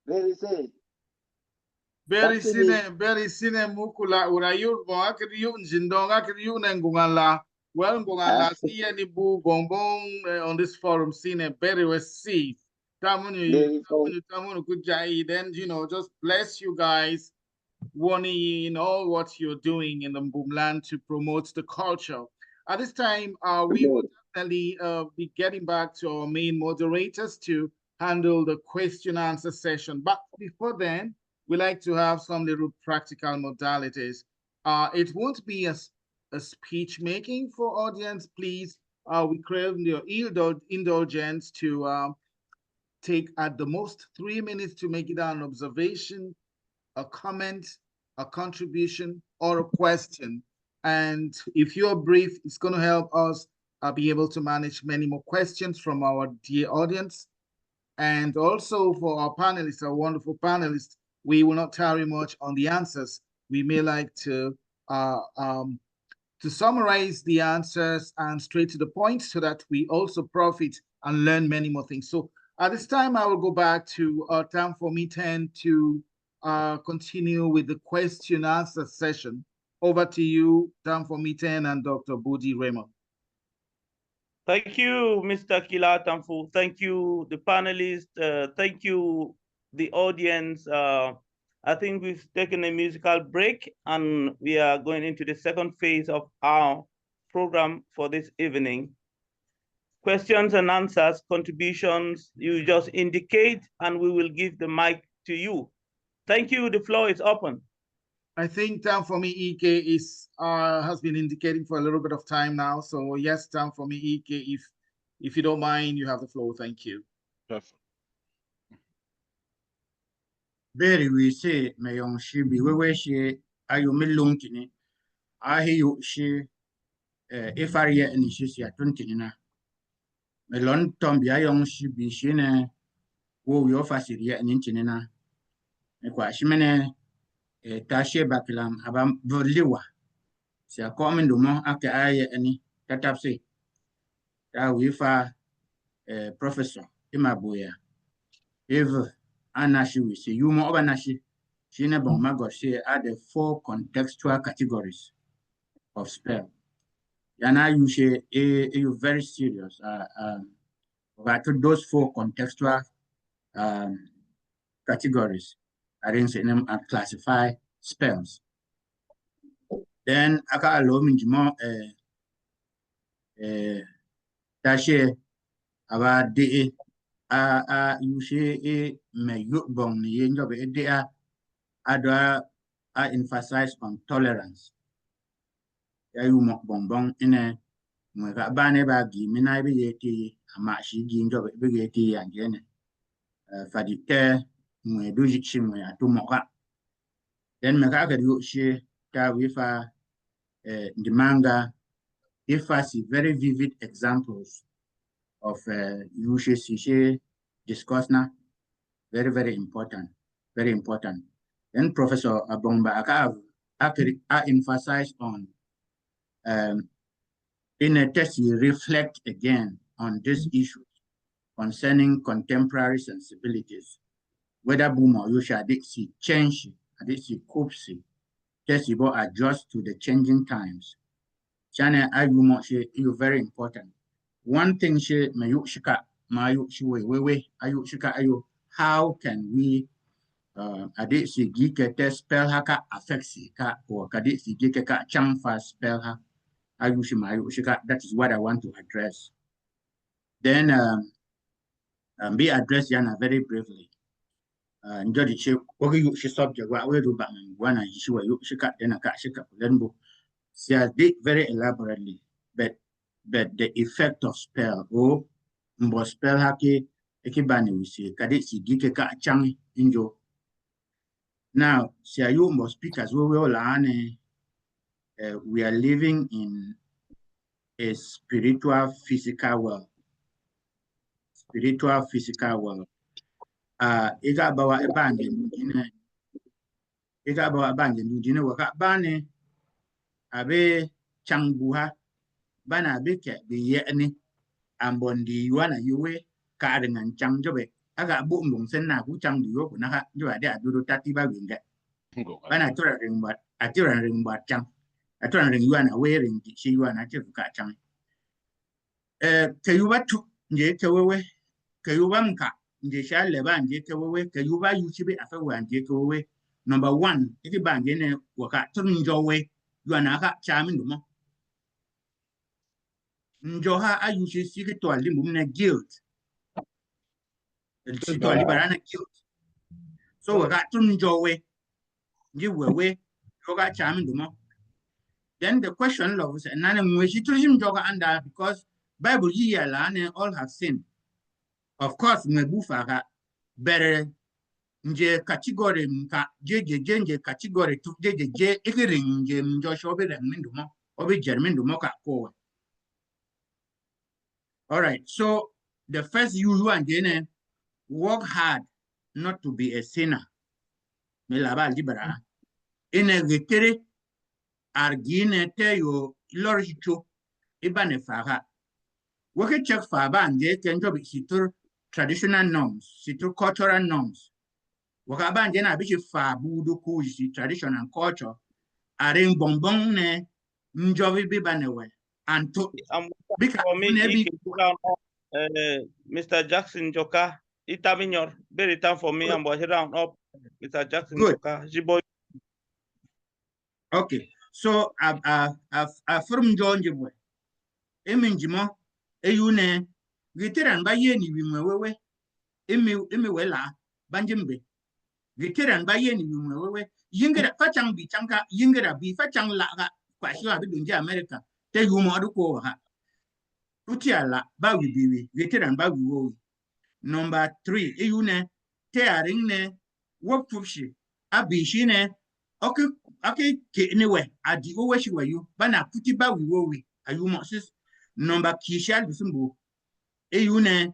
Very say. Very sine mukula urayur mo akriyu njindonga akriyu ngungala. Well, ngungala siya ni bu bongbong on this forum sine very we see. Tamunu kujai. Then just bless you guys, warning in all what you're doing in the Mbumland to promote the culture. At this time, we will definitely be getting back to our main moderators to handle the question answer session. But before then, we like to have some little practical modalities. It won't be a speech making for audience, please. We crave your indulgence to take at the most 3 minutes to make it an observation, a comment, a contribution, or a question. And if you're brief, it's going to help us be able to manage many more questions from our dear audience. And also for our panelists, our wonderful panelists, we will not tarry much on the answers. We may like to summarize the answers and straight to the point so that we also profit and learn many more things. So at this time, I will go back to time for me 10 to continue with the question answer session. Over to you, time for me 10 and Dr. Budi Raymond. Thank you, Mr. Kilatamfu. Thank you, the panelists. Thank you, the audience. I think we've taken a musical break and we are going into the second phase of our program for this evening. Questions and answers, contributions, you just indicate and we will give the mic to you. Thank you. The floor is open. I think time for me, EK, has been indicating for a little bit of time now. So yes, time for me, EK, if you don't mind, you have the floor. Thank you. Perfect. Very we say may on she be we she ayo me lungtini. I hear you she if I hear any she see a 20 na. Me lon tombi ayo she be she ne wo we offer she and inchina. Me kwa she mene tashe bakilam abam voliwa. Si a comment do mo ake aye any tatapse. Ta we fa professor imabuya. If Anashi we say you more Obanashi, she never mago say are the 4 contextual categories of spell. Yana you say you very serious. But those 4 contextual categories are in them and classify spells. Then aka allow me more tashe about the you say me you bong ni njob e I emphasize on tolerance. Ya you mok bong ine mo ga bane ba gi mina be yeti ama shi gi njob be yeti yanjene fadite mo do jichi mo atu moka. Then me ga you she ta we fa the manga if I see very vivid examples of UCC discuss now, very important, very important. Then Professor Abongba I emphasize on in a test you reflect again on these issues concerning contemporary sensibilities, whether boom or Yusha did see change, did see cope see, test you adjust to the changing times. China you very important. One thing she mayu shika mayu shiwe we ayu shika ayu how can we adiksi gike te spell haka affects ka or kadiksi gike ka chamfa spell ha ayu shimayu shika. That is what I want to address. Then be addressed yana very briefly. Njodi she ogi yu she subject wa we do bang wana yishiwa yu shika then aka shika lenbo. She did very elaborately, but the effect of spell or mbo spell haki ekibani we see kadiksi gike ka chang injo. Now, you must speak as we will learn. We are living in a spiritual physical world. Spiritual physical world. Ika bawa ebange ndine. Ika bawa ebange ndine waka bane abe changbuha bana abe ke biye ni ambondi yuana yuwe ka dengan changjobe aga bu ngum sen na ku chang du ko na ha jo ade adodo tati ba winga bana tora ring ba chang atora ring yuan awe ring di shi yuan ate ka chang ke yuba tu nje ke wewe ke yuba mka nje sha le ba nje ke wewe ke yuba yu chi be afa wa nje ke wewe number 1 iti ba nje ne waka tun njo we yuan aka cha min dumo njo ha ayu shi si ke to ali mum na guilt si to ali barana guilt so waka tun njo we nje wewe yoga cha min dumo. Then the question of nana mweshi tulim joga anda because Bible here and all have sinned. Of course, mebufa ga better nje category mka je category to je ikiring nje mjo shobe mindumo obi jermindu moka ko. All right, so the first you and Jane work hard not to be a sinner. Melaba libera in a victory argine te yo loricho ibane faga. Work check for banje can job situr traditional norms, situr cultural norms. Work banje na bichi fa budu ku tradition and culture. Are in bonbon ne njovi bibane we. And to for me, Mr. Jackson Joka, itaminyor very time for me and round up Mr. Jackson Joka. Okay, so I've from John Jibwe. Eminjimo, eyune, gitiran ba yeni wewe, emi wela, banjimbe. Gitiran ba yeni wewe, yingera fachang bi chanka, yingera bi fachang laga, kwa shiwa bidunja America, te yumo aduko ha. Utiala, ba wibiwi, gitiran ba wiwowi. Number 3, eyune, te aringne, wopfushi, abishine, okay, anyway, adi owe shi wayu, bana puti ba wiwowi, ayu moses. Number kishal bisumbu eyune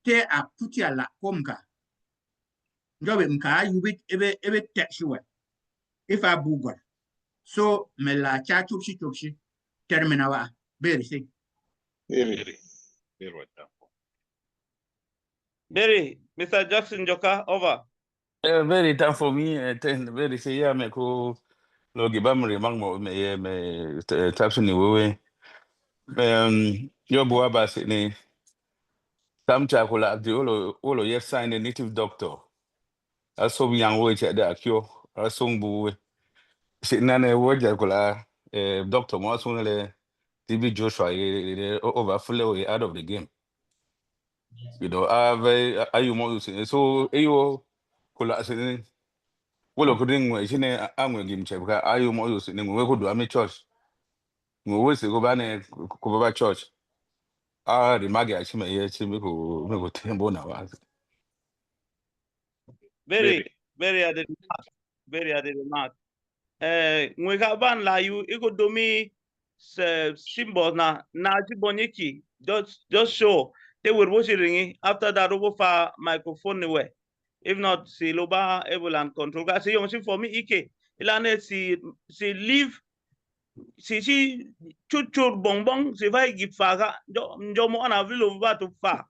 te a puti ala komka njobe mka yubit ebe tekshiwe if a bugol so me la cha chupshi termina wa beri si Berry, Mr. Jackson Joka, over. Very time for me. Very say yeah me ko logi bamri mangmo me tapsi ni wewe. Yo buwa basi ni tamcha kula di olo yes sign a native doctor. Aso yang we che da kyo aso buwe. Si nane woja kula doctor mo aso le TB Joshua over flow out of the game. You know, ayu mo using so ayo kula asini wolo kuding we chine amwe gimche ka ayu mo using we ko do ami church. We se go bane ko ba church. The magi achime ye chime ko tembo na wa. Very at the mark. Very at the mark. Mweka ban la you iko domi symbol na jibonyeki just show they were watching after that over for microphone anyway. If not, si loba able and control. See you for me ike ilane si leave si chuchur bonbon si vai gifaga njo mo ana vilo ba to fa.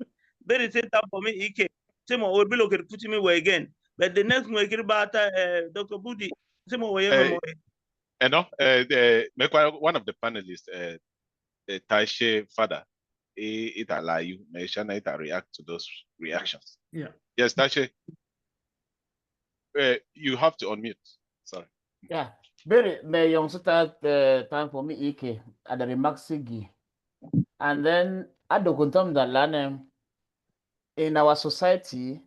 Very set up for me ike. Semo will be looking put me away again. But the next week about Dr. Budi, semo way you know, one of the panelists, Taishe Father, it allow you, Shana, it react to those reactions. Yeah. Yes, Taishe, you have to unmute. Sorry. Yeah. Very, may you start time for me, Ike, at the remarks, Sigi. And then, at the content that learn in our society,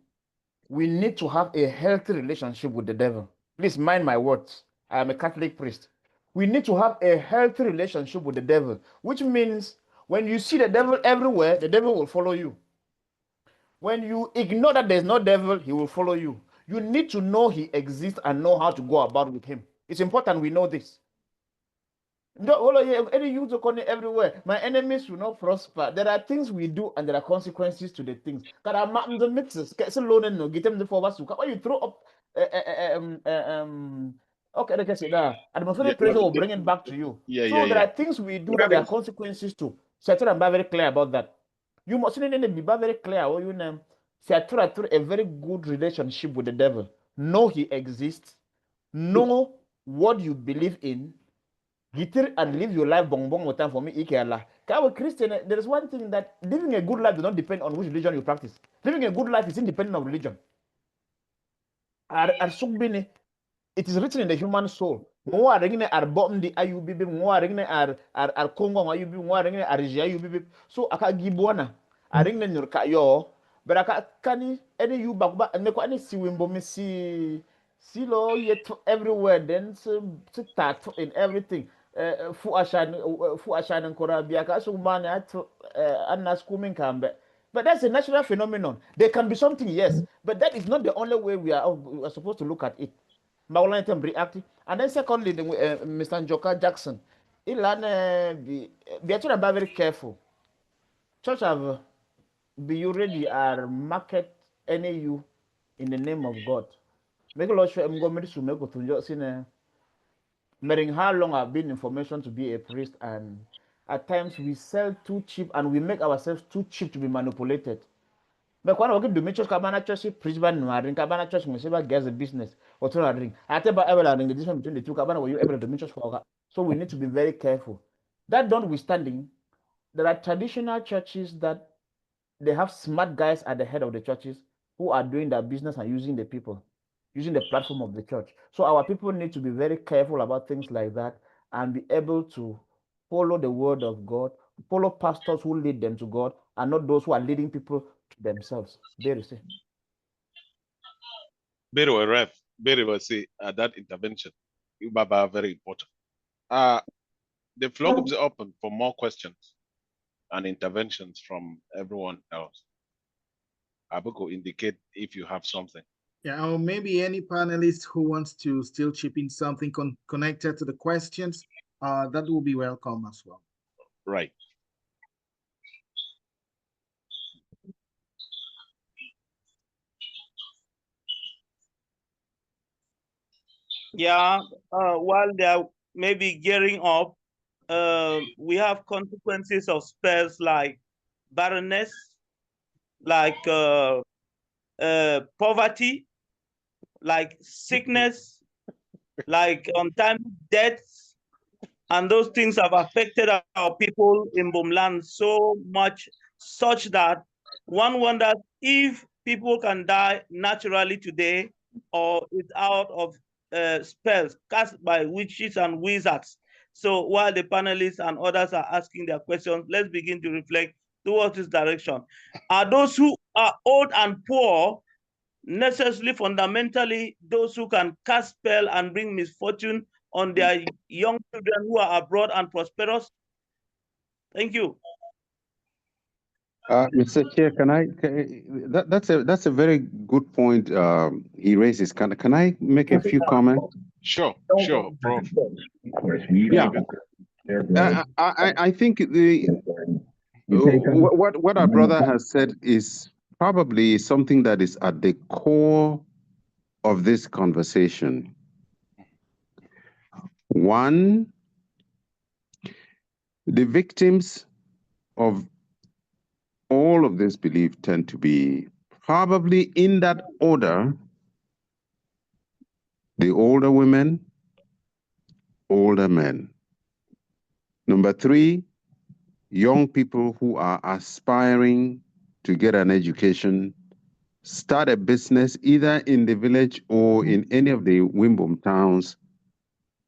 we need to have a healthy relationship with the devil. Please mind my words. I am a Catholic priest. We need to have a healthy relationship with the devil, which means when you see the devil everywhere, the devil will follow you. When you ignore that there's no devil, he will follow you. You need to know he exists and know how to go about with him. It's important we know this. Any youth everywhere, my enemies will not prosper. There are things we do and there are consequences to the things. Why you throw up okay, like I said, atmospheric pressure will bring it back to you. There are things we do that there are consequences to. So I'm very clear about that. You must be very clear. See, I a very good relationship with the devil. Know he exists. Know what you believe in. Get it and live your life bong bong time for me. Kawa Christian, there is one thing that living a good life does not depend on which religion you practice. Living a good life is independent of religion. It is written in the human soul. Mwa regne ar bom di ayubibi, mwa regne ar kongo ayubibi, mwa regne ar ayubibi. So aka gibwana, regne nyurka yo, but aka kani any you bakuba and neko any si wimbo me si lo yet everywhere then so start in everything. Fu ashan and korabia ka so man at anas kumin kambe. But that's a natural phenomenon. There can be something, yes, but that is not the only way we are supposed to look at it. And then secondly, Mr. Njoka Jackson, be very careful. Church have be you ready or market any you in the name of God. Make a lot sure I'm going to make to meaning how long I've been in formation to be a priest, and at times we sell too cheap and we make ourselves too cheap to be manipulated. But when I work in church, Kabana church, preach ban ring, Kabana church, Messiah gets a business, or to a ring. I tell about ever ring the difference between the two Kabana, where you ever the church for. So we need to be very careful. That notwithstanding, there are traditional churches that they have smart guys at the head of the churches who are doing their business and using the people, using the platform of the church. So our people need to be very careful about things like that and be able to follow the word of God, follow pastors who lead them to God, and not those who are leading people to themselves. Very say. Very well, Ref. Very well say that intervention. Baba, very important. The floor is open for more questions and interventions from everyone else. Abuko, indicate if you have something. Yeah, or maybe any panelist who wants to still chip in something connected to the questions, that will be welcome as well. Right. Yeah, while they're maybe gearing up, we have consequences of spells like barrenness, like poverty, like sickness, like untimely deaths, and those things have affected our people in Mbumland so much, such that one wonders if people can die naturally today or without of spells cast by witches and wizards. So while the panelists and others are asking their questions, let's begin to reflect towards this direction. Are those who are old and poor necessarily fundamentally those who can cast spell and bring misfortune on their young children who are abroad and prosperous? Thank you. Mr. Chair, that's a very good point he raises. Can I make a few comments? Sure, Prof. Yeah, I think what our brother has said is probably something that is at the core of this conversation. One, the victims of all of this belief tend to be probably in that order: the older women, older men. Number three, young people who are aspiring to get an education, start a business either in the village or in any of the Wimbom towns.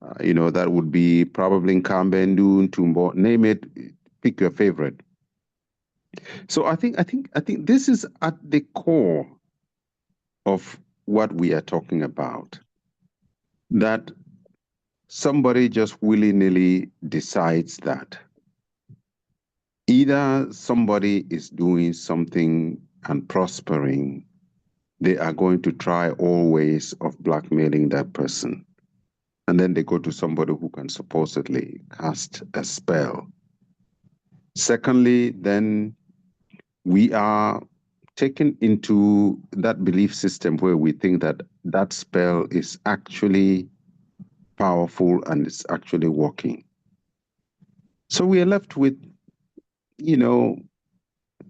That would be probably in Kambendu, Tumbo, name it, pick your favorite. So I think this is at the core of what we are talking about. That somebody just willy-nilly decides that either somebody is doing something and prospering, they are going to try all ways of blackmailing that person. And then they go to somebody who can supposedly cast a spell. Secondly, then we are taken into that belief system where we think that that spell is actually powerful and it's actually working. So we are left with,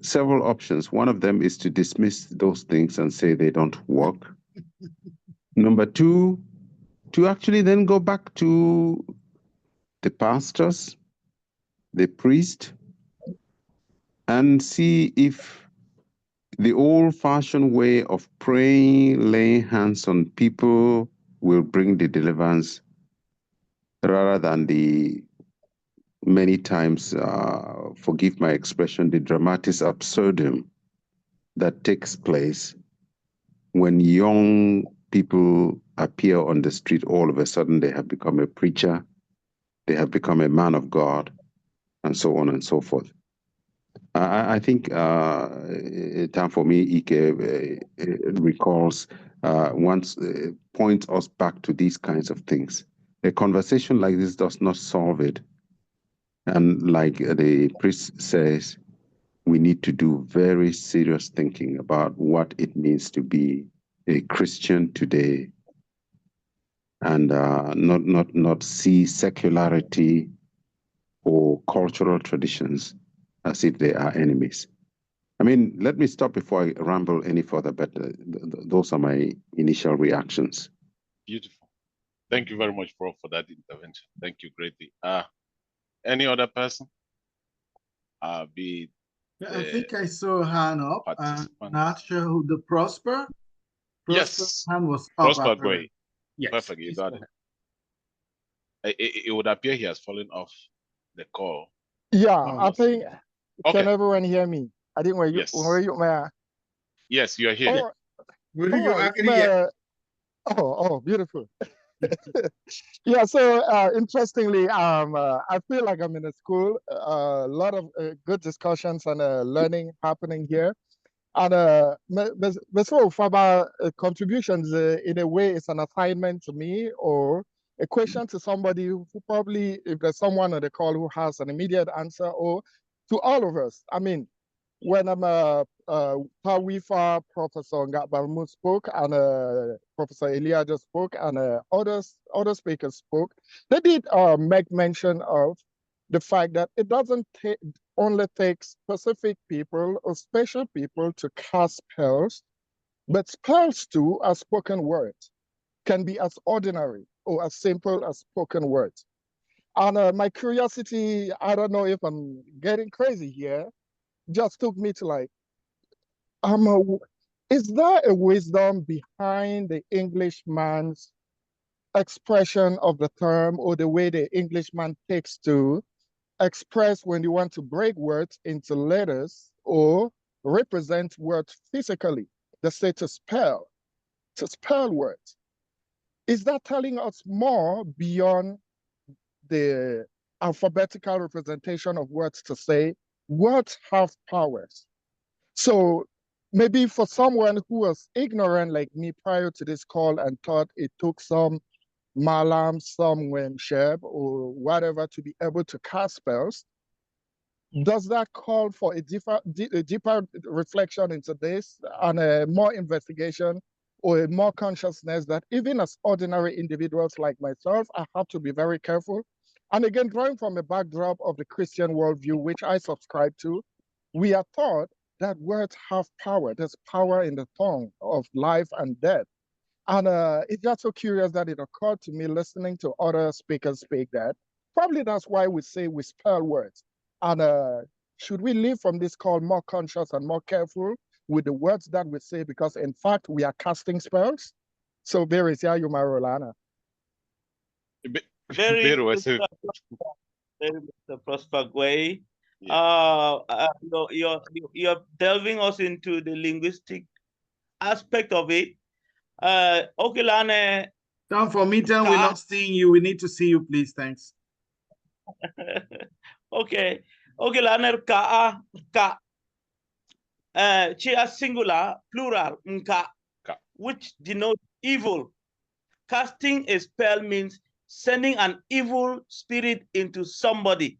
several options. One of them is to dismiss those things and say they don't work. Number two, to actually then go back to the pastors, the priest, and see if the old-fashioned way of praying, laying hands on people will bring the deliverance rather than the many times, forgive my expression, the dramatis absurdum that takes place when young people appear on the street. All of a sudden they have become a preacher, they have become a man of God, and so on and so forth. I think time for me, Ike recalls, points us back to these kinds of things. A conversation like this does not solve it. And like the priest says, we need to do very serious thinking about what it means to be a Christian today, and not see secularity or cultural traditions as if they are enemies. I mean, let me stop before I ramble any further, but those are my initial reactions. Beautiful. Thank you very much, Prof, for that intervention. Thank you greatly. Any other person? I think I saw a hand up. Not sure who the Prosper. Yes. Hand was up. Prosper Gray. Yes. Perfect. You got it. It would appear he has fallen off the call. Yeah, I think. Okay. Can everyone hear me? I think where you Yes. man. Yes, you are here. All right, man. Oh, beautiful. Yeah, so interestingly, I feel like I'm in a school. A lot of good discussions and learning happening here. And so for my contributions, in a way, it's an assignment to me or a question to somebody who probably, if there's someone on the call who has an immediate answer, or to all of us. I mean, when I'm Tawifa, Professor Ngatbarmu spoke, and Professor Elia just spoke, and other speakers spoke, they did make mention of the fact that it doesn't only take specific people or special people to cast spells, but spells too are spoken words, can be as ordinary or as simple as spoken words. And my curiosity, I don't know if I'm getting crazy here, just took me to like, is there a wisdom behind the Englishman's expression of the term, or the way the Englishman takes to express when you want to break words into letters or represent words physically? They say to spell words. Is that telling us more beyond the alphabetical representation of words to say words have powers? So maybe for someone who was ignorant like me prior to this call and thought it took some Malam, some Wensheb or whatever to be able to cast spells, does that call for a deeper reflection into this and a more investigation or a more consciousness that even as ordinary individuals like myself, I have to be very careful? And again, drawing from a backdrop of the Christian worldview, which I subscribe to, we are taught that words have power. There's power in the tongue of life and death. And it's just so curious that it occurred to me listening to other speakers speak that probably that's why we say we spell words. And should we live from this call more conscious and more careful with the words that we say, because in fact we are casting spells? So there is you, Marolana. Very Mr. Prosper Guay. You're delving us into the linguistic aspect of it. Okay, Lane. Come for meeting, we're not seeing you. We need to see you, please. Thanks. Okay, Lane, ka. Chia singular, plural, nka, which denotes evil. Casting a spell means sending an evil spirit into somebody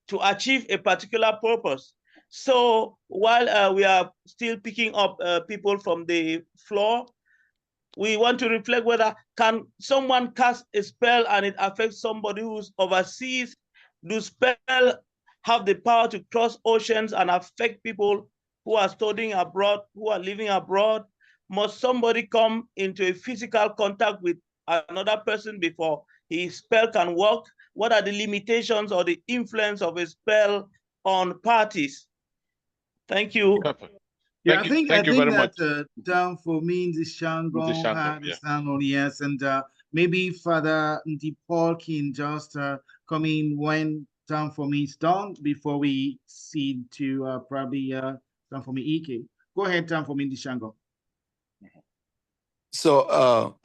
to achieve a particular purpose. So while we are still picking up people from the floor, we want to reflect whether can someone cast a spell and it affects somebody who's overseas? Do spell have the power to cross oceans and affect people who are studying abroad, who are living abroad? Must somebody come into a physical contact with another person before his spell can work? What are the limitations or the influence of a spell on parties? Thank you. Yeah, I think very that much. down for me, the Shango had yeah. a stand on, yes, and maybe Father Ndi Paul can just come in when down for me is done before we see to probably down for me Ike. Go ahead, down for me, the Shango. So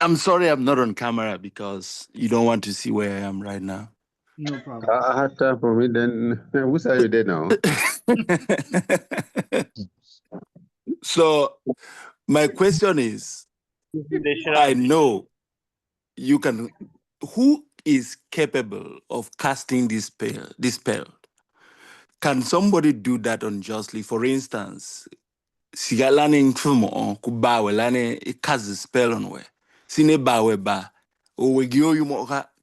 I'm sorry I'm not on camera because you don't want to see where I am right now. No problem. I had time for me then. Who's are you there now? So my question is, I know you can, who is capable of casting this spell? Can somebody do that unjustly? For instance, sigalane ntumo kubawe lane cast the spell on we. Sine bawe ba.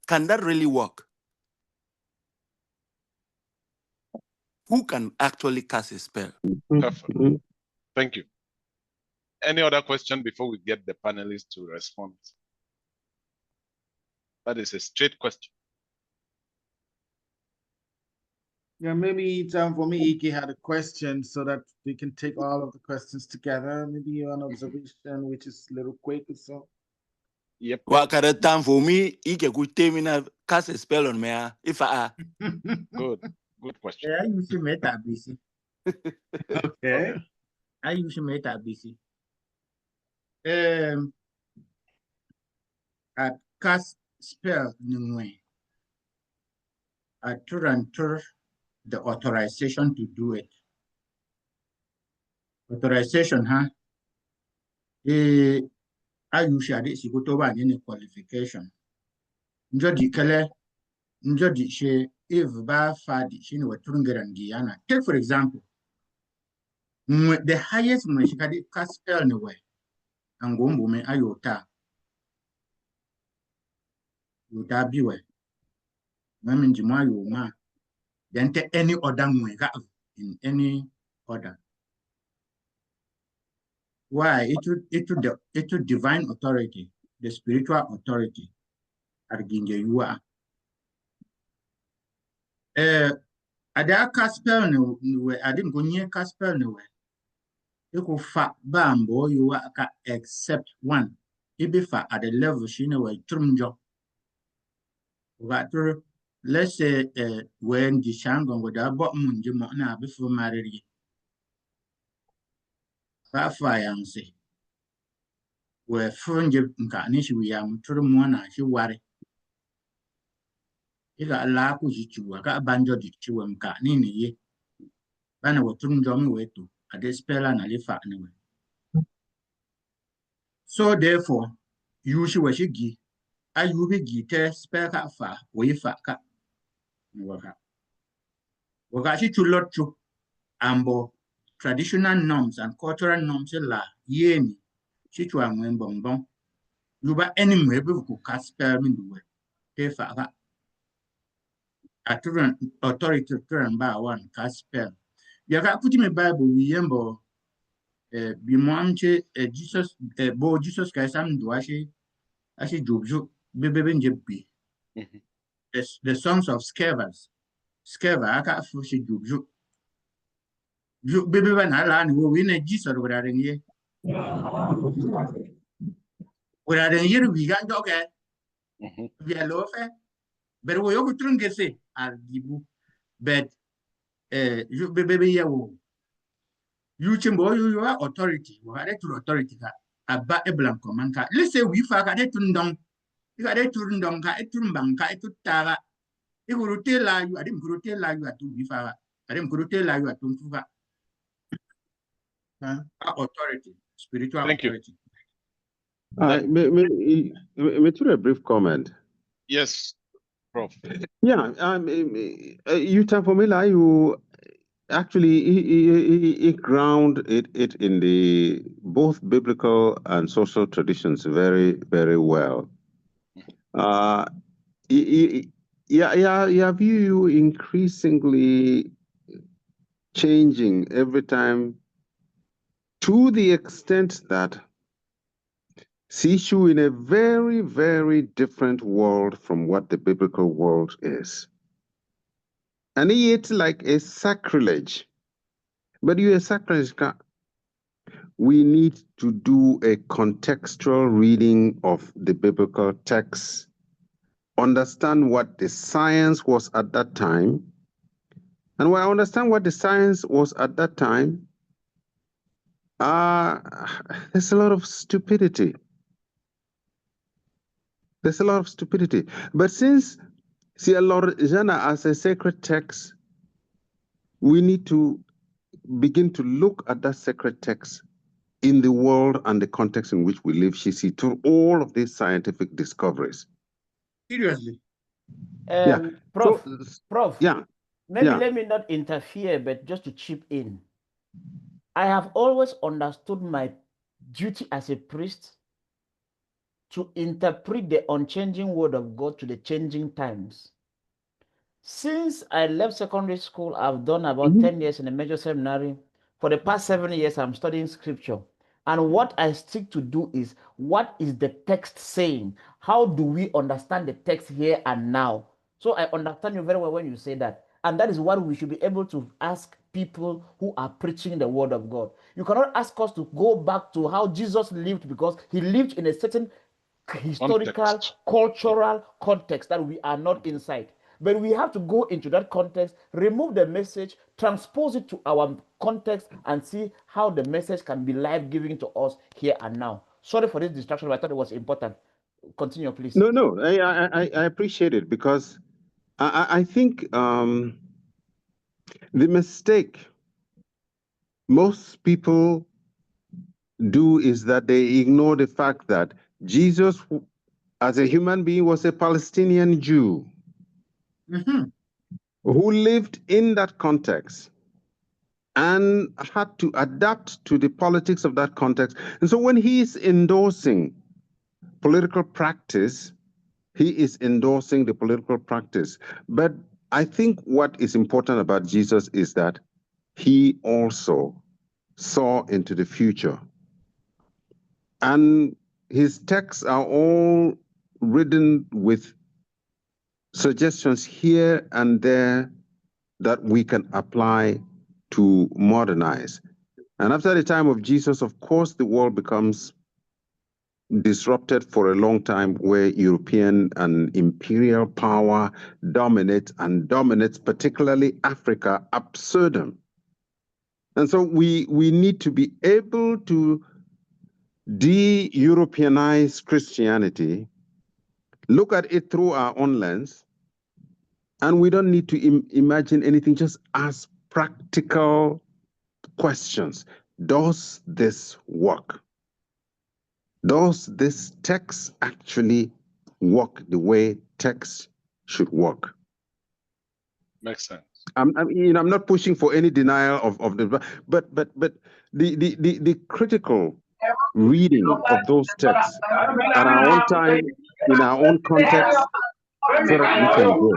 Can that really work? Who can actually cast a spell? Perfect. Thank you. Any other question before we get the panelists to respond? That is a straight question. Yeah, maybe time for me, Ike had a question so that we can take all of the questions together. Maybe an observation, which is a little quick or so. Yep. What kind of time for me? Ike could tell me now cast a spell on me if I Good question. I usually make that busy. Okay. I usually make that busy. At cast spell nungwe. At turn the authorization to do it. Authorization, huh? I usually see go to any qualification. Njodi kele, njodi she if ba fadi she no turungerangiana. Take for example, the highest mweshikadi cast spell no way. Angombo me ayota. Yota biwe. Mami jima yoma. Then take any other mwega in any order. Why? It to divine authority, the spiritual authority. Arginge yuwa. Ada caspel no way. I didn't go near caspel no way. You could fat bambo you are except one. It be fat at the level she know a trumjo. But let's say when the shangon with a bottom jimona before marriage. That fiancé. Where Fungi Nkarnish we am Turmona, she worry. You got a lack with you, I got a banjo di chiwam carnini ye. Banner will turn John way to a dispel and a leaf anyway. So therefore, you should wish ye. I you be gite spell cat far, way fat cat. Wagashi to lot to ambo traditional norms and cultural norms la yeni. She to am when bonbon. You buy any way who cast spell me the way. Pay for that. A turn authority to turn by one cast spell. You got put in my Bible, we remember Bimwamche Jesus, Bo Jesus Christ, and do actually Jubju, Baby, the songs of Scavers. Scaver, I can't push it Jubju. Baby, when I learn, we win a Jesus without a year. Without a year, we got okay. We are low fair. But we over to get say, I'll give you. But you baby, you chimbo, you are authority, you are to authority. About a blank command. Let's say we fuck at it to you got it to Donka, it to Banka, it to Tara. It would tell you, I didn't go tell you at two before. I didn't go tell you at Tunfuga. Authority, spiritual authority. Me through a brief comment. Yes, Prof. Yeah, you Tamfomila, you actually he ground it in the both biblical and social traditions very, very well. your view increasingly changing every time, to the extent that sees you in a very, very different world from what the biblical world is. And it's like a sacrilege. But you a sacrilege. We need to do a contextual reading of the biblical text, understand what the science was at that time. And when I understand what the science was at that time, there's a lot of stupidity. There's a lot of stupidity. But since Lorjana as a sacred text, we need to begin to look at that sacred text in the world and the context in which we live, Shisi, through all of these scientific discoveries. Seriously. Prof, So, Prof, yeah, maybe yeah. let me not interfere, but just to chip in. I have always understood my duty as a priest to interpret the unchanging word of God to the changing times. Since I left secondary school, I've done about 10 years in a major seminary. For the past 7 years, I'm studying scripture. And what I stick to do is, what is the text saying? How do we understand the text here and now? So I understand you very well when you say that. And that is what we should be able to ask people who are preaching the word of God. You cannot ask us to go back to how Jesus lived, because he lived in a certain historical, cultural context that we are not inside. But we have to go into that context, remove the message, transpose it to our context, and see how the message can be life-giving to us here and now. Sorry for this distraction, but I thought it was important. Continue, please. No, I appreciate it, because I think the mistake most people do is that they ignore the fact that Jesus, as a human being, was a Palestinian Jew who lived in that context and had to adapt to the politics of that context. And so when he is endorsing political practice, he is endorsing the political practice. But I think what is important about Jesus is that he also saw into the future. And his texts are all ridden with suggestions here and there that we can apply to modernize. And after the time of Jesus, of course, the world becomes disrupted for a long time, where European and imperial power dominates, and dominates particularly Africa absurdum. And so we need to be able to de-Europeanize Christianity, look at it through our own lens, and we don't need to imagine anything, just ask practical questions. Does this work? Does this text actually work the way text should work? Makes sense. I'm not pushing for any denial of the, but the critical reading of those texts at our own time, in our own context, so that we can grow.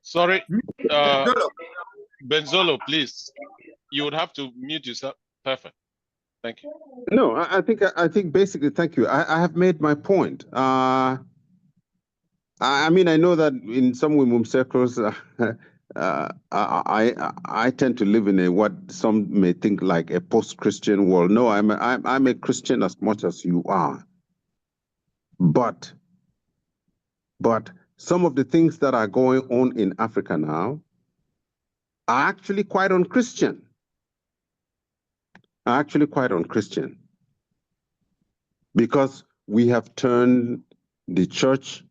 Sorry, Benzolo, please. You would have to mute yourself. Perfect. Thank you. No, I think basically, thank you. I have made my point. I mean, I know that in some women circles, I tend to live in a what some may think like a post-Christian world. No, I'm a Christian as much as you are. But some of the things that are going on in Africa now are actually quite unchristian. Because we have turned the church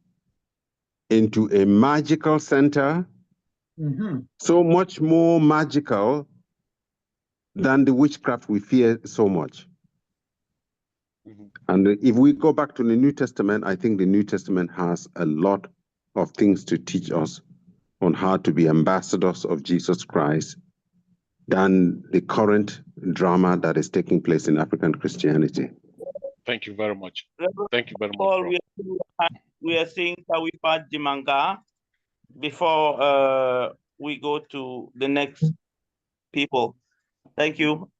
into a magical center, so much more magical than the witchcraft we fear so much. And if we go back to the New Testament, I think the New Testament has a lot of things to teach us on how to be ambassadors of Jesus Christ than the current drama that is taking place in African Christianity. Thank you very much. Reverend Thank you very much, Paul, bro. we are seeing Tawifa Dimanga before we go to the next people. Thank you.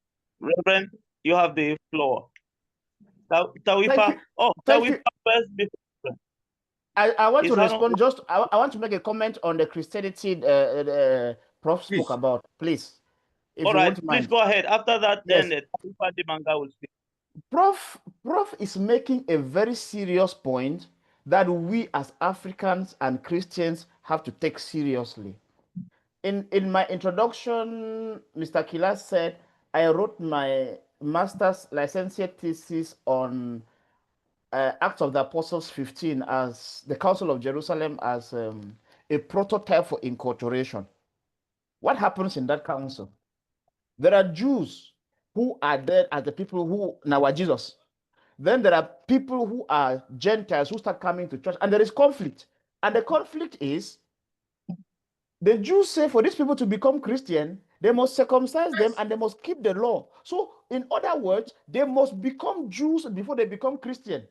Reverend, you have the floor. Tawifa, Tawifa first. I want Is to that respond. I want to make a comment on the Christianity Prof spoke about, please. If all you right, won't please mind. go ahead. After that, Yes. then Tawifa Dimanga will speak. Prof is making a very serious point that we as Africans and Christians have to take seriously. In my introduction, Mr. Kila said I wrote my master's licentiate thesis on Acts of the Apostles 15 as the Council of Jerusalem as a prototype for incorporation. What happens in that council? There are Jews who are there as the people who now are Jesus. Then there are people who are Gentiles who start coming to church, and there is conflict. And the conflict is the Jews say for these people to become Christian, they must circumcise them and they must keep the law. So, in other words, they must become Jews before they become Christian.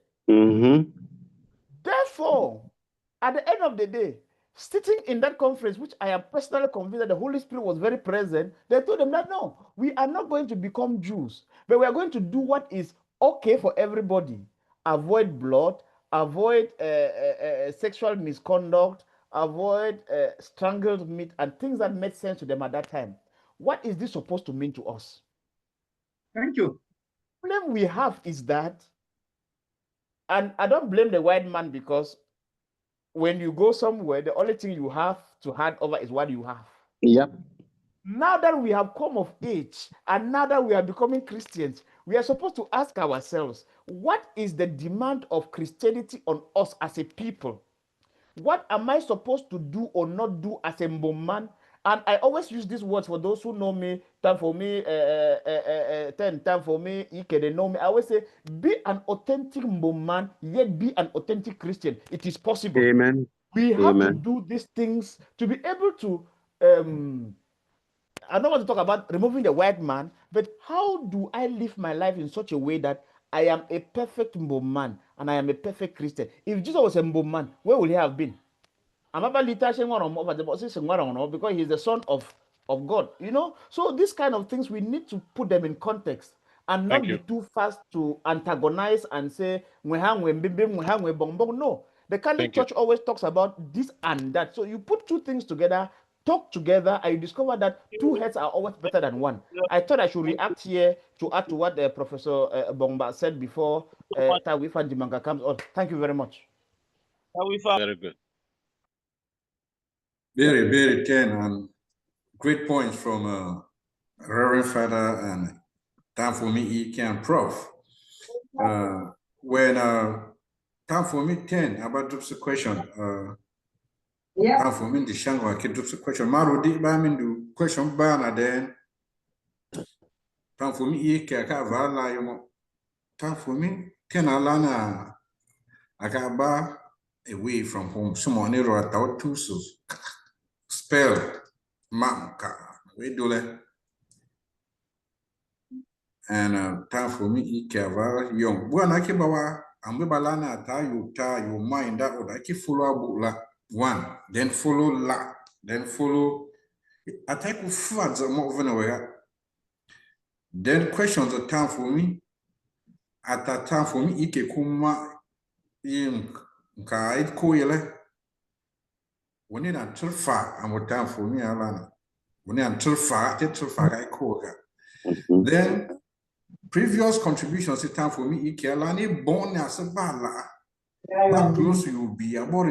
Therefore, at the end of the day, sitting in that conference, which I am personally convinced that the Holy Spirit was very present, they told them that no, we are not going to become Jews, but we are going to do what is okay for everybody. Avoid blood, avoid sexual misconduct, avoid strangled meat, and things that made sense to them at that time. What is this supposed to mean to us? Thank you. The problem we have is that, and I don't blame the white man, because when you go somewhere, the only thing you have to hand over is what you have. Yep. Now that we have come of age and now that we are becoming Christians, we are supposed to ask ourselves, what is the demand of Christianity on us as a people? What am I supposed to do or not do as a Mbumland? And I always use these words for those who know me, time for me, time for me, they know me. I always say, be an authentic Mbumland, yet be an authentic Christian. It is possible. Amen. We have to Amen. do these things to be able to, I don't want to talk about removing the white man, but how do I live my life in such a way that I am a perfect Mbumland and I am a perfect Christian? If Jesus was a Mbumland, where would he have been? Because he's the son of God, you know. So these kind of things, we need to put them in context and not be too fast to antagonize and say no. The Catholic Church always talks about this and that. So you put two things together, talk together, and you discover that two heads are always better than one. I thought I should react here to add to what Professor Bongba said before Tawifa Dimanga comes on. Thank you very much. Very good. Very, very ten and great points from Reverend Father and time for me, EK and Prof. When time for me 10 about the question, time for me the Shangwa kid the question. Maru di ba min do question bana then. Time for me EK ka vala yomo. Time for me can alana akaba away from home. Someone nero atau tusus spell manka we do le. And time for me ikava young bwana kibawa ambe balana ta you mind that would I follow abula one then follow la then follow attack with floods more over then questions of time for me at that time for me ike kuma in kai ko yele when in a turfa and what time for me alana when in turfa kai ko then previous contributions in time for me, Ikelani born as a bala. How close you will be about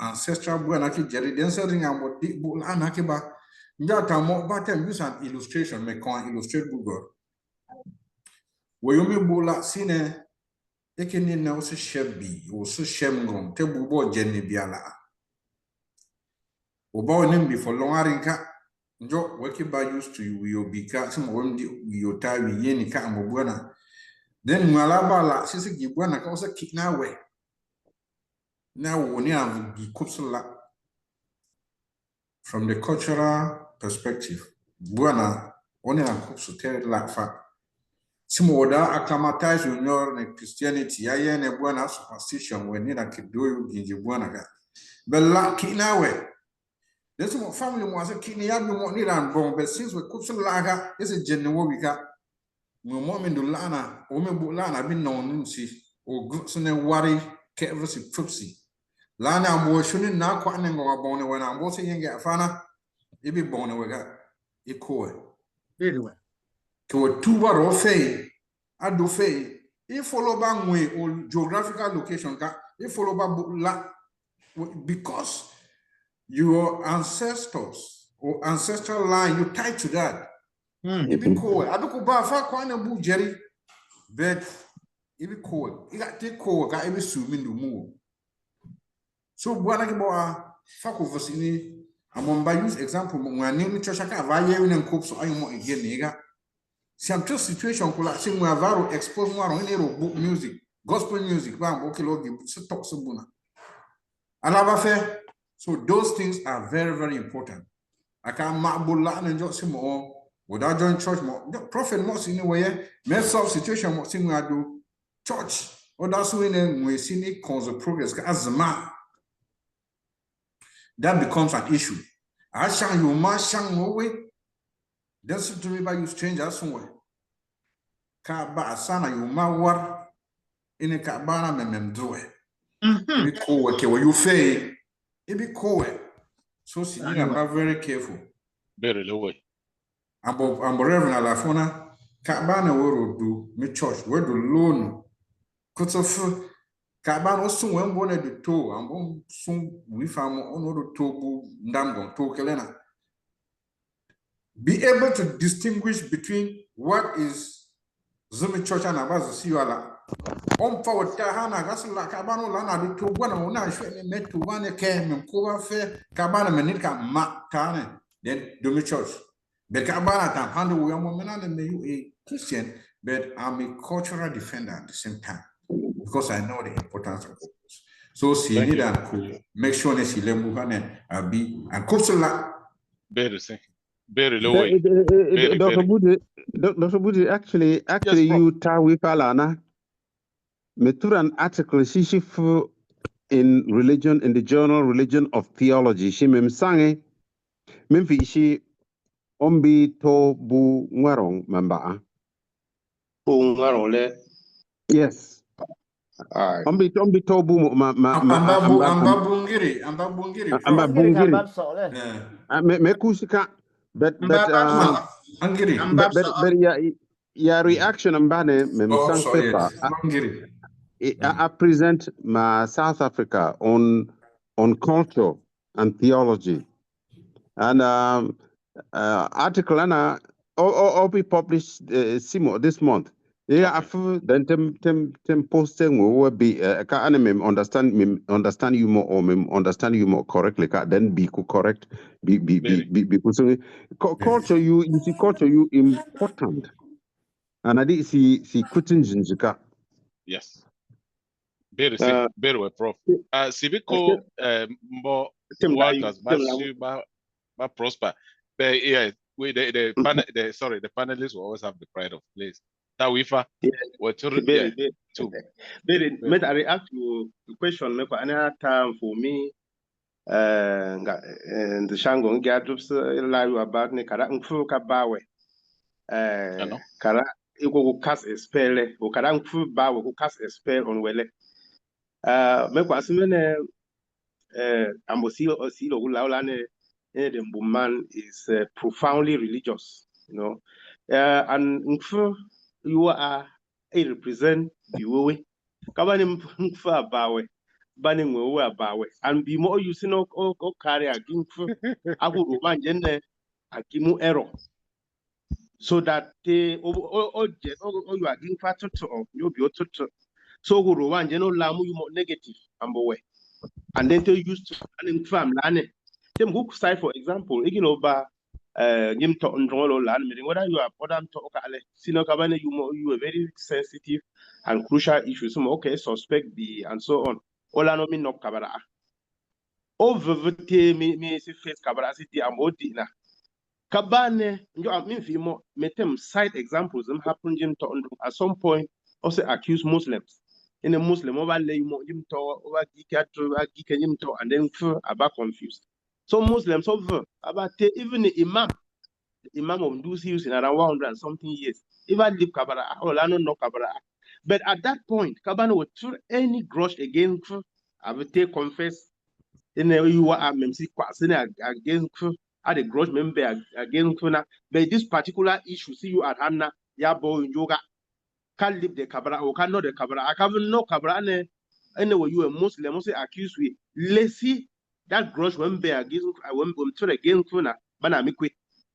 ancestral buanaki jerry, then serving about deep bull anakiba. Yatamo, but use an illustration, make an illustrate Google. Wayumi bula sine, taking in now, shabby, or so shemgon, table board jenny biala. Obo name before long arinka. Njo weki ba used to you be cat some one you tie we yeni ka mbwana. Then malaba la sisi gibwana ka osa kick na we. Now we have the from the cultural perspective. Bwana only a kupsu tell la fa. some order acclimatize with your Christianity. I am a buona superstition when you can do you give you buona. But lucky now, there's some family was a kidney. I don't need and born, but since we could lager is a genuine we got. My mom in the lana, woman lana been known, see, or goods and a worry, careless trupsy. Lana, I'm washing now, quite and go born when I'm watching and get fana. It be born we got a coy. Very well. To two bar of fay, I do fay. If follow bang way or geographical location, if follow back because your ancestors or ancestral line, you tied to that. It be cool. I don't go back far corner book, Jerry. But it be cool. It got take cool, got every swimming the move. So, when I go fuck over Sini, I'm on by use example when I name church, I can't buy you and cook, so I am again, nigga. See, I'm just situation collapsing where Varo expose more on any book music, gospel music, bam, okay, Lord, you talk so I love affair. So, those things are very, very important. I can't mark Bulan and just some more. Without join church, prophet must in a way, mess up situation, what thing I do, church, or that's when we see it cause of progress as a man. That becomes an issue. I shall you must shang away. That's to me by you stranger somewhere. Kaba sana you ma war in a cabana memem do it. Be cool, okay, what you say, it be cool. So see, I'm very careful. Very low way. I'm Reverend Alafona. Cabana will do me church, where do loan. Cut off Cabana also when one at the toe, and one soon we found on the toe, Ndamgon, toe Kelena. Be able to distinguish between what is Zumi Church and Abaza Siwala. On forward Tahana, Gasla Cabano Lana, the two one on I should met to one came and cover fair Cabana Manica Matane, then Dumi Church. But Cabana can handle women and may you a Christian, but I'm a cultural defender at the same time because I know the importance of focus. So see need and cool. Make sure that she let be and Kosula. Very low way. Dr. Budi, actually, you ta with Alana. Metur an article she in religion in the journal Religion of Theology. She memsange memfi she ombi to bu ngwarong mamba. Bu ngwarong le. Yes. Ombi to bu amba bungiri. Me kusika. But your reaction ambane memsang paper. I present my South Africa on culture and theology, and article and be published this month. Yeah, after then tem posting will be understand you more or understand you more correctly. Then be correct. Be culture you see culture you important, and I did see quitting Jinjika. Yes. Very well, Prof. Civico more Walters, but prosper. But yeah, the panelists will always have the pride of place. Tawifa, May I react to the question? Make another time for me. And the Shangon Gadrups live about Nekara Unfu Kabawe. Kara, you go cast a spell, or Karanfu Bawa who cast a spell on Wele. Make was Ambosio or Silo Laulane, the Mbumland is profoundly religious, you know. And you are a represent you. Kabanim Mfa Bawe, banning we Bawe, and be more using no carry a gimfu. I would want Jenne a gimu error. So that they all you are giving fat to you'll be to so go one general lamu you more negative and then they used to an farm lane. Them book side, for example, again over Jim Totten Roll land meeting, whether you are modern to Okale, Sino Cabane, you are very sensitive and crucial issues. Okay, suspect the and so on. All I know me no cabara. Over me face cabara city and more dinner. Kabane, you are mean more, metem side examples, them happen at some point, also accuse Muslims. In a Muslim, over lay him to over geek him to, and then about confused. So Muslims over about even the Imam of those years in around 100 and something years, even live Kabara, or Lano no Kabara. But at that point, Kabana would throw any grudge against I would take confess. In you are MC against at a grudge member against but this particular issue, see you at Hannah, Yabo, Yoga, can't leave the Kabara or cannot the Kabara. I can't no Kabara anyway, you a Muslim, must accuse we. Let's see that grudge member against I won't throw against Kuna, Bana Mikwi.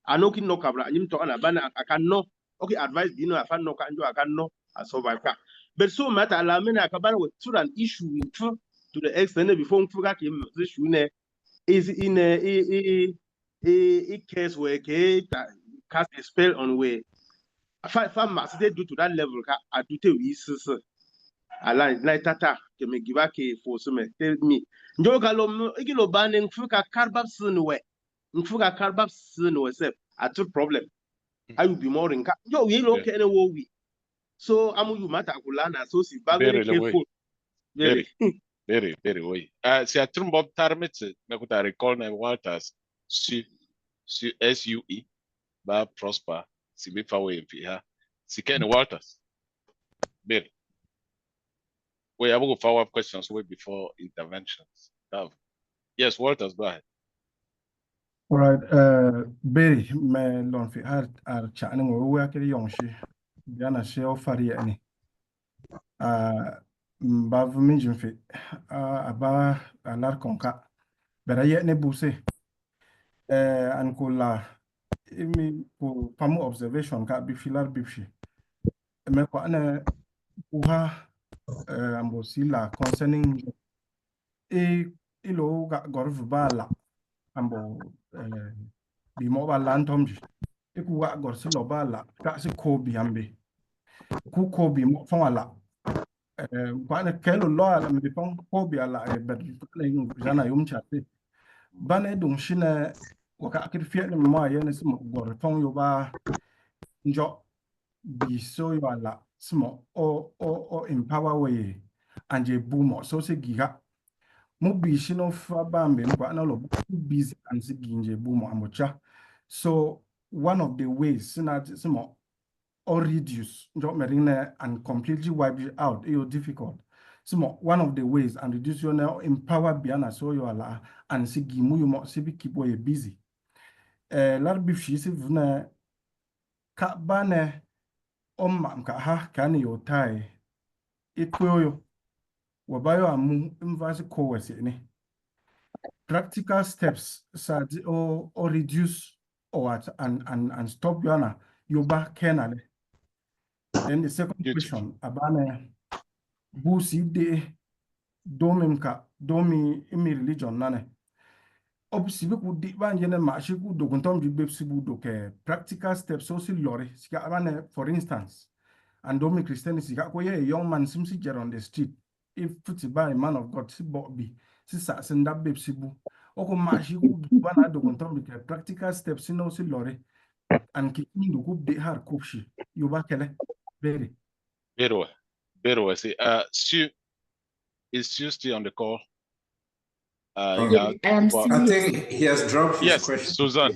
I know no Kabara, I'm talking about I can know. Okay, advice, you know, I can no, I can know, I survive. But so matter, Alamina Kabara would throw an issue to the extent before we forgot him, this is in a case where cast a spell on way. Farmers they do to that level. I do tell you, I like tata can me give back for some tell me. Njogalo igilo banning fuka carbab soon way. Nfuka carbab soon way self. I took problem. I will be more in yo, we look any we. So I'm you matter kulana so si very careful. Very way. Si a trumbo tarmit me kuta recall na Walters SUE ba prosper si be fa way fi ha. Si Ken Walters. Very. We have go follow up questions way before interventions. Yes, Walters, go ahead. All right, Barry, me lon fi ar channel wo wa kiri yongshi. Diana she ofari ani. Mbavu minjin fi aba alar konka. Bera ye ne buse. An kula imi ku pamu observation ka bifilar bifshi. Me ko ana uha ambosila concerning ilo ga gorv bala ambo bi mo ba lantomji iku ga gorsi lo bala ka si kobi ambe ku kobi mo fon ala bana kelo lo ala mi fon kobi ala e bet na yung jana yum chate bana dum shine waka akir fiye ni mo ayene si mo gor fon yo ba njo bi so yo ala smo o empower way anje bumo so se giga mo bi shino fa bambe nkwa na lo busy and se ginje bumo amocha. So one of the ways smo or reduce njo merine and completely wipe it out is difficult. Smo one of the ways and reduce your now empower biana so yo ala and se gimu yo mo se bi keep way busy. Lar bi fi se vna ka bane omma ka ha kan yo tai ikwoyo wabayo amu mvasi kowese ne practical steps or reduce or what and stop yana yoba kenale. Then the second question abane busi de domi imi religion nane obsibi ku di banjene mashi ku doguntom jibbe sibu doke practical steps so si lore sika abane for instance and domi Christianity ka koye a young man simsi jet on the street if futi by a man of God si bobby si sa senda babe sibu oko mashi ku bana doguntom ke practical steps no si lore and ki ndu ku de har kupshi yoba kele very well. See, SUE is SUE still on the call? I think he has dropped his yes, question. Susan.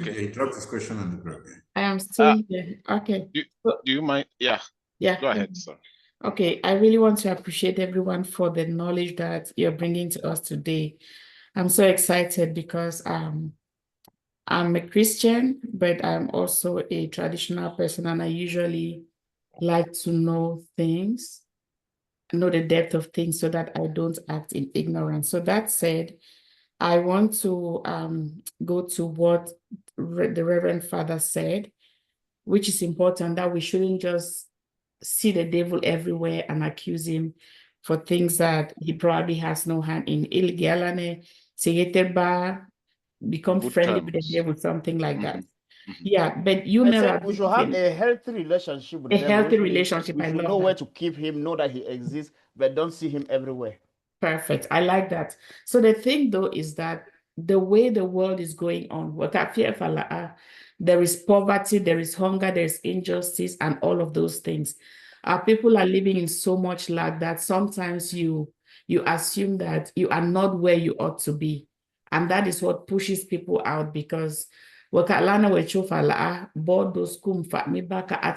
He dropped his question on the group. I am still here. Okay. Do you mind? Yeah. Yeah. Go ahead, sir. Okay. I really want to appreciate everyone for the knowledge that you're bringing to us today. I'm so excited because I'm a Christian, but I'm also a traditional person, and I usually like to know things, know the depth of things so that I don't act in ignorance. So that said, I want to go to what the Reverend Father said, which is important, that we shouldn't just see the devil everywhere and accuse him for things that he probably has no hand in. Become Good friendly terms. with the devil, something like that. Yeah, but you I never. said we should have a healthy relationship with A them. healthy relationship. We I should love know where that. to keep him, know that he exists, but don't see him everywhere. Perfect. I like that. So the thing though is that the way the world is going on, there is poverty, there is hunger, there's injustice, and all of those things. Our people are living in so much lack that sometimes you assume that you are not where you ought to be. And that is what pushes people out, because at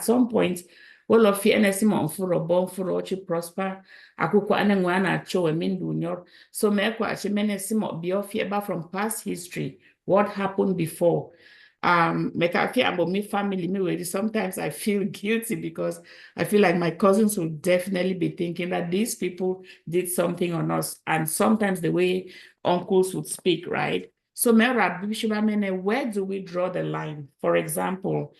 some point, all of you prosper. So from past history, what happened before. Sometimes I feel guilty because I feel like my cousins will definitely be thinking that these people did something on us. And sometimes the way uncles would speak, right? So where do we draw the line? For example,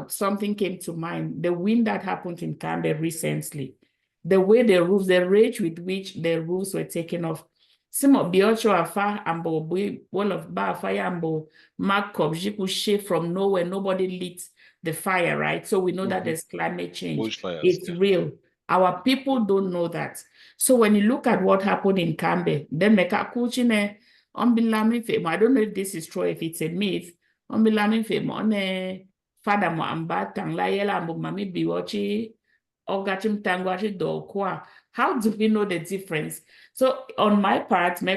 something came to mind, the wind that happened in Canberra recently, the way the rage with which the roofs were taken off. Some biocho afa ambo one of ba fire ambo mark from nowhere, nobody lit the fire, right? So we know that there's climate change. Bushfires, It's yeah. real. Our people don't know that. So when you look at what happened in Canberra, then make a kuchine I don't know if this is true, if it's a myth. Father mo ambatang la yela ambo mami biwochi ogachim tangwachi dokwa. How do we know the difference? So on my part, no,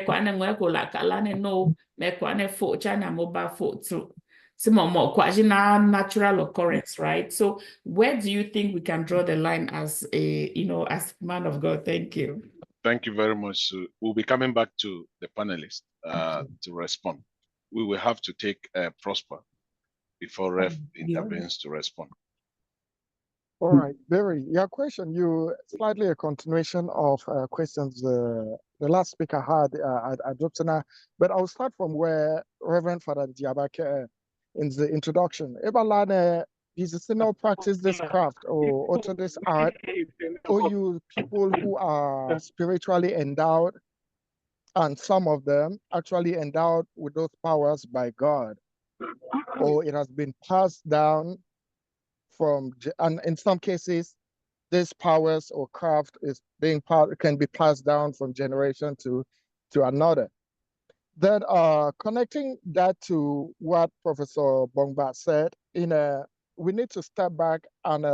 natural occurrence, right? So where do you think we can draw the line as a, as man of God? Thank you. Thank you very much. We'll be coming back to the panelists to respond. We will have to take Prosper before Ref intervenes to respond. All right, Barry, your question, you slightly a continuation of questions the last speaker had adopted, but I'll start from where Reverend Father Diabake in the introduction. Ebalane, is a single practice this craft or also this art, or you people who are spiritually endowed, and some of them actually endowed with those powers by God, or it has been passed down from, and in some cases, this powers or craft is can be passed down from generation to another. Then connecting that to what Professor Bongba said, we need to step back and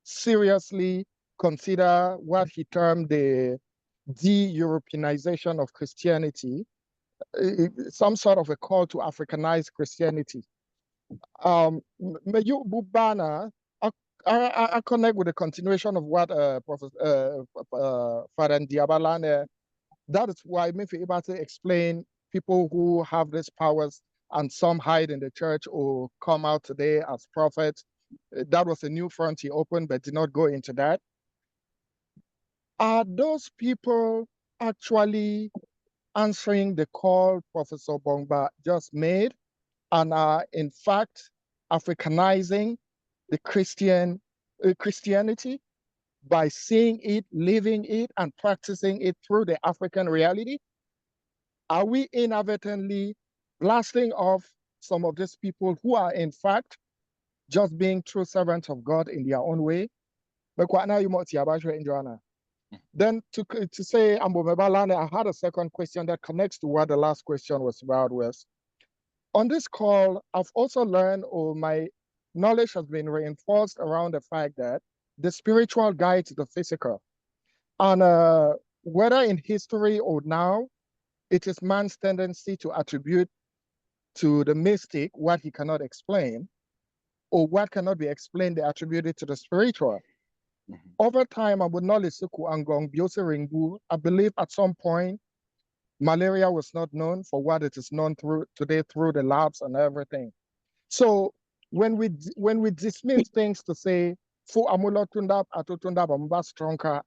seriously consider what he termed the de-Europeanization of Christianity, some sort of a call to Africanize Christianity. Meyu Bubana, I connect with the continuation of what Professor Father Diabalane. That is why me able to explain people who have these powers and some hide in the church or come out today as prophets. That was a new front he opened, but did not go into that. Are those people actually answering the call Professor Bongba just made, and are in fact Africanizing the Christianity by seeing it, living it, and practicing it through the African reality? Are we inadvertently blasting off some of these people who are in fact just being true servants of God in their own way? Then to say, I had a second question that connects to what the last question was about. Was on this call, I've also learned, or my knowledge has been reinforced around the fact that the spiritual guides the physical. And whether in history or now, it is man's tendency to attribute to the mystic what he cannot explain, or what cannot be explained, they attribute it to the spiritual. Over time, I would not listen to Angong Biose Ringbu. I believe at some point, malaria was not known for what it is known today through the labs and everything. So when we dismiss things to say fu amulotunda atotunda bamba stronger,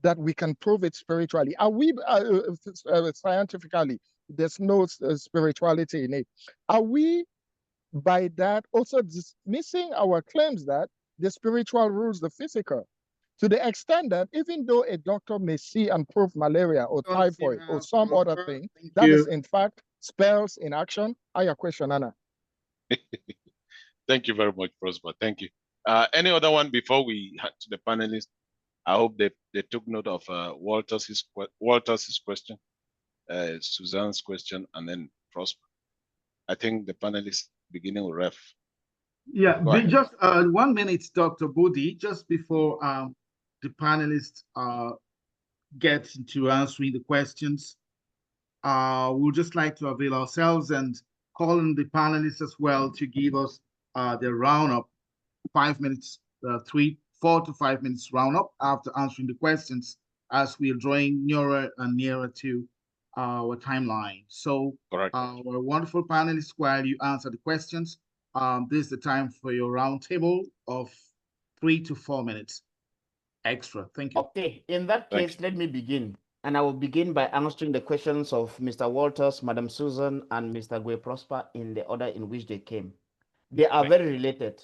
that we can prove it spiritually, are we scientifically? There's no spirituality in it. Are we by that also dismissing our claims that the spiritual rules the physical? To the extent that even though a doctor may see and prove malaria or typhoid or some other thing, that is in fact spells in action. I have a question, Anna. Thank you very much, Prosper. Thank you. Any other one before we head to the panelists? I hope they took note of Walter's question. Suzanne's question and then Prosper. I think the panelists beginning with Ref. Yeah, Go ahead. just 1 minute, Dr. Budi, just before the panelists get to answering the questions. We'll just like to avail ourselves and call on the panelists as well to give us the roundup, 5 minutes, 4 to 5 minutes roundup after answering the questions, as we are drawing nearer and nearer to our timeline. So, our wonderful panelists, while you answer the questions, this is the time for your roundtable of 3 to 4 minutes extra. Thank you. Okay, in that case, let me begin. And I will begin by answering the questions of Mr. Walters, Madam Susan, and Mr. Gwe Prosper in the order in which they came. They are very related.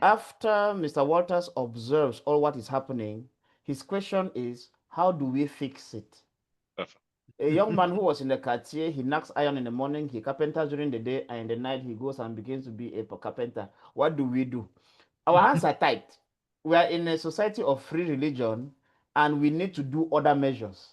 After Mr. Walters observes all what is happening, his question is, how do we fix it? Perfect. A young man who was in the Cartier, he knocks iron in the morning, he carpenters during the day, and in the night he goes and begins to be a carpenter. What do we do? Our hands are tied. We are in a society of free religion, and we need to do other measures.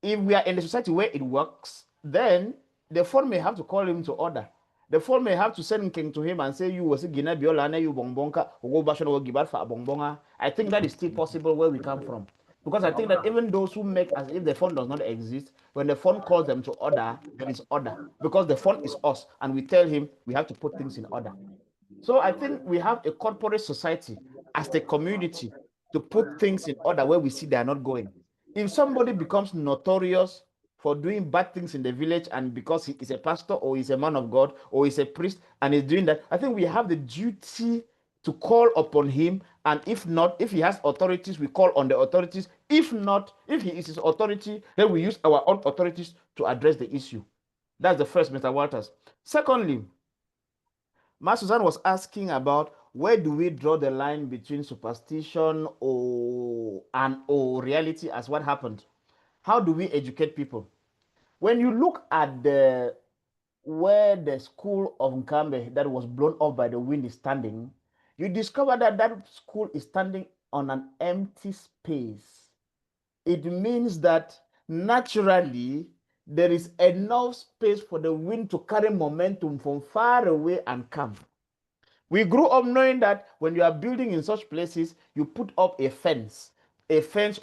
If we are in a society where it works, then the phone may have to call him to order. The phone may have to send king to him and say, you was a Guinea Biolana, you bongbonka, or go bashon or gibar for a bongbonga. I think that is still possible where we come from. Because I think that even those who make as if the phone does not exist, when the phone calls them to order, there is order. Because the phone is us, and we tell him we have to put things in order. So I think we have a corporate society as a community to put things in order where we see they are not going. If somebody becomes notorious for doing bad things in the village, and because he is a pastor or he's a man of God or he's a priest and he's doing that, I think we have the duty to call upon him. And if not, if he has authorities, we call on the authorities. If not, if he is his authority, then we use our own authorities to address the issue. That's the first, Mr. Walters. Secondly, Ma Suzanne was asking about where do we draw the line between superstition and reality as what happened. How do we educate people? When you look at where the school of Nkambe that was blown off by the wind is standing, you discover that that school is standing on an empty space. It means that naturally there is enough space for the wind to carry momentum from far away and come. We grew up knowing that when you are building in such places, you put up a fence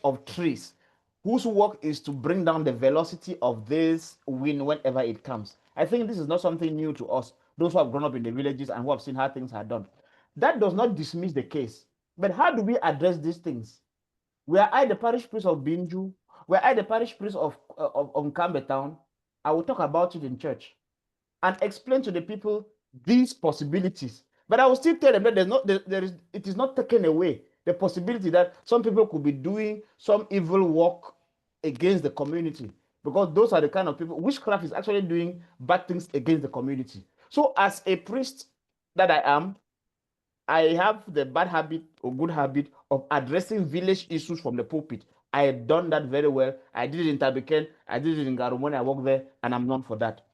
of trees, whose work is to bring down the velocity of this wind whenever it comes. I think this is not something new to us, those who have grown up in the villages and who have seen how things are done. That does not dismiss the case. But how do we address these things? Were I the parish priest of Binju, were I the parish priest of Nkambe town, I will talk about it in church and explain to the people these possibilities. But I will still tell them that it is not taken away the possibility that some people could be doing some evil work against the community, because those are the kind of people. Witchcraft is actually doing bad things against the community. So as a priest that I am, I have the bad habit or good habit of addressing village issues from the pulpit. I have done that very well. I did it in Tabiken, I did it in Garumoni, I work there, and I'm known for that.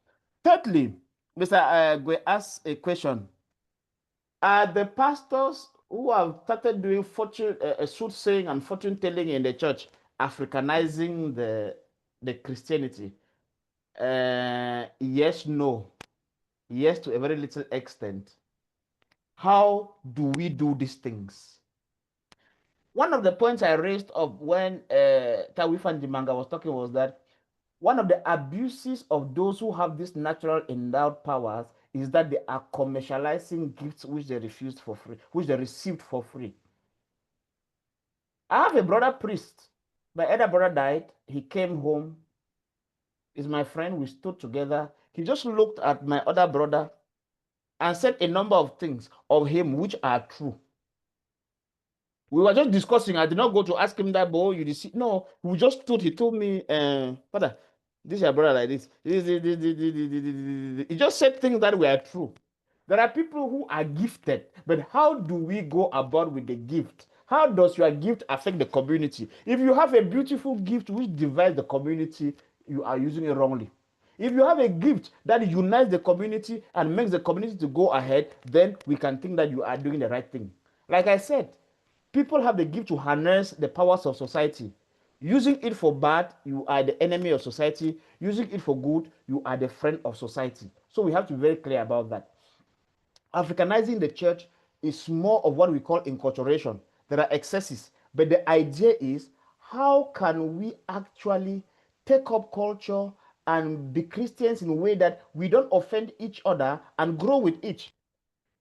Thirdly, Mr. Gwe asked a question. Are the pastors who have started doing soothsaying and fortune telling in the church Africanizing the Christianity? Yes, no. Yes, to a very little extent. How do we do these things? One of the points I raised up when Tawifan Dimanga was talking was that one of the abuses of those who have these natural endowed powers is that they are commercializing gifts which they received for free. I have a brother priest. My elder brother died. He came home. He's my friend. We stood together. He just looked at my other brother and said a number of things of him which are true. We were just discussing. I did not go to ask him that, boy, you see. No, we just stood. He told me, Father, this is your brother like this. He just said things that were true. There are people who are gifted, but how do we go about with the gift? How does your gift affect the community? If you have a beautiful gift which divides the community, you are using it wrongly. If you have a gift that unites the community and makes the community to go ahead, then we can think that you are doing the right thing. Like I said, people have the gift to harness the powers of society. Using it for bad, you are the enemy of society. Using it for good, you are the friend of society. So we have to be very clear about that. Africanizing the church is more of what we call enculturation. There are excesses, but the idea is how can we actually take up culture and be Christians in a way that we don't offend each other and grow with each.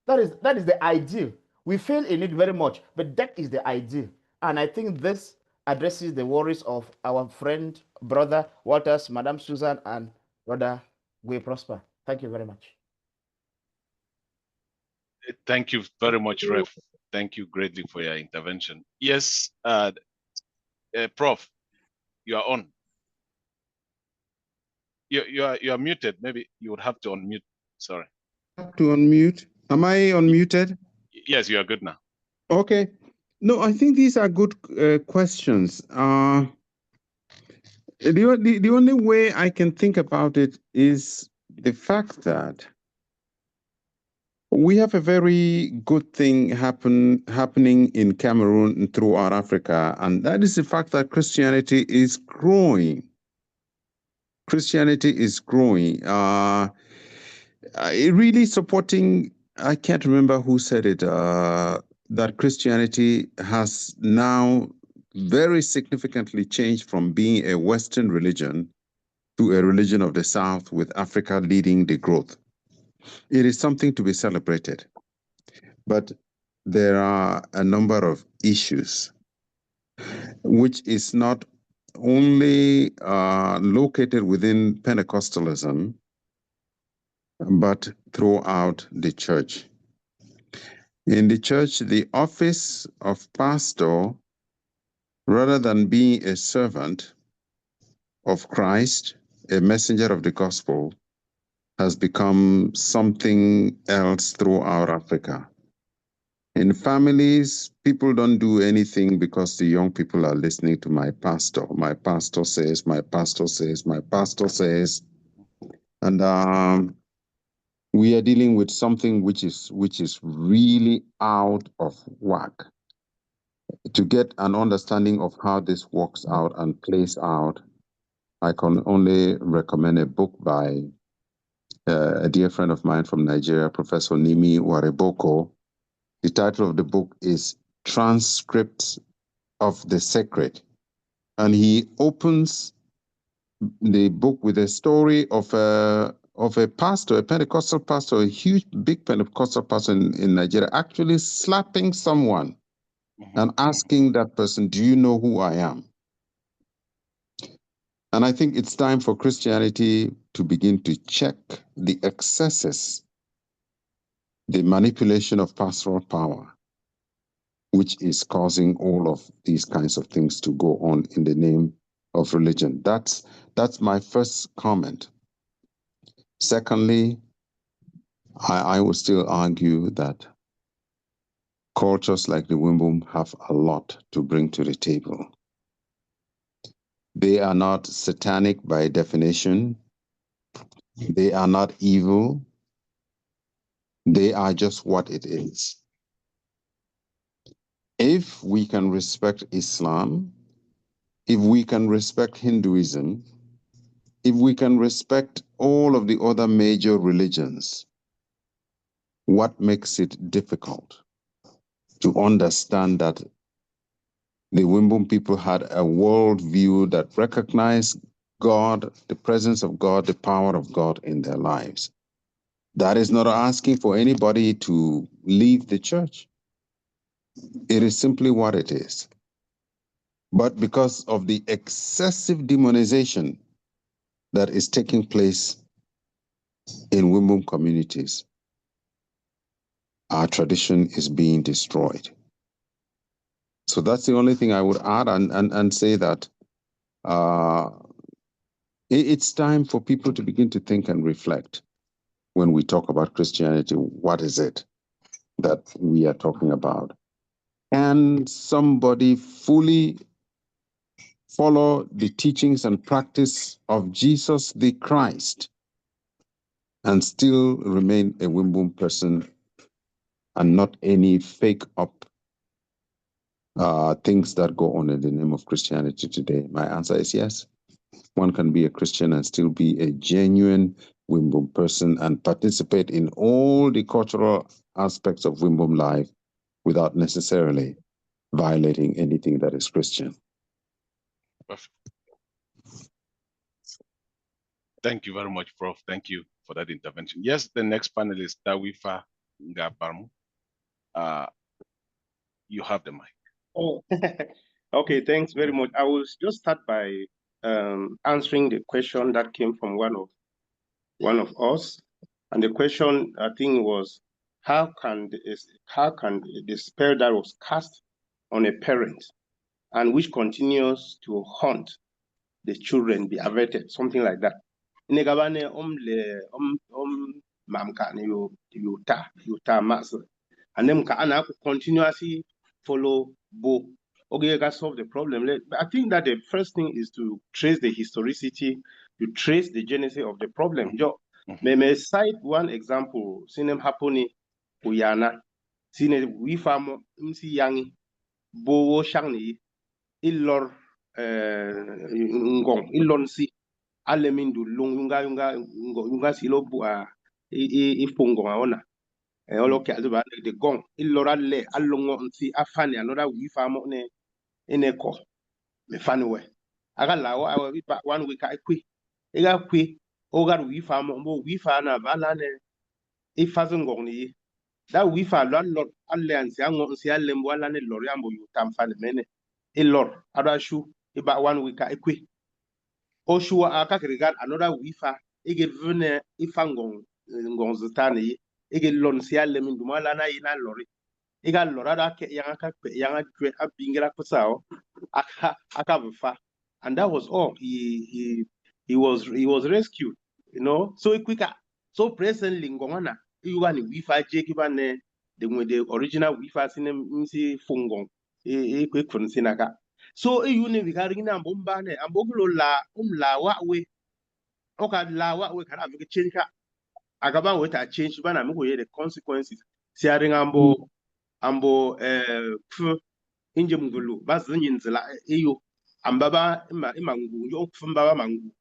That is the ideal. We fail in it very much, but that is the ideal. And I think this addresses the worries of our friend, brother Walters, Madam Susan, and brother Gwe Prosper. Thank you very much. Thank you very much, Ref. Thank you greatly for your intervention. Yes, Prof, you are on. You are muted. Maybe you would have to unmute. Sorry. To unmute. Am I unmuted? Yes, you are good now. Okay. No, I think these are good questions. The only way I can think about it is the fact that we have a very good thing happening in Cameroon and throughout Africa, and that is the fact that Christianity is growing. Christianity is growing. It really supporting, I can't remember who said it, that Christianity has now very significantly changed from being a Western religion to a religion of the South, with Africa leading the growth. It is something to be celebrated. But there are a number of issues, which is not only located within Pentecostalism, but throughout the church. In the church, the office of pastor, rather than being a servant of Christ, a messenger of the gospel, has become something else throughout Africa. In families, people don't do anything because the young people are listening to my pastor. My pastor says, my pastor says, my pastor says. And we are dealing with something which is really out of whack. To get an understanding of how this works out and plays out, I can only recommend a book by a dear friend of mine from Nigeria, Professor Nimi Wareboko. The title of the book is Transcripts of the Sacred. And he opens the book with a story of a pastor, a Pentecostal pastor, a huge, big Pentecostal pastor in Nigeria, actually slapping someone and asking that person, do you know who I am? And I think it's time for Christianity to begin to check the excesses, the manipulation of pastoral power, which is causing all of these kinds of things to go on in the name of religion. That's my first comment. Secondly, I would still argue that cultures like the Wimbum have a lot to bring to the table. They are not satanic by definition. They are not evil. They are just what it is. If we can respect Islam, if we can respect Hinduism, if we can respect all of the other major religions, what makes it difficult to understand that the Wimbum people had a worldview that recognized God, the presence of God, the power of God in their lives? That is not asking for anybody to leave the church. It is simply what it is. But because of the excessive demonization that is taking place in Wimbum communities, our tradition is being destroyed. So that's the only thing I would add, and say that it's time for people to begin to think and reflect when we talk about Christianity. What is it that we are talking about? Can somebody fully follow the teachings and practice of Jesus the Christ and still remain a Wimbum person and not any fake up things that go on in the name of Christianity today? My answer is yes. One can be a Christian and still be a genuine Wimbum person and participate in all the cultural aspects of Wimbum life without necessarily violating anything that is Christian. Perfect. Thank you very much, Prof. Thank you for that intervention. Yes, the next panelist, Tawifa Ngabarmu. You have the mic. Oh, okay, thanks very much. I will just start by answering the question that came from one of us. And the question, I think, was how can the spell that was cast on a parent and which continues to haunt the children be averted, something like that. Negabane mamka ni yuta mas, and them ka continuously follow bo. Okay, can solve the problem. I think that the first thing is to trace the historicity, to trace the genesis of the problem. May cite one example. Sinem haponi uyana. Sine we farm msi yangi bo shangni illor ngong illon si alemindu lung yunga silo bua ifungo aona oloke azuba de gong illora le alongo nsi afani another we farm ne eneko me fanwe aga lawo awa bi 1 week akwi ega kwi ogar we farm mbo we fana bala ne ifazu ngong ni da we fa lot alliance yango nsi alembo ala ne lori ambo yutam fane mene ilor adashu iba 1 week akwi Oshua akakrigan another wifa ege vene ifangong ngong zitani ege lon siale min dumala na ina lori ega lorada ke yanga pe yanga kwe abingira kusao aka bufa, and that was all. He was rescued, you know. So quicker, so presently ngongana iwa ni wifa jeki bane the original wifa sinem msi fungong kwe kunsinaka. So uni vikarina mbumbane ambogulo la la we oka la we kana mike change ka agaba we ta change bana miko ye the consequences siaring ambo inje mngulu bazinyinzila iyo ambaba imangu yo kufumba mangu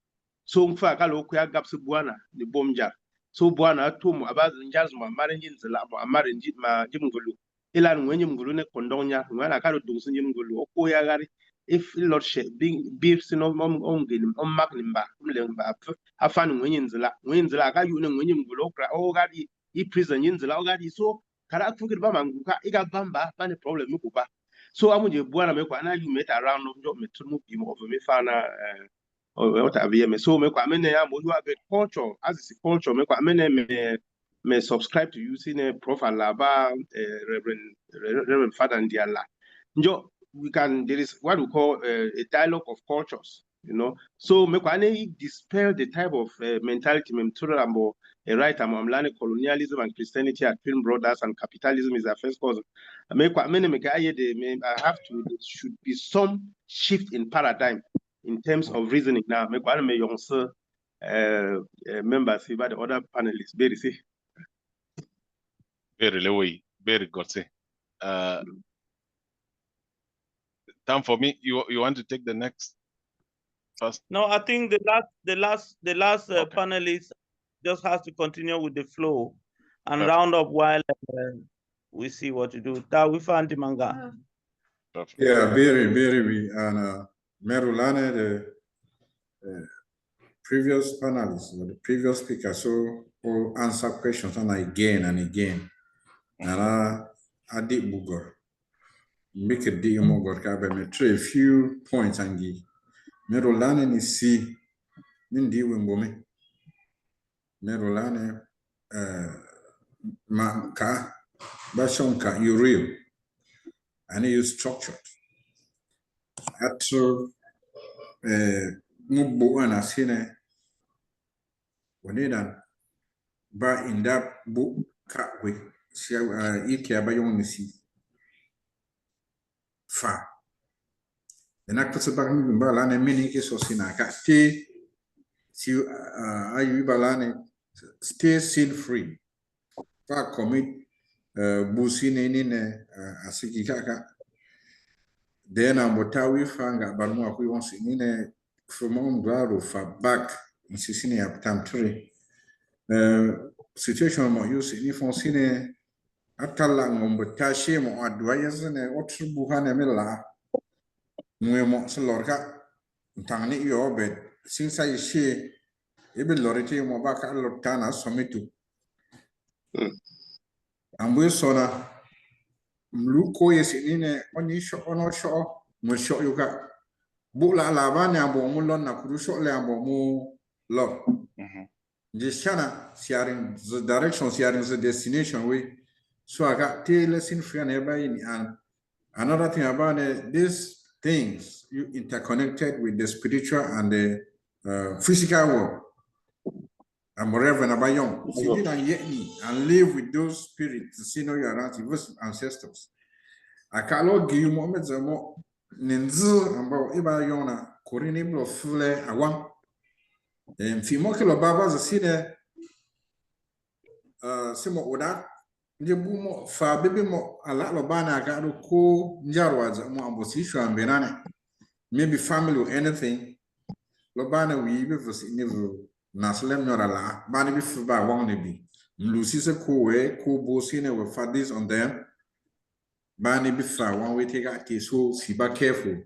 so mfa kalokhu yagapsi bwana ni bomja so bwana atumu abazinjazo mamarenjinzila amarenji ma jimngulu ila nwenye mngulu ne kondonya ngwana kalo dungsinje mngulu okuya gari if lordship being sino ongeni maglimba mlemba afani ngwenyinzila akayune ngwenye mngulu okra ogadi I prison yinzila ogadi so kara akufukira bamanguka igabamba bane problem ukuba so amuje bwana mekwa na you met around no metumu bimo of me fana what have you so mekwa amene ya mo you have a culture as is culture mekwa amene me subscribe to you seen a profile laba Reverend Father Ndiala njo we can there is what we call a dialogue of cultures, you know. So mekwane dispel the type of mentality memtura ambo a right amamlane colonialism and Christianity are twin brothers and capitalism is a first cause. I have to there should be some shift in paradigm in terms of reasoning now. Mekwane me yonse members by the other panelists very see. Very lowy, very good. Time for me. You want to take the next first? No, I think the last panelist just has to continue with the flow and Perfect. round up while we see what to do. That we found the manga. Perfect. Yeah, very, and Merulane, the previous panelists, or the previous speaker, so will answer questions and again and again. And I did bugger. Make a deal more a few points and give. Merulane ni si nindi wengome. Merulane ma ka bashonka you real and you structured. After mubo ana sine wanidan ba in that book ka we sia iki abayon si fa then akpese ba mi ba la na mini ke so sina ka ti si ayu ba la ne stay sin free fa commit busine ni ne asiki kaka Then I'm Botawi Fanga, but more we want to in from on Glaro for back in Sicily up time 3. Situation mo use in Fonsine Atalang on Botashi mo advisors and what Buhana Milla. Mo Salorca Tangni your bed. Since I share even Lority Mobaka Lotana Somitu. And we saw Mluko is in only shot on our shore, Monsieur Yoga. Bula Lavani abo mulon na kurusho le abo mu love. Jishana sharing the direction, sharing the destination way. So I got tailors in free and everybody. And another thing about it, these things you interconnected with the spiritual and the physical world. I'm Reverend Abayong. And live with those spirits, see no your ancestors. I can't give you moments more. Nenzu ambao iba yona korini blo fule awam mfimo kilo baba za sine simo oda nje bumo fa bebe mo ala lo bana aga ko njarwa za mo ambosi shu ambenane maybe family or anything lo bana wi be for nivu naslem nyora la bana bi fu ba won ne bi mlusi se ko we ko bo sine we for this on them bana bi fa one way take a case so siba careful.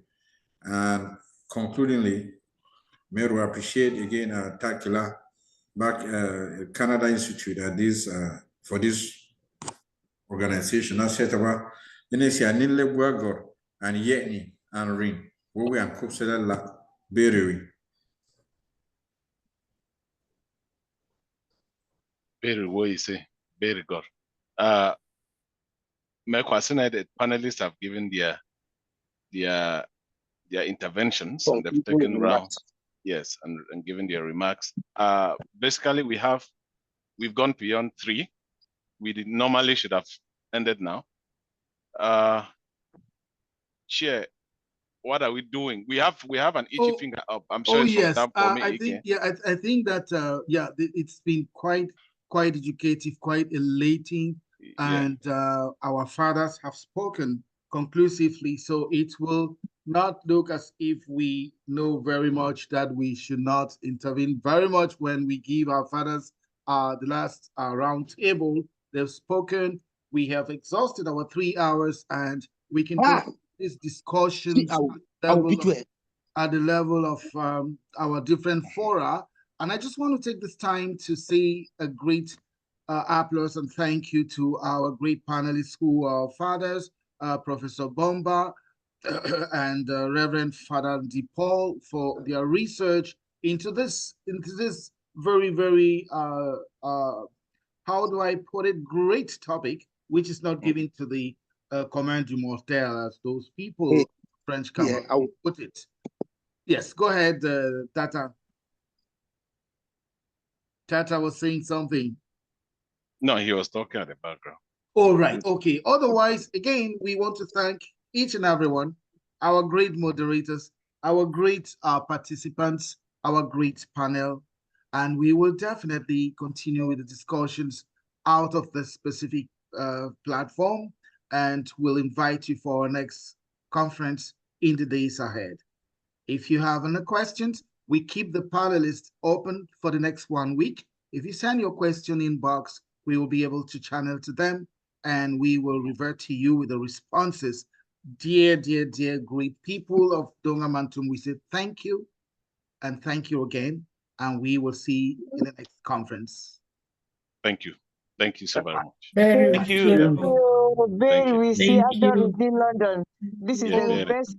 And concludingly, may we appreciate again Takila back Canada Institute at this for this organization. I said about Indonesia Nile Buagor and Yetni and Ring, where we are Kupsela La Berry. Very what you say, very good. My question is that panelists have given their interventions and they've taken rounds, yes, and given their remarks. Basically, we've gone beyond 3. We normally should have ended now. Chair, what are we doing? We have an itchy finger up. I'm sure it's yes. from time for me. I think I think that it's been quite educative, quite elating, and our fathers have spoken conclusively. So it will not look as if we know very much that we should not intervene very much when we give our fathers the last round table. They've spoken. We have exhausted our 3 hours, and we can continue this discussion at the level of our different fora. And I just want to take this time to say a great applause and thank you to our great panelists who are fathers, Professor Bomba, and Reverend Father DePaul for their research into this very, very how do I put it, great topic, which is not given to the Command du Mortel, as those people, French Cameroon, put it. Yes, go ahead, Tata. Tata was saying something. No, he was talking at the background. All right, okay. Otherwise, again, we want to thank each and everyone, our great moderators, our great participants, our great panel, and we will definitely continue with the discussions out of the specific platform, and we'll invite you for our next conference in the days ahead. If you have any questions, we keep the panelists open for the next 1 week. If you send your question inbox, we will be able to channel to them, and we will revert to you with the responses. Dear, dear, dear great people of Dongamantum, we say thank you, and thank you again, and we will see you in the next conference. Thank you. Thank you so very much. Very Thank you. Very, we see Thank after you. in London. This is the best